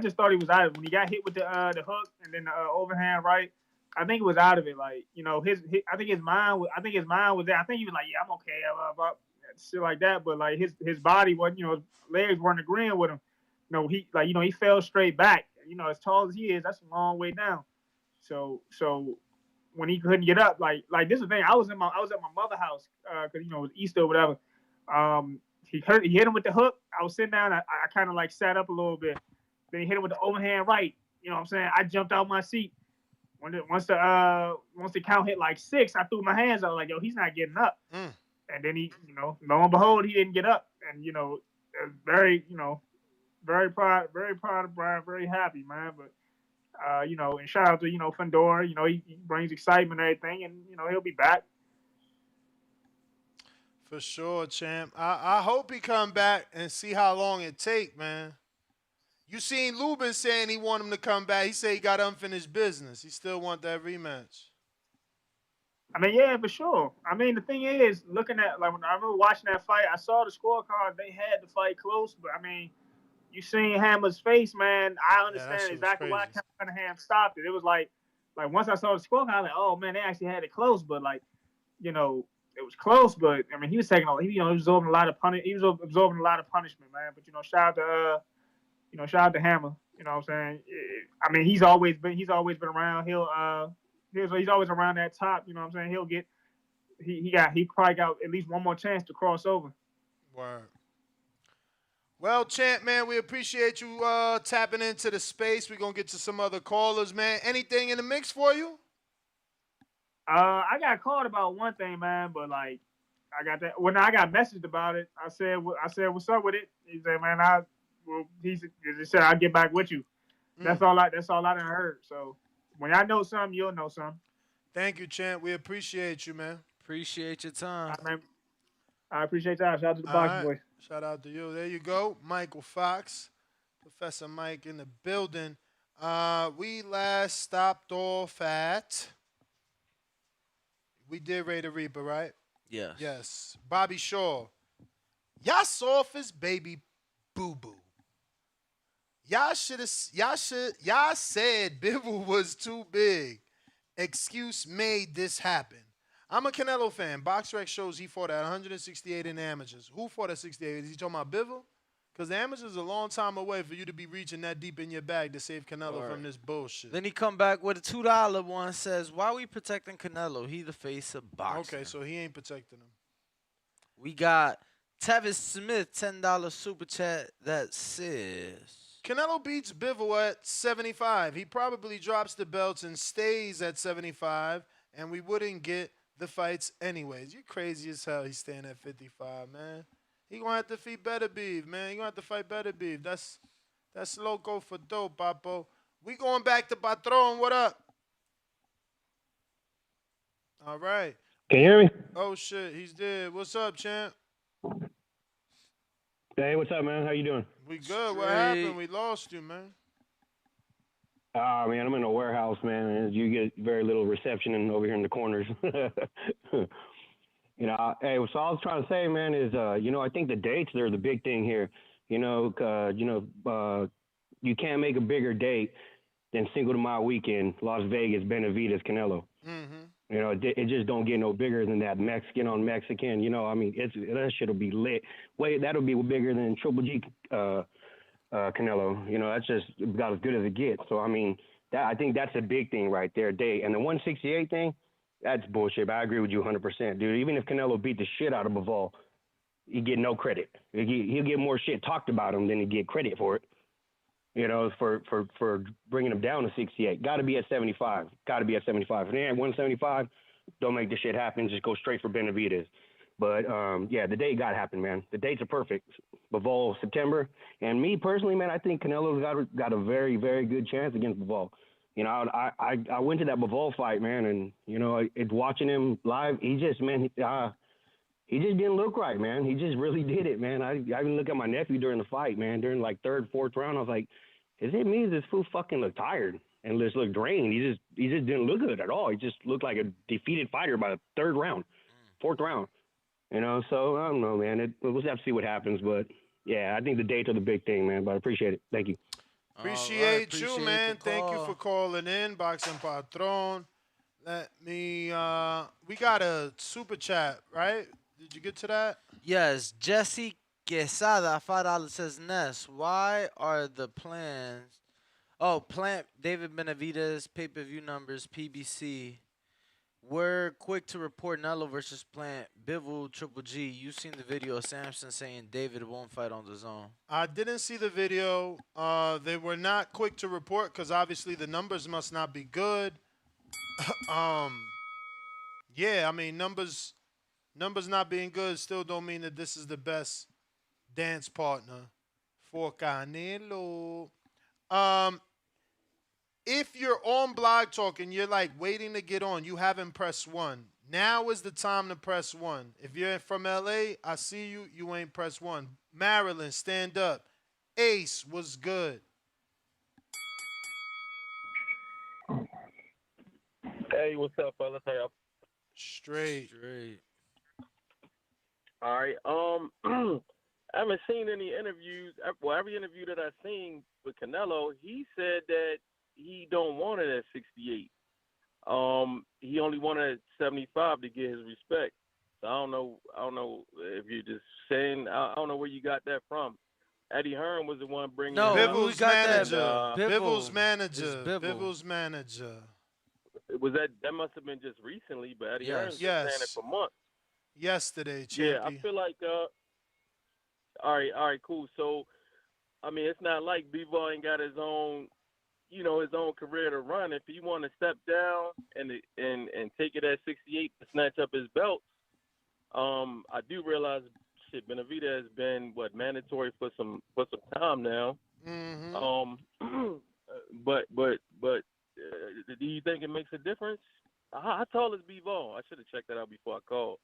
just thought he was out of it when he got hit with the hook and then the overhand right. I think he was out of it. Like his I think his mind was there. I think he was like, yeah, I'm okay, shit like that. But like his body wasn't, his legs weren't agreeing with him. He fell straight back. As tall as he is, that's a long way down. So when he couldn't get up, like this is the thing. I was at my mother's house because it was Easter or whatever. He hit him with the hook. I was sitting down. I kind of like sat up a little bit. Then he hit him with the overhand right. You know what I'm saying? I jumped out my seat. Once the count hit like 6, I threw my hands out like, yo, he's not getting up.
Mm.
And then lo and behold, he didn't get up. And very, very proud of Brian, very happy, man. But and shout out to Fedor. He brings excitement and everything, and he'll be back.
For sure, champ. I hope he come back and see how long it take, man. You seen Lubin saying he want him to come back. He said he got unfinished business. He still want that rematch.
I mean, yeah, for sure. I mean, the thing is, looking at like when I remember watching that fight, I saw the scorecard. They had the fight close, but I mean, you seen Hammer's face, man. I
Yeah, that
understand
shit was
exactly why
crazy.
Cunningham stopped it. It was like once I saw the scorecard, I was like, oh man, they actually had it close. But like, it was close. But I mean, he was taking all, he was absorbing a lot of He was absorbing a lot of punishment, man. But shout out to Hammer. You know what I'm saying? I mean, he's always been around. He's always around that top. You know what I'm saying? He probably got at least one more chance to cross over.
Word. Well, champ, man, we appreciate you tapping into the space. We're gonna get to some other callers, man. Anything in the mix for you?
I got called about one thing, man, but like I got that when I got messaged about it. I said, what's up with it? He said, man, he said I'll get back with you.
Mm.
That's all I done heard. So when I know something, you'll know something.
Thank you, champ. We appreciate you, man.
appreciate your time.
Man, I appreciate that. Shout out to the
All
Box
right.
Boy.
Shout out to you. There you go. Michael Fox. Professor Mike in the building. We last stopped off at. We did Ray the Reaper, right?
Yes.
Yes. Bobby Shaw. Y'all soft as baby boo boo. Y'all said Bivol was too big. Excuse made this happen. I'm a Canelo fan. BoxRec shows he fought at 168 in amateurs. Who fought at 68? Is he talking about Bivol? Because the amateur is a long time away for you to be reaching that deep in your bag to save Canelo from this bullshit.
Then he come back with a $2 one. Says, "Why we protecting Canelo? He the face of boxing."
Okay, so he ain't protecting him.
We got Tavis Smith, $10 super chat that says,
Canelo beats Bivol at 75. He probably drops the belts and stays at 75, and we wouldn't get the fights anyways. You crazy as hell. He's staying at 55, man. He gonna have to fight Better Beef, man. He gonna have to fight Better Beef. That's loco for dope, Papo. We going back to Patron. What up? All right.
Can you hear me?
Oh shit, he's dead. What's up, champ?
Hey, what's up, man? How you doing?
We good. What happened? We lost you, man.
Man, I'm in a warehouse, man, and you get very little reception over here in the corners. Hey, so all I was trying to say, man, is, I think the dates are the big thing here. You can't make a bigger date than Cinco de Mayo weekend, Las Vegas, Benavidez, Canelo. It just don't get no bigger than that. Mexican on Mexican, that shit'll be lit. That'll be bigger than Triple G, Canelo. That's just about as good as it gets. So, I think that's a big thing right there. And the 168 thing, that's bullshit. But I agree with you 100%, dude. Even if Canelo beat the shit out of Bivol, he get no credit. He'll get more shit talked about him than he get credit for it. For bringing him down to 68. Got to be at 75. Got to be at 75. If they at 175, don't make this shit happen. Just go straight for Benavidez. But, the date got to happen, man. The dates are perfect. Bivol, September. And me personally, man, I think Canelo's got a very, very good chance against Bivol. I went to that Bivol fight, man, and, it's watching him live. He just didn't look right, man. He just really did it, man. I even look at my nephew during the fight, man. During like third, fourth round, I was like, is it me? This fool fucking look tired and just look drained. He just didn't look good at all. He just looked like a defeated fighter by the third round, fourth round. So I don't know, man. We'll just have to see what happens. But yeah, I think the dates are the big thing, man. But I appreciate it. Thank you.
Appreciate you, man. Thank you for calling in, Boxing Patron. We got a super chat, right? Did you get to that?
Yes, Jesse Quesada, $5 says, Ness, why are the plans? Oh, Plant, David Benavidez, pay-per-view numbers, PBC. We're quick to report Nello versus Plant, Bivol, Triple G. You seen the video of Samson saying David won't fight on the zone.
I didn't see the video. They were not quick to report because obviously the numbers must not be good. Numbers not being good still don't mean that this is the best dance partner for Canelo. If you're on Blog Talk and you're like waiting to get on, you haven't pressed 1. Now is the time to press 1. If you're from LA, I see you. You ain't pressed 1. Maryland, stand up. Ace was good.
Hey, what's up, fellas? How y'all?
Straight.
All right. I haven't seen any interviews. Well, every interview that I've seen with Canelo, he said that he don't want it at 68. He only wanted 75 to get his respect. So I don't know if you're just saying. I don't know where you got that from. Eddie Hearn was the one bringing.
No,
Bivol's manager.
Bivol's
Bivol's manager.
Was that must have been just recently, but Eddie Hearn's been saying it for months.
Yesterday, champion.
Yeah, I feel like. All right, cool. So, it's not like Bivol ain't got his own career to run. If he want to step down and take it at 68 to snatch up his belts, I do realize Benavidez has been mandatory for some time now.
Mm-hmm.
But do you think it makes a difference? How tall is Bivol? I should have checked that out before I called.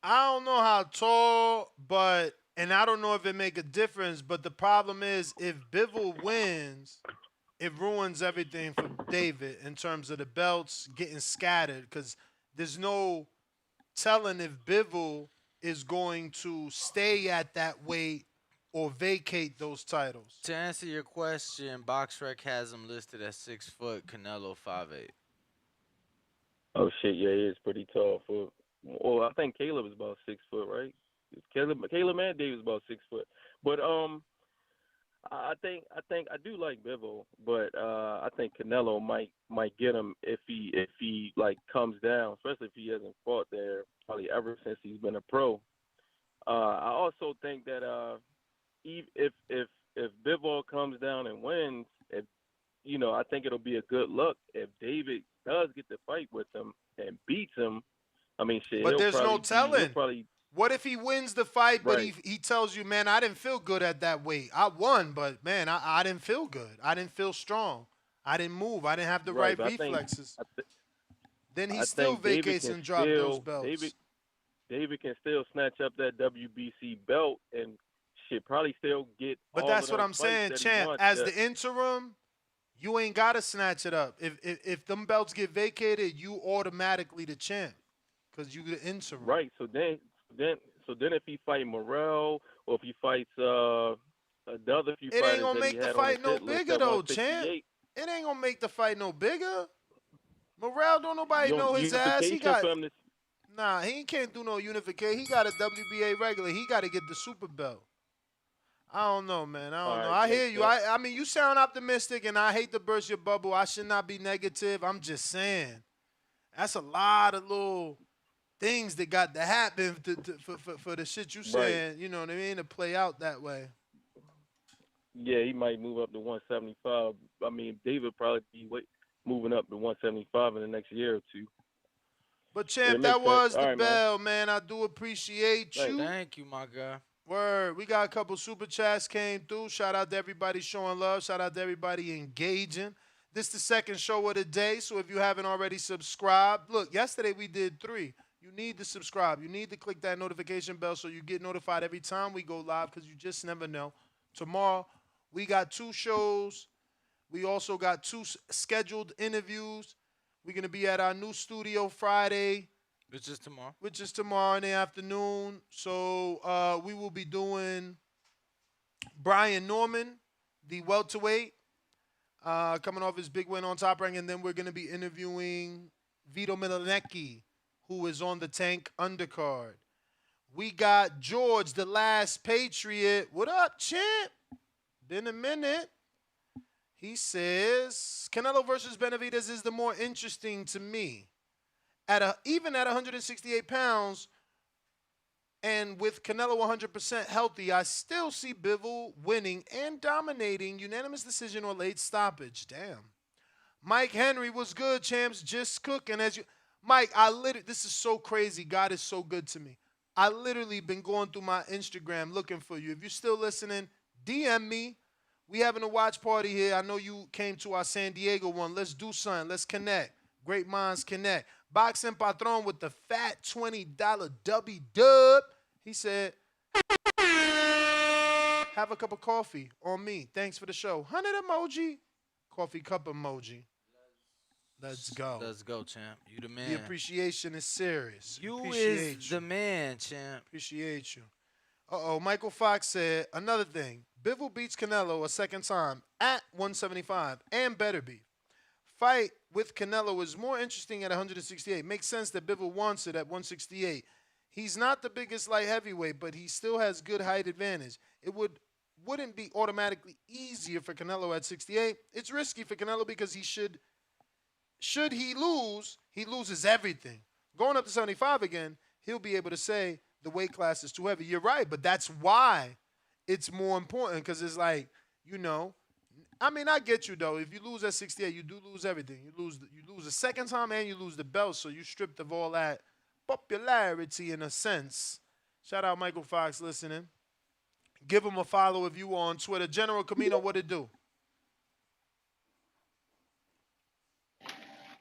I don't know how tall, and I don't know if it make a difference, but the problem is if Bivol wins, it ruins everything for David in terms of the belts getting scattered because there's no telling if Bivol is going to stay at that weight or vacate those titles.
To answer your question, BoxRec has him listed at 6 foot, Canelo 5'8".
Oh shit, yeah, he is pretty tall for. Well, I think Caleb is about 6 foot, right? Caleb and Dave is about 6 foot. But I do like Bivol, but I think Canelo might get him if he like comes down, especially if he hasn't fought there probably ever since he's been a pro. I also think that if Bivol comes down and wins, if I think it'll be a good look if David does get the fight with him and beats him. I mean, shit,
But there's no
he'll
telling.
probably
What if he wins the fight, but
right.
he tells you, man, I didn't feel good at that weight. I won, but man, I didn't feel good. I didn't feel strong. I didn't move. I didn't have the
Right,
right
but
reflexes. Then he
I
still
think David
vacates
can
and drops those
still
belts.
David can still snatch up that WBC belt and should probably still get
But
all of
that's what
them
I'm
fights
saying,
that he
champ.
wants.
As the interim, you ain't gotta snatch it up. If them belts get vacated, you automatically the champ because you the interim.
Right. Then if he fight Morrell or if he fights the other few
It ain't
fighters
gonna
that he
make the
had on his
fight no
hit list
bigger
at
though, champ.
168,
It ain't gonna make the fight no bigger. Morale don't nobody know his ass. He
unification
got
for him to
nah. He can't do no unification. He got a WBA regular. He got to get the super belt. I don't know, man. I
all
don't know.
right,
I hear
makes
you.
sense.
I mean, you sound optimistic, and I hate to burst your bubble. I should not be negative. I'm just saying that's a lot of little things that got to happen for the shit you
Right.
saying. You know what I mean? To play out that way.
Yeah, he might move up to 175. I mean, David probably be moving up to 175 in the next year or two.
But
Yeah,
champ,
it
that
makes sense.
was
All
the
right, man.
bell, man. I do appreciate
Thanks.
you.
Thank you, my guy.
Word. We got a couple super chats came through. Shout out to everybody showing love. Shout out to everybody engaging. This is the second show of the day, so if you haven't already subscribed, look, yesterday we did 3. You need to subscribe. You need to click that notification bell so you get notified every time we go live because you just never know. Tomorrow, we got 2 shows. We also got 2 scheduled interviews. We're going to be at our new studio Friday,
Which is tomorrow.
which is tomorrow in the afternoon. So we will be doing Brian Norman, the welterweight, coming off his big win on Top Rank, and then we're going to be interviewing Vito Milanecki, who is on the Tank undercard. We got George, the last Patriot. What up, champ? Been a minute. He says Canelo versus Benavidez is the more interesting to me. Even at 168 pounds, and with Canelo 100% healthy, I still see Bivol winning and dominating unanimous decision or late stoppage. Damn. Mike Henry was good, champs. Just cooking as you. Mike, this is so crazy. God is so good to me. I literally been going through my Instagram looking for you. If you're still listening, DM me. We having a watch party here. I know you came to our San Diego one. Let's do something. Let's connect. Great minds connect. Boxing Patron with the fat $20 W dub. He said, have a cup of coffee on me. Thanks for the show. 100 emoji. Coffee cup emoji. Let's go.
Let's go, champ. You the man.
The appreciation is serious.
You
Appreciate
is the man, champ.
Appreciate you. Michael Fox said, another thing. Bivol beats Canelo a second time at 175 and better be. Fight with Canelo is more interesting at 168. Makes sense that Bivol wants it at 168. He's not the biggest light heavyweight, but he still has good height advantage. It wouldn't be automatically easier for Canelo at 68. It's risky for Canelo because should he lose, he loses everything. Going up to 75 again, he'll be able to say the weight class is too heavy. You're right, but that's why it's more important because it's like, I mean, I get you though. If you lose at 68, you do lose everything. You lose the second time and you lose the belt, so you stripped of all that popularity in a sense. Shout out Michael Fox listening. Give him a follow if you are on Twitter. General Camino, what it do?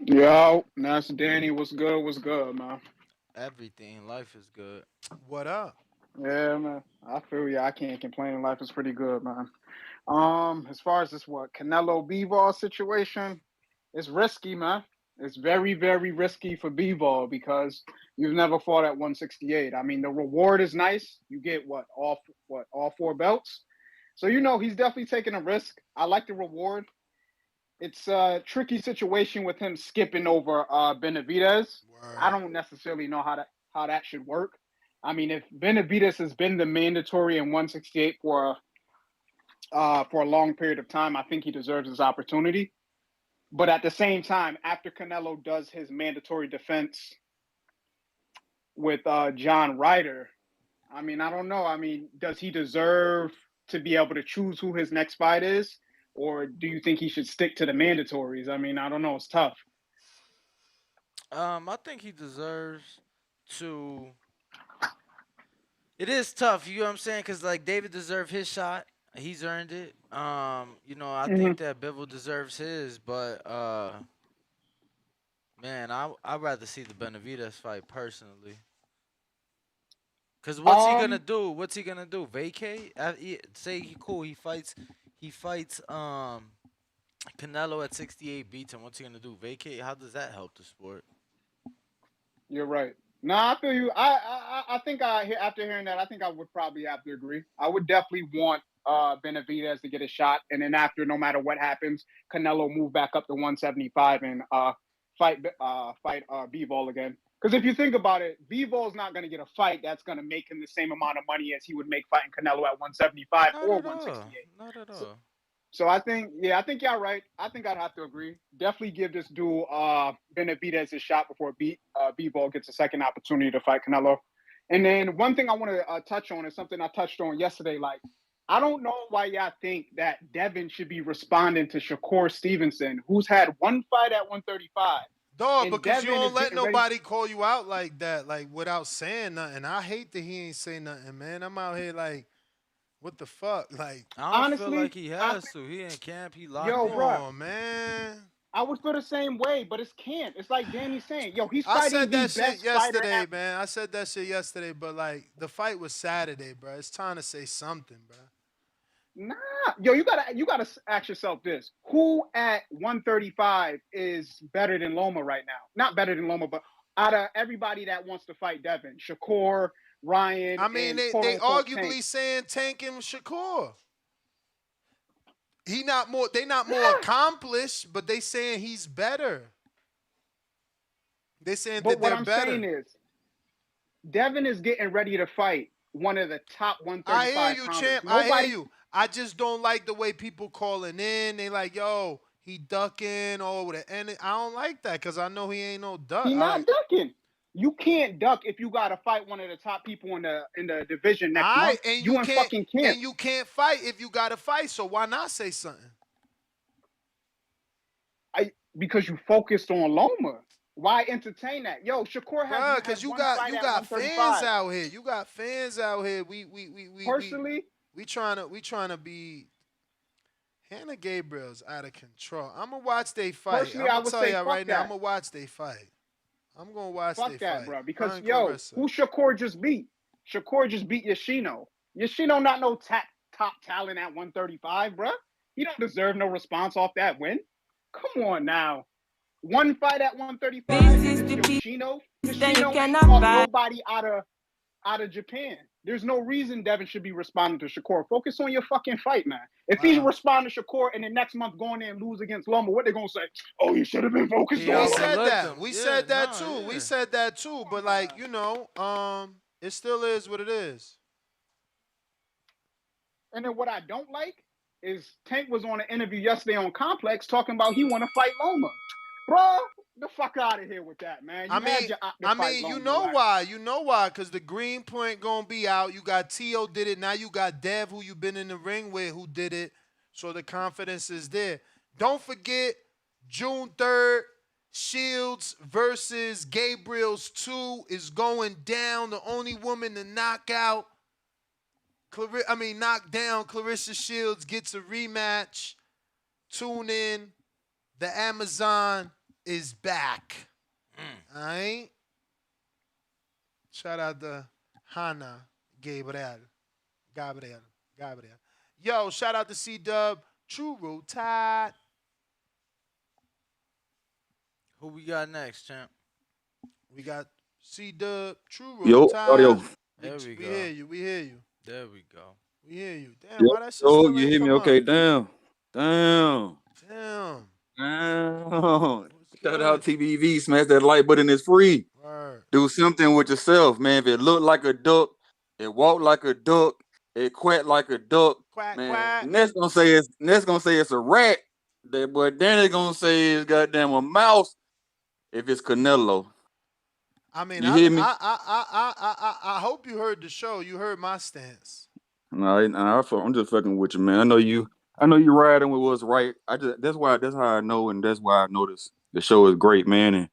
Yo, Nasty Danny, what's good? What's good, man?
Everything. Life is good.
What up?
Yeah, man. I feel you. I can't complain. Life is pretty good, man. As far as this Canelo Bivol situation, it's risky, man. It's very, very risky for Bivol because you've never fought at 168. I mean, the reward is nice. You get all 4 belts. So he's definitely taking a risk. I like the reward. It's a tricky situation with him skipping over Benavidez.
Word.
I don't necessarily know how that should work. I mean, if Benavidez has been the mandatory in 168 for for a long period of time. I think he deserves his opportunity. But at the same time, after Canelo does his mandatory defense with John Ryder, I mean, I don't know. I mean, does he deserve to be able to choose who his next fight is? Or do you think he should stick to the mandatories? I mean, I don't know. It's tough.
I think he deserves to. It is tough, you know what I'm saying? Cause like David deserved his shot. He's earned it. I think that Bivol deserves his, but man, I'd rather see the Benavidez fight personally. Cause what's he gonna do? What's he gonna do? Vacate? Say he cool. He fights. He fights. Canelo at 68 beats him. What's he gonna do? Vacate? How does that help the sport?
You're right. No, I feel you. I think after hearing that, I think I would probably have to agree. I would definitely want Benavidez to get a shot, and then after, no matter what happens, Canelo move back up to 175 and fight Bivol again. Because if you think about it, Bivol's not going to get a fight that's going to make him the same amount of money as he would make fighting Canelo at 175 or 168.
Not at all.
So I think y'all right. I think I'd have to agree. Definitely give this dude Benavidez a shot before Bivol gets a second opportunity to fight Canelo. And then one thing I want to touch on is something I touched on yesterday. Like, I don't know why y'all think that Devin should be responding to Shakur Stevenson, who's had one fight at 135.
Dog,
and
because
Devin
you don't
is
let
getting ready.
nobody call you out like that, like without saying nothing. I hate that he ain't say nothing, man. I'm out here like, what the fuck? Like,
I don't
honestly,
feel like he has to. He in camp. He locked
yo,
in.
bro,
man.
I would feel the same way, but it's camp. It's like Danny's saying, yo, he's
I
fighting
said
the
that shit
best fighter
yesterday,
at.
man. I said that shit yesterday, but like the fight was Saturday, bro. It's time to say something, bro.
Nah, yo, you gotta ask yourself this: who at 135 is better than Loma right now? Not better than Loma, but out of everybody that wants to fight Devin, Shakur, Ryan,
I mean,
and quote
they
unquote
arguably
Tank.
saying Tank and Shakur. They not more accomplished, but they saying he's better. They saying
But
that
what
they're
I'm saying
better.
is, Devin is getting ready to fight one of the top
I hear
135
you,
pounders.
champ. I hear
Nobody.
you. I just don't like the way people calling in. They like, yo, he ducking or with and I don't like that because I know he ain't no duck.
He not ducking. You can't duck if you got to fight one of the top people in the division next month.
And
You in fucking camp.
And you can't fight if you got to fight. So why not say something?
Because you focused on Loma. Why entertain that? Yo, Shakur has
because you
one
got
fight at
fans
135.
out here. You got fans out here.
Personally,
we trying to be. Hannah Gabriel's out of control. I'm gonna watch they fight.
Personally,
I'm
I
gonna
would
tell
say
y'all
fuck
right now.
that.
I'm gonna watch they fight. I'm gonna watch
Fuck
they
that,
fight.
bro. Because
Her and
yo,
Clarissa.
who Shakur just beat? Shakur just beat Yoshino. Yoshino not no top talent at 135, bro. He don't deserve no response off that win. Come on now. One fight at 135 and it's Yoshino. Yoshino ain't fought nobody out of Japan. There's no reason Devin should be responding to Shakur. Focus on your fucking fight, man. If he's responding to Shakur and the next month going in and lose against Loma, what they gonna say? Oh, you should have been focused on.
We said that. We said that too. We said that too. But like, it still is what it is.
And then what I don't like is Tank was on an interview yesterday on Complex talking about he want to fight Loma. Bro, the fuck out of here with that, man. You had your op to fight Loma.
You know why? You know why? Because the green point gonna be out. You got T.O. did it. Now you got Dev, who you been in the ring with, who did it. So the confidence is there. Don't forget, June 3rd, Shields versus Gabriel's 2 is going down. The only woman to knock down Clarissa Shields gets a rematch. Tune in. The Amazon is back. All right? Shout out to Hannah Gabriel. Yo, shout out to C-Dub. True Road Tide.
Who we got next, champ?
We got C-Dub. True Road
Yo,
Tide.
audio.
There we go.
We hear you.
There we go.
We hear you. Damn, why that shit
Yo,
still
you
ain't
hear me?
come
Okay,
up?
damn. Shout out TBV, smash that like button, it's free.
Word.
Do something with yourself, man. If it look like a duck, it walk like a duck, it quack like a duck,
Quack
Man,
quack.
Ness gonna say it's a rat. That boy Danny gonna say it's goddamn a mouse if it's Canelo.
I mean,
You hear me?
I hope you heard the show. You heard my stance.
No, I'm just fucking with you, man. I know you riding with what's right. That's how I know, and that's why I know the show is great, man. And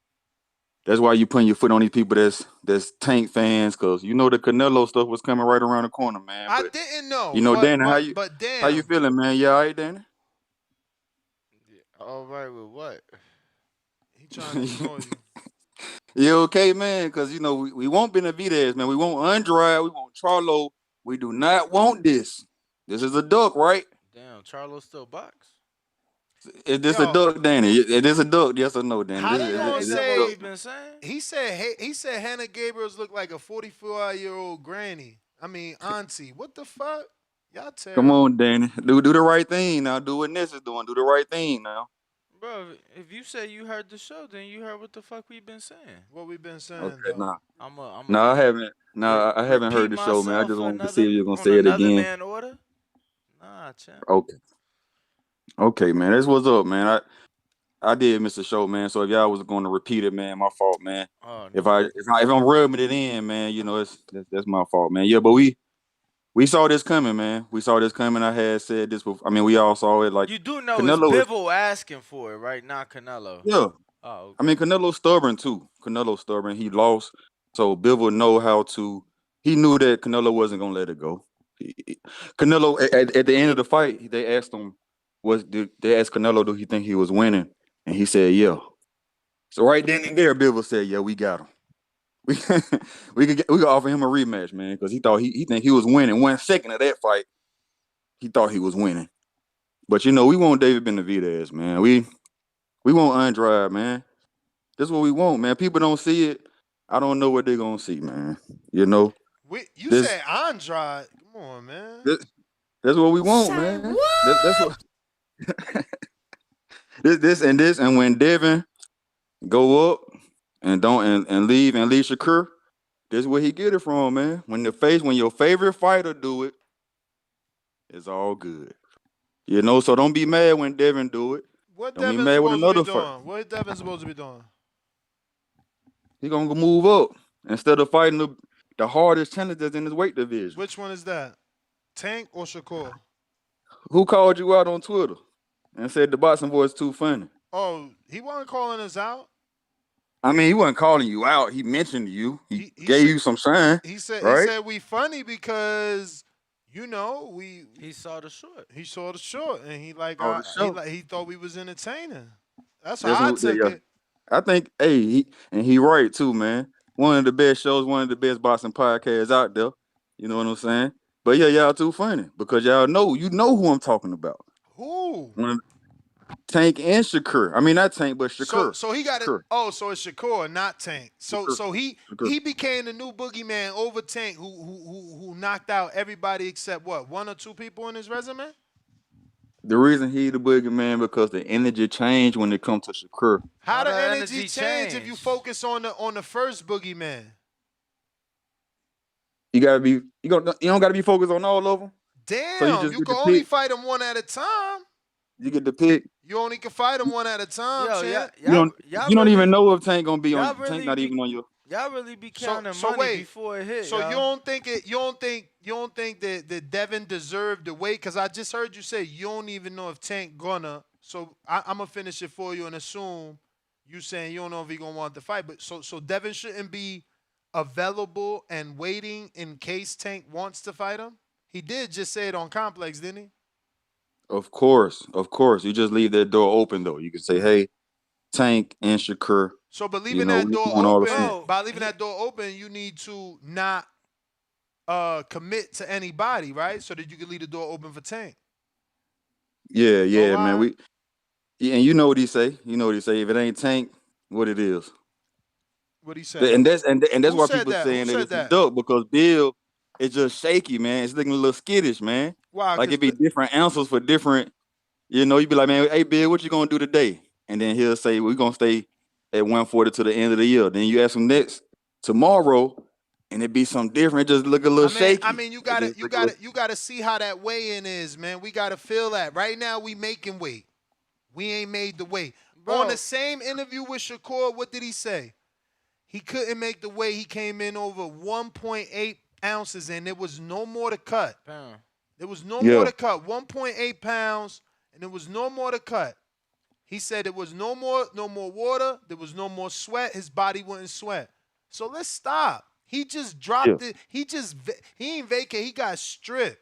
that's why you putting your foot on these people that's Tank fans, cause you know the Canelo stuff was coming right around the corner, man.
I
But
didn't know,
you know,
but
Danny, how you
damn.
feeling, man? You all right, Danny?
All right with what?
He trying to ignore you.
You okay, man? Cause you know we want Benavidez, man. We want Andrade. We want Charlo. We do not want this. This is a duck, right?
Damn, Charlo still box?
Is this a
Yo,
duck, Danny? Is this a duck? Yes or no, Danny?
how
This
they
is,
Yeah,
gonna
is
ain't
this
that
a
what
duck?
say?
we've been saying?
He said Hannah Gabriel's look like a 44-year-old granny. I mean auntie. What the fuck? Y'all
Come
terrible.
on, Danny. Do the right thing now. Do what Ness is doing. Do the right thing now.
Bro, if you say you heard the show, then you heard what the fuck we've been saying.
What we been saying
Okay,
though?
nah.
I'm
No,
a
I haven't. No, I haven't
repeat
heard the show, man. I
myself
just
for
wanted to see
another
if you're gonna
on
say it
another
again.
man order? Nah, champ.
Okay. Okay, man. That's what's up, man. I did miss the show, man. So if y'all was going to repeat it, man, my fault, man.
Oh
If
no.
I'm rubbing it in, man, you know, that's my fault, man. Yeah, but we saw this coming, man. We saw this coming. I had said this before. I mean, we all saw it. Like
You do know it's
Canelo is,
Bivol asking for it, right? Not Canelo.
yeah.
Oh,
I
okay.
mean, Canelo's stubborn too. Canelo's stubborn. He lost, so Bivol know how to. He knew that Canelo wasn't gonna let it go. Canelo at the end of the fight, they asked him, they asked Canelo, do he think he was winning? And he said, yeah. So right then and there, Bivol said, yeah, we got him. We we could offer him a rematch, man, because he thought he think he was winning. 1 second of that fight, he thought he was winning. But you know, we want David Benavidez, man. We want Andrade, man. That's what we want, man. People don't see it. I don't know what they're gonna see, man. You know,
You
this,
said Andrade. Come on, man.
this that's what we want,
Say
man. That's
what?
what this and when Devin go up and don't and leave Shakur, this is where he get it from, man. When your favorite fighter do it, it's all good. You know, so don't be mad when Devin do it.
What
Don't be
Devin
mad with
supposed to be
another fight.
doing? What Devin supposed to be doing?
He gonna go move up instead of fighting the hardest challenges in his weight division.
Which one is that? Tank or Shakur?
Who called you out on Twitter and said the boxing boy is too funny?
Oh, he wasn't calling us out.
I mean, he wasn't calling you out. He mentioned you. He
He
gave
said
you some shine,
he
right?
said we funny because you know we
He saw the short.
he saw the short and he like
Oh, the show.
he thought we was entertaining. That's
That's
how I
what.
took
Yeah,
it.
I think. Hey, he right too, man. One of the best shows, one of the best boxing podcasts out there. You know what I'm saying? But yeah, y'all too funny because y'all know who I'm talking about.
Who?
One of Tank and Shakur. I mean, not Tank, but Shakur.
So he got it.
Shakur.
Oh, so it's Shakur, not Tank. So
Shakur.
so he
Shakur.
he became the new boogeyman over Tank, who knocked out everybody except what, one or two people in his resume.
The reason he the boogeyman because the energy changed when it comes to Shakur.
How
How
the
the
energy
energy
change if you
change?
focus on the first boogeyman?
You gotta be you don't gotta be focused on all of them. So you
Damn,
just
you
get
can
to
only
pick.
fight them one at a time.
You get to pick.
You only can fight them one at a time,
Yo, y'all,
champ.
y'all, y'all
You don't even
really,
know if Tank gonna be
y'all
on Tank
really
not
be,
even on your.
y'all really be
So
counting
so
money
wait.
before it hit,
So you
y'all.
don't think it? You don't think that Devin deserved the wait? Because I just heard you say you don't even know if Tank gonna. So I'm gonna finish it for you and assume you saying you don't know if he gonna want the fight. But so Devin shouldn't be available and waiting in case Tank wants to fight him. He did just say it on Complex, didn't he?
Of course, of course. You just leave that door open though. You can say, "Hey, Tank and Shakur,
So, but
you
leaving
know,
that
we
door
want all the
open,
smoke."
Bro,
by leaving that door open, you need to not commit to anybody, right? So that you can leave the door open for Tank.
Yeah,
Oh, all
yeah, man.
right.
And you know what he say. You know what he say. If it ain't Tank, what it is.
What he say?
And that's
Who
why
said
people
that? Who
saying that
said
it's a
that?
duck because Bill is just shaky, man. It's looking a little skittish, man.
Why?
Like it be different answers for different. You know, you be like, man, hey Bill, what you gonna do today? And then he'll say, we're gonna stay at 140 to the end of the year. Then you ask him next tomorrow. and it be something different. It just look a little
I
shaky.
mean, you
It
gotta,
just
you
look a little.
gotta, you gotta see how that weigh-in is, man. We gotta feel that. Right now, we making weight. We ain't made the weight. On the
Bro,
same interview with Shakur, what did he say? He couldn't make the weight. He came in over 1.8 ounces, and there was no more to cut.
pound.
There was no more
Yeah,
to cut. 1.8 pounds, and there was no more to cut. He said there was no more water. There was no more sweat. His body wouldn't sweat. So let's stop. He just
yeah.
dropped it. He ain't vacate. He got stripped.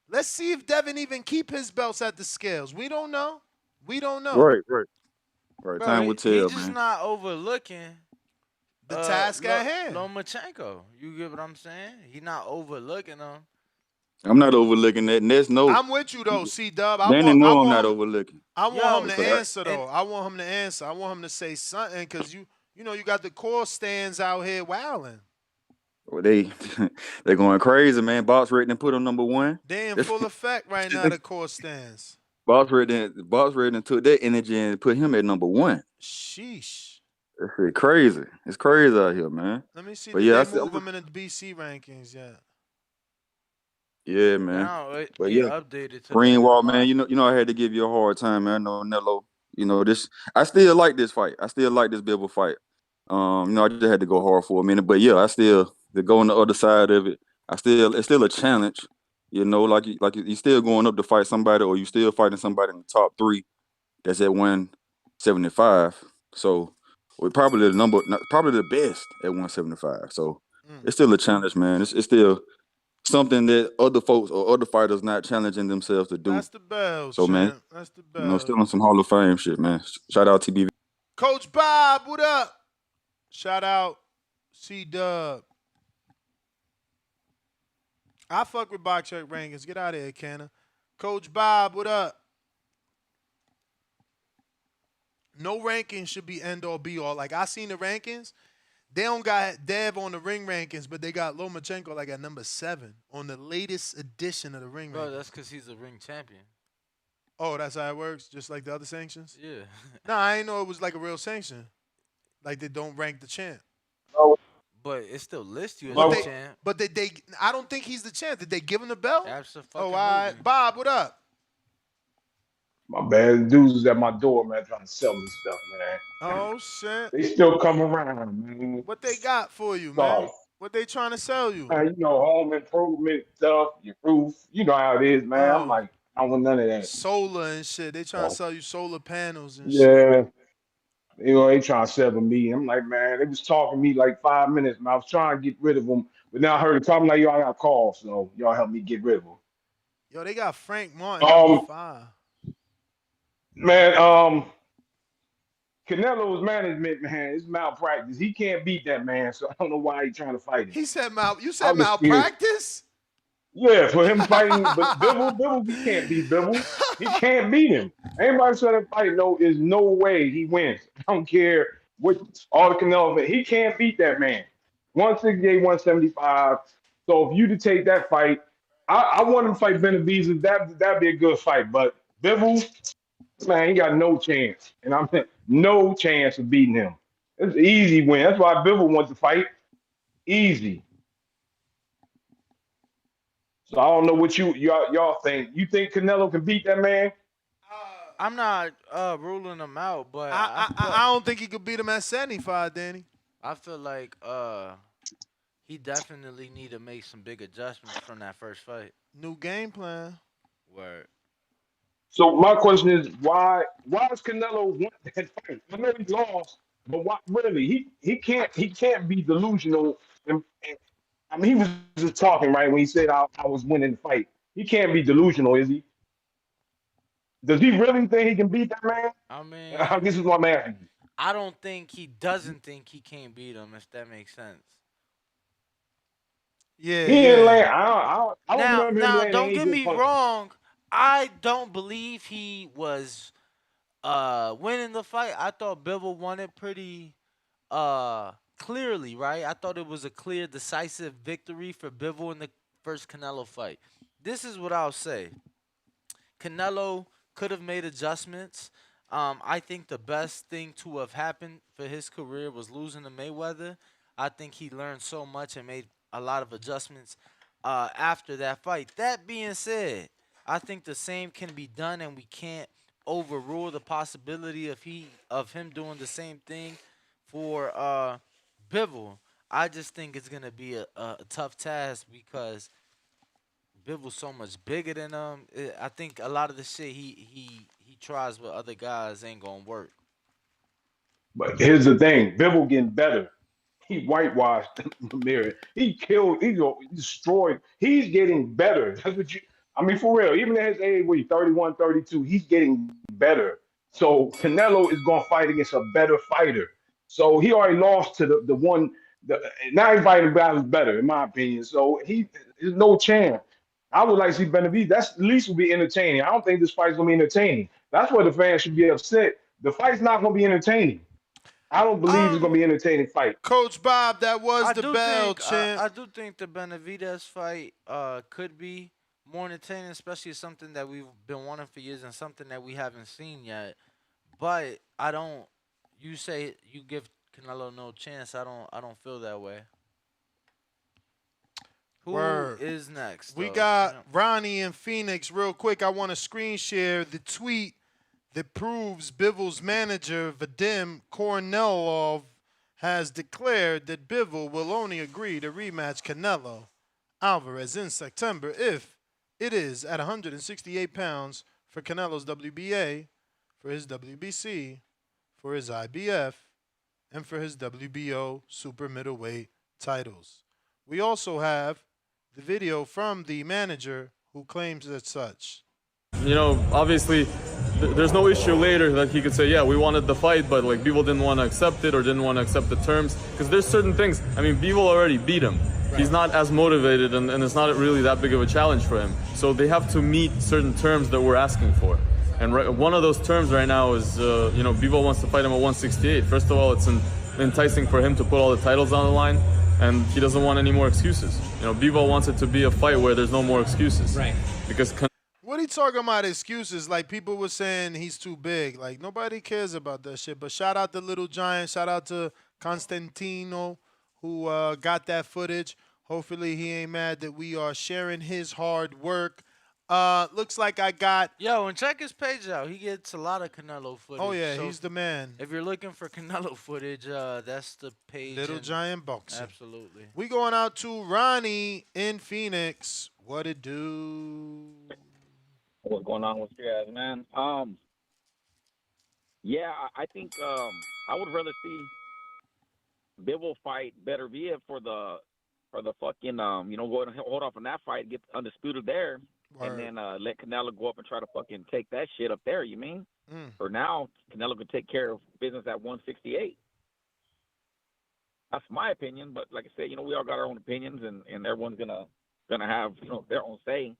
Let's see if Devin even keep his belts at the scales. We don't know. We don't know.
Right, right, right.
Bro,
Time will
he
tell,
just
man.
not overlooking
The task at hand.
Lomachenko. You get what I'm saying? He not overlooking him.
I'm not overlooking that. And that's no.
I'm with you though, C Dub. I
Danny
want I
know I'm not
want him
overlooking.
I want him
Yo,
to
So
answer though. I want him to answer. I want him to say something because you know you got the core stands out here wilding.
well, they going crazy, man. Box ready to put on number one.
They in
That's
full effect right now. The core stands.
Box ready took that energy and put him at number one.
Sheesh.
That's shit crazy. It's crazy out here, man.
Let me see.
But
Did
yeah,
they move him in the BC rankings yet?
yeah, man.
now
But
it
yeah,
updated to the
Greenwall, man.
MMR.
You know, I had to give you a hard time, man. I know Nello. You know this. I still like this fight. I still like this Bivol fight. You know, I just had to go hard for a minute, but yeah, I still to go on the other side of it. It's still a challenge. You know, you still going up to fight somebody, or you still fighting somebody in the top three that's at 175. So we're probably probably the best at 175. So
Mm.
it's still a challenge, man. It's still something that other folks or other fighters not challenging themselves to do.
That's the bell,
So man,
champ. That's the
you know,
bell.
still on some Hall of Fame shit, man. Shout out TBV.
Coach Bob, what up? Shout out C Dub. I fuck with box check rankings. Get out of here, Canna. Coach Bob, what up? No ranking should be end all be all. Like I seen the rankings. They don't got Dev on the ring rankings, but they got Lomachenko like at number 7 on the latest edition of the ring
Bro,
rankings.
that's because he's a ring champion.
Oh, that's how it works, just like the other sanctions?
Yeah.
Nah, I ain't know it was like a real sanction. Like they don't rank the champ.
But it still lists you as
But
the
they
champ.
but they I don't think he's the champ. Did they give him the belt? Oh, all right.
Abso-fucking-lutely.
Bob, what up?
My bad. Dudes is at my door, man, trying to sell me stuff, man.
Oh shit.
They still come around, man.
What they got for you,
Sorry.
man? What they trying to sell you?
Man, you know, home improvement stuff, your roof. You know how it is, man. I'm
Oh,
like, I don't want none of that.
solar and shit. They trying to
So,
sell you solar panels and shit.
yeah, you know, they trying to sell to me. I'm like, man, they was talking to me like 5 minutes, man. I was trying to get rid of them, but now I heard it talking like, y'all got calls, so y'all help me get rid of them.
Yo, they got Frank Martin number 5.
Man, Canelo's management, man, it's malpractice. He can't beat that man, so I don't know why he's trying to fight him.
He said you
I
said
was scared.
malpractice?
Yeah, for him fighting, but Bivol, he can't beat Bivol. He can't beat him. Anybody trying to fight, no, is no way he wins. I don't care what all the Canelo, he can't beat that man. 168, 175. So if you to take that fight, I want him to fight Benavidez. That'd be a good fight. But Bivol, man, he got no chance, and I'm saying no chance of beating him. It's an easy win. That's why Bivol wants to fight. Easy. So I don't know what y'all think. You think Canelo can beat that man?
I'm not ruling him out, but
I don't think he could beat him at 75, Danny.
I feel like he definitely need to make some big adjustments from that first fight.
New game plan.
Word.
So my question is, why does Canelo want that fight? I know he lost, but why really? He can't be delusional. And I mean, he was just talking right when he said I was winning the fight. He can't be delusional, is he? Does he really think he can beat that man?
I mean,
This is what I'm asking you.
I don't think he doesn't think he can't beat him, if that makes sense.
Yeah,
He didn't
yeah.
land. I don't remember him
Now,
landing
don't
any
get
good
me
punches.
wrong. I don't believe he was winning the fight. I thought Bivol won it pretty clearly, right? I thought it was a clear, decisive victory for Bivol in the first Canelo fight. This is what I'll say. Canelo could have made adjustments. I think the best thing to have happened for his career was losing to Mayweather. I think he learned so much and made a lot of adjustments after that fight. That being said, I think the same can be done, and we can't overrule the possibility of him doing the same thing for Bivol. I just think it's gonna be a tough task because Bivol's so much bigger than him. I think a lot of the shit he tries with other guys ain't gonna work.
But here's the thing: Bivol getting better. He whitewashed Mirror. He killed. He destroyed. He's getting better. That's what you. I mean, for real. Even at his age, what, 31, 32, he's getting better. So Canelo is going to fight against a better fighter. So he already lost to the one. Now he's fighting a guy who's better, in my opinion. So there's no chance. I would like to see Benavidez. That's at least would be entertaining. I don't think this fight's gonna be entertaining. That's where the fans should be upset. The fight's not gonna be entertaining. I don't believe it's gonna be an entertaining fight.
Coach Bob, that was
I
the
do
bell,
think
champ.
I do think the Benavidez fight could be more entertaining, especially something that we've been wanting for years and something that we haven't seen yet. But I don't. You say you give Canelo no chance. I don't feel that way. Who
Word.
is next
We
though,
got
champ?
Ronnie in Phoenix. Real quick, I want to screen share the tweet that proves Bivol's manager, Vadim Kornelov, has declared that Bivol will only agree to rematch Canelo Alvarez in September if it is at 168 pounds for Canelo's WBA, for his WBC, for his IBF, and for his WBO super middleweight titles. We also have the video from the manager who claims as such.
Obviously, there's no issue later that he could say, yeah, we wanted the fight, but like Bivol didn't want to accept it or didn't want to accept the terms. Because there's certain things. I mean, Bivol already beat him. Right. He's not as motivated, and it's not really that big of a challenge for him. So they have to meet certain terms that we're asking for. And one of those terms right now is, Bivol wants to fight him at 168. First of all, it's enticing for him to put all the titles on the line, and he doesn't want any more excuses. Bivol wants it to be a fight where there's no more excuses. Right. Because
what he talking about excuses? Like people were saying he's too big. Like nobody cares about that shit. But shout out to Little Giant. Shout out to Constantino who got that footage. Hopefully he ain't mad that we are sharing his hard work. Looks like I got.
Yo, and check his page out. He gets a lot of Canelo footage.
Oh yeah,
so
he's the man.
If you're looking for Canelo footage, that's the page.
Little Giant Boxing.
Absolutely.
We going out to Ronnie in Phoenix. What it do?
What's going on with you guys, man? Yeah, I think I would rather see Bivol fight Benavidez for the fucking go and hold off on that fight, get undisputed there, and then let Canelo go up and try to fucking take that shit up there. You mean? For now, Canelo can take care of business at 168. That's my opinion, but like I said, we all got our own opinions, and everyone's gonna have their own say.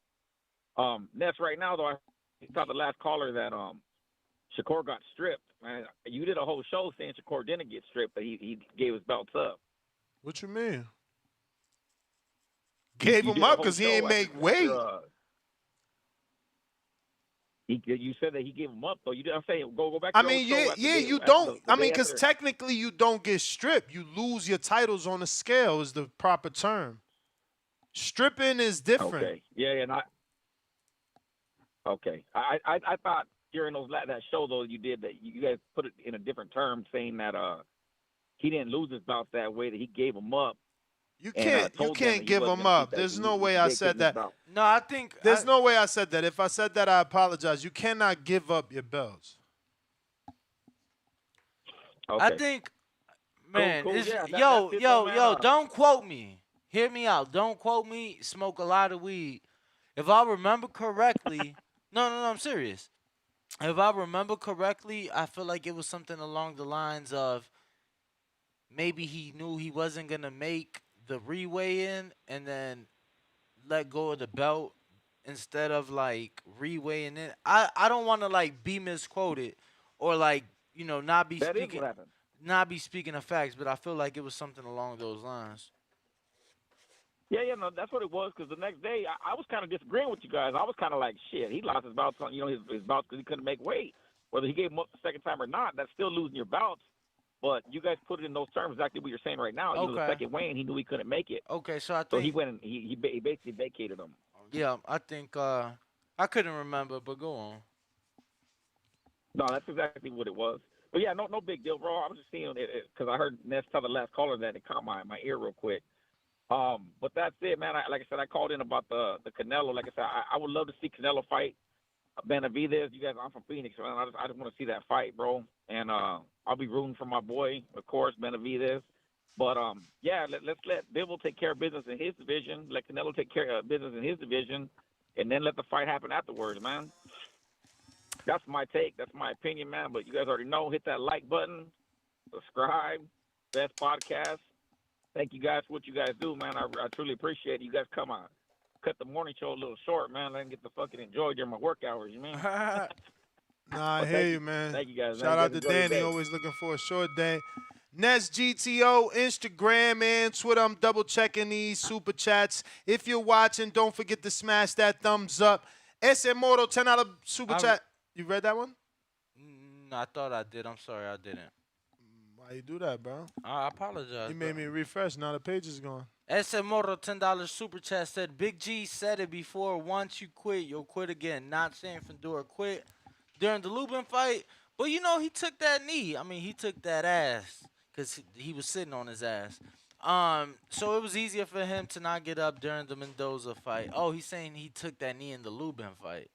Ness, right now though, I thought the last caller that Shakur got stripped. Man, you did a whole show saying Shakur didn't get stripped, but he gave his belts up.
What you mean? Gave him up because he ain't make weight.
You said that he gave him up, though. I'm saying go back.
I mean, you don't. I mean, because technically you don't get stripped. You lose your titles on the scale is the proper term. Stripping is different.
Okay. Yeah, and Okay. I thought during that show though you did that you guys put it in a different term, saying that he didn't lose his bouts that way, that he gave him up.
You can't give him up. There's no way I said that.
No, I think
there's no way I said that. If I said that, I apologize. You cannot give up your belts.
Okay.
I think, man,
cool. Yeah,
yo, don't quote me. Hear me out. Don't quote me. Smoke a lot of weed. If I remember correctly, no, I'm serious. If I remember correctly, I feel like it was something along the lines of maybe he knew he wasn't gonna make the reweigh-in and then let go of the belt instead of like reweighing in. I don't want to like be misquoted or like not be speaking of facts, but I feel like it was something along those lines.
Yeah, no, that's what it was. Because the next day, I was kind of disagreeing with you guys. I was kind of like, shit, he lost his bouts, his bouts because he couldn't make weight. Whether he gave him up the second time or not, that's still losing your bouts. But you guys put it in those terms, exactly what you're saying right now. You know, the
Okay.
second weigh-in, he knew he couldn't make it.
Okay, so I
So he
think
went and he basically vacated him.
yeah, I think I couldn't remember, but go on.
No, that's exactly what it was. But yeah, no big deal, bro. I was just seeing it because I heard Ness tell the last caller that it caught my ear real quick. But that's it, man. Like I said, I called in about the Canelo. Like I said, I would love to see Canelo fight Benavidez. You guys, I'm from Phoenix, man. I just want to see that fight, bro. And I'll be rooting for my boy, of course, Benavidez. But yeah, let's let Bivol take care of business in his division. Let Canelo take care of business in his division, and then let the fight happen afterwards, man. That's my take. That's my opinion, man. But you guys already know. Hit that like button, subscribe, best podcast. Thank you guys for what you guys do, man. I truly appreciate it. You guys come on. Cut the morning show a little short, man. Let me get to fucking enjoy during my work hours, you mean?
Nah, I
But
hear you, man.
Thank you guys, man.
Shout
You
out
guys
to
enjoy your
Danny,
day.
always looking for a short day. Nest GTO, Instagram, and Twitter. I'm double checking these super chats. If you're watching, don't forget to smash that thumbs up. SM Moto, $10 super chat. You read that one?
I thought I did. I'm sorry, I didn't.
Why you do that, bro?
I apologize.
You made me refresh. Now the page is gone.
SM Moto $10 super chat said, Big G said it before. Once you quit, you'll quit again. Not saying Fedor quit during the Lubin fight, but you know he took that knee. I mean, he took that ass because he was sitting on his ass. So it was easier for him to not get up during the Mendoza fight. Oh, he's saying he took that knee in the Lubin fight.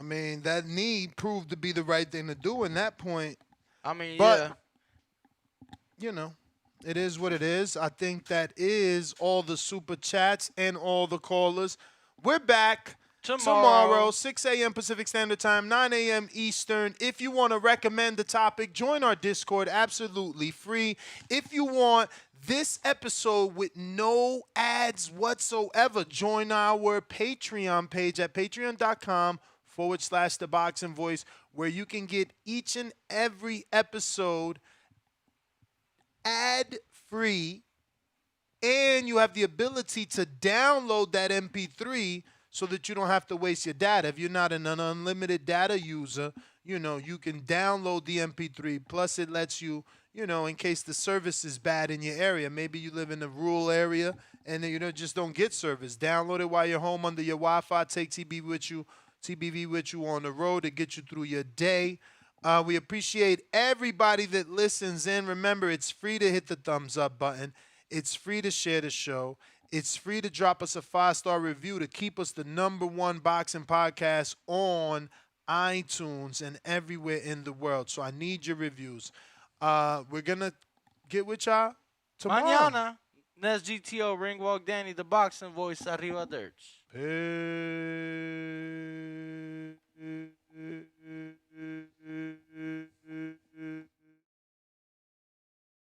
I mean, that knee proved to be the right thing to do in that point.
I mean,
but,
yeah.
You know, it is what it is. I think that is all the super chats and all the callers. We're back tomorrow 6 a.m. Pacific Standard Time, 9 a.m. Eastern. If you want to recommend the topic, join our Discord. Absolutely free. If you want this episode with no ads whatsoever, join our Patreon page at patreon.com/The Boxing Voice, where you can get each and every episode ad-free, and you have the ability to download that MP3 so that you don't have to waste your data. If you're not an unlimited data user, you know, you can download the MP3. Plus, it lets you, you know, in case the service is bad in your area. Maybe you live in a rural area and you know just don't get service. Download it while you're home under your Wi-Fi. Take TBV with you on the road to get you through your day. We appreciate everybody that listens in. Remember, it's free to hit the thumbs up button. It's free to share the show. It's free to drop us a 5-star review to keep us the #1 boxing podcast on iTunes and everywhere in the world. So I need your reviews. We're going to get with y'all tomorrow.
Mañana. Nes GTO, Ringwalk Danny, the Boxing Voice, Arriba Dirts.
Peace.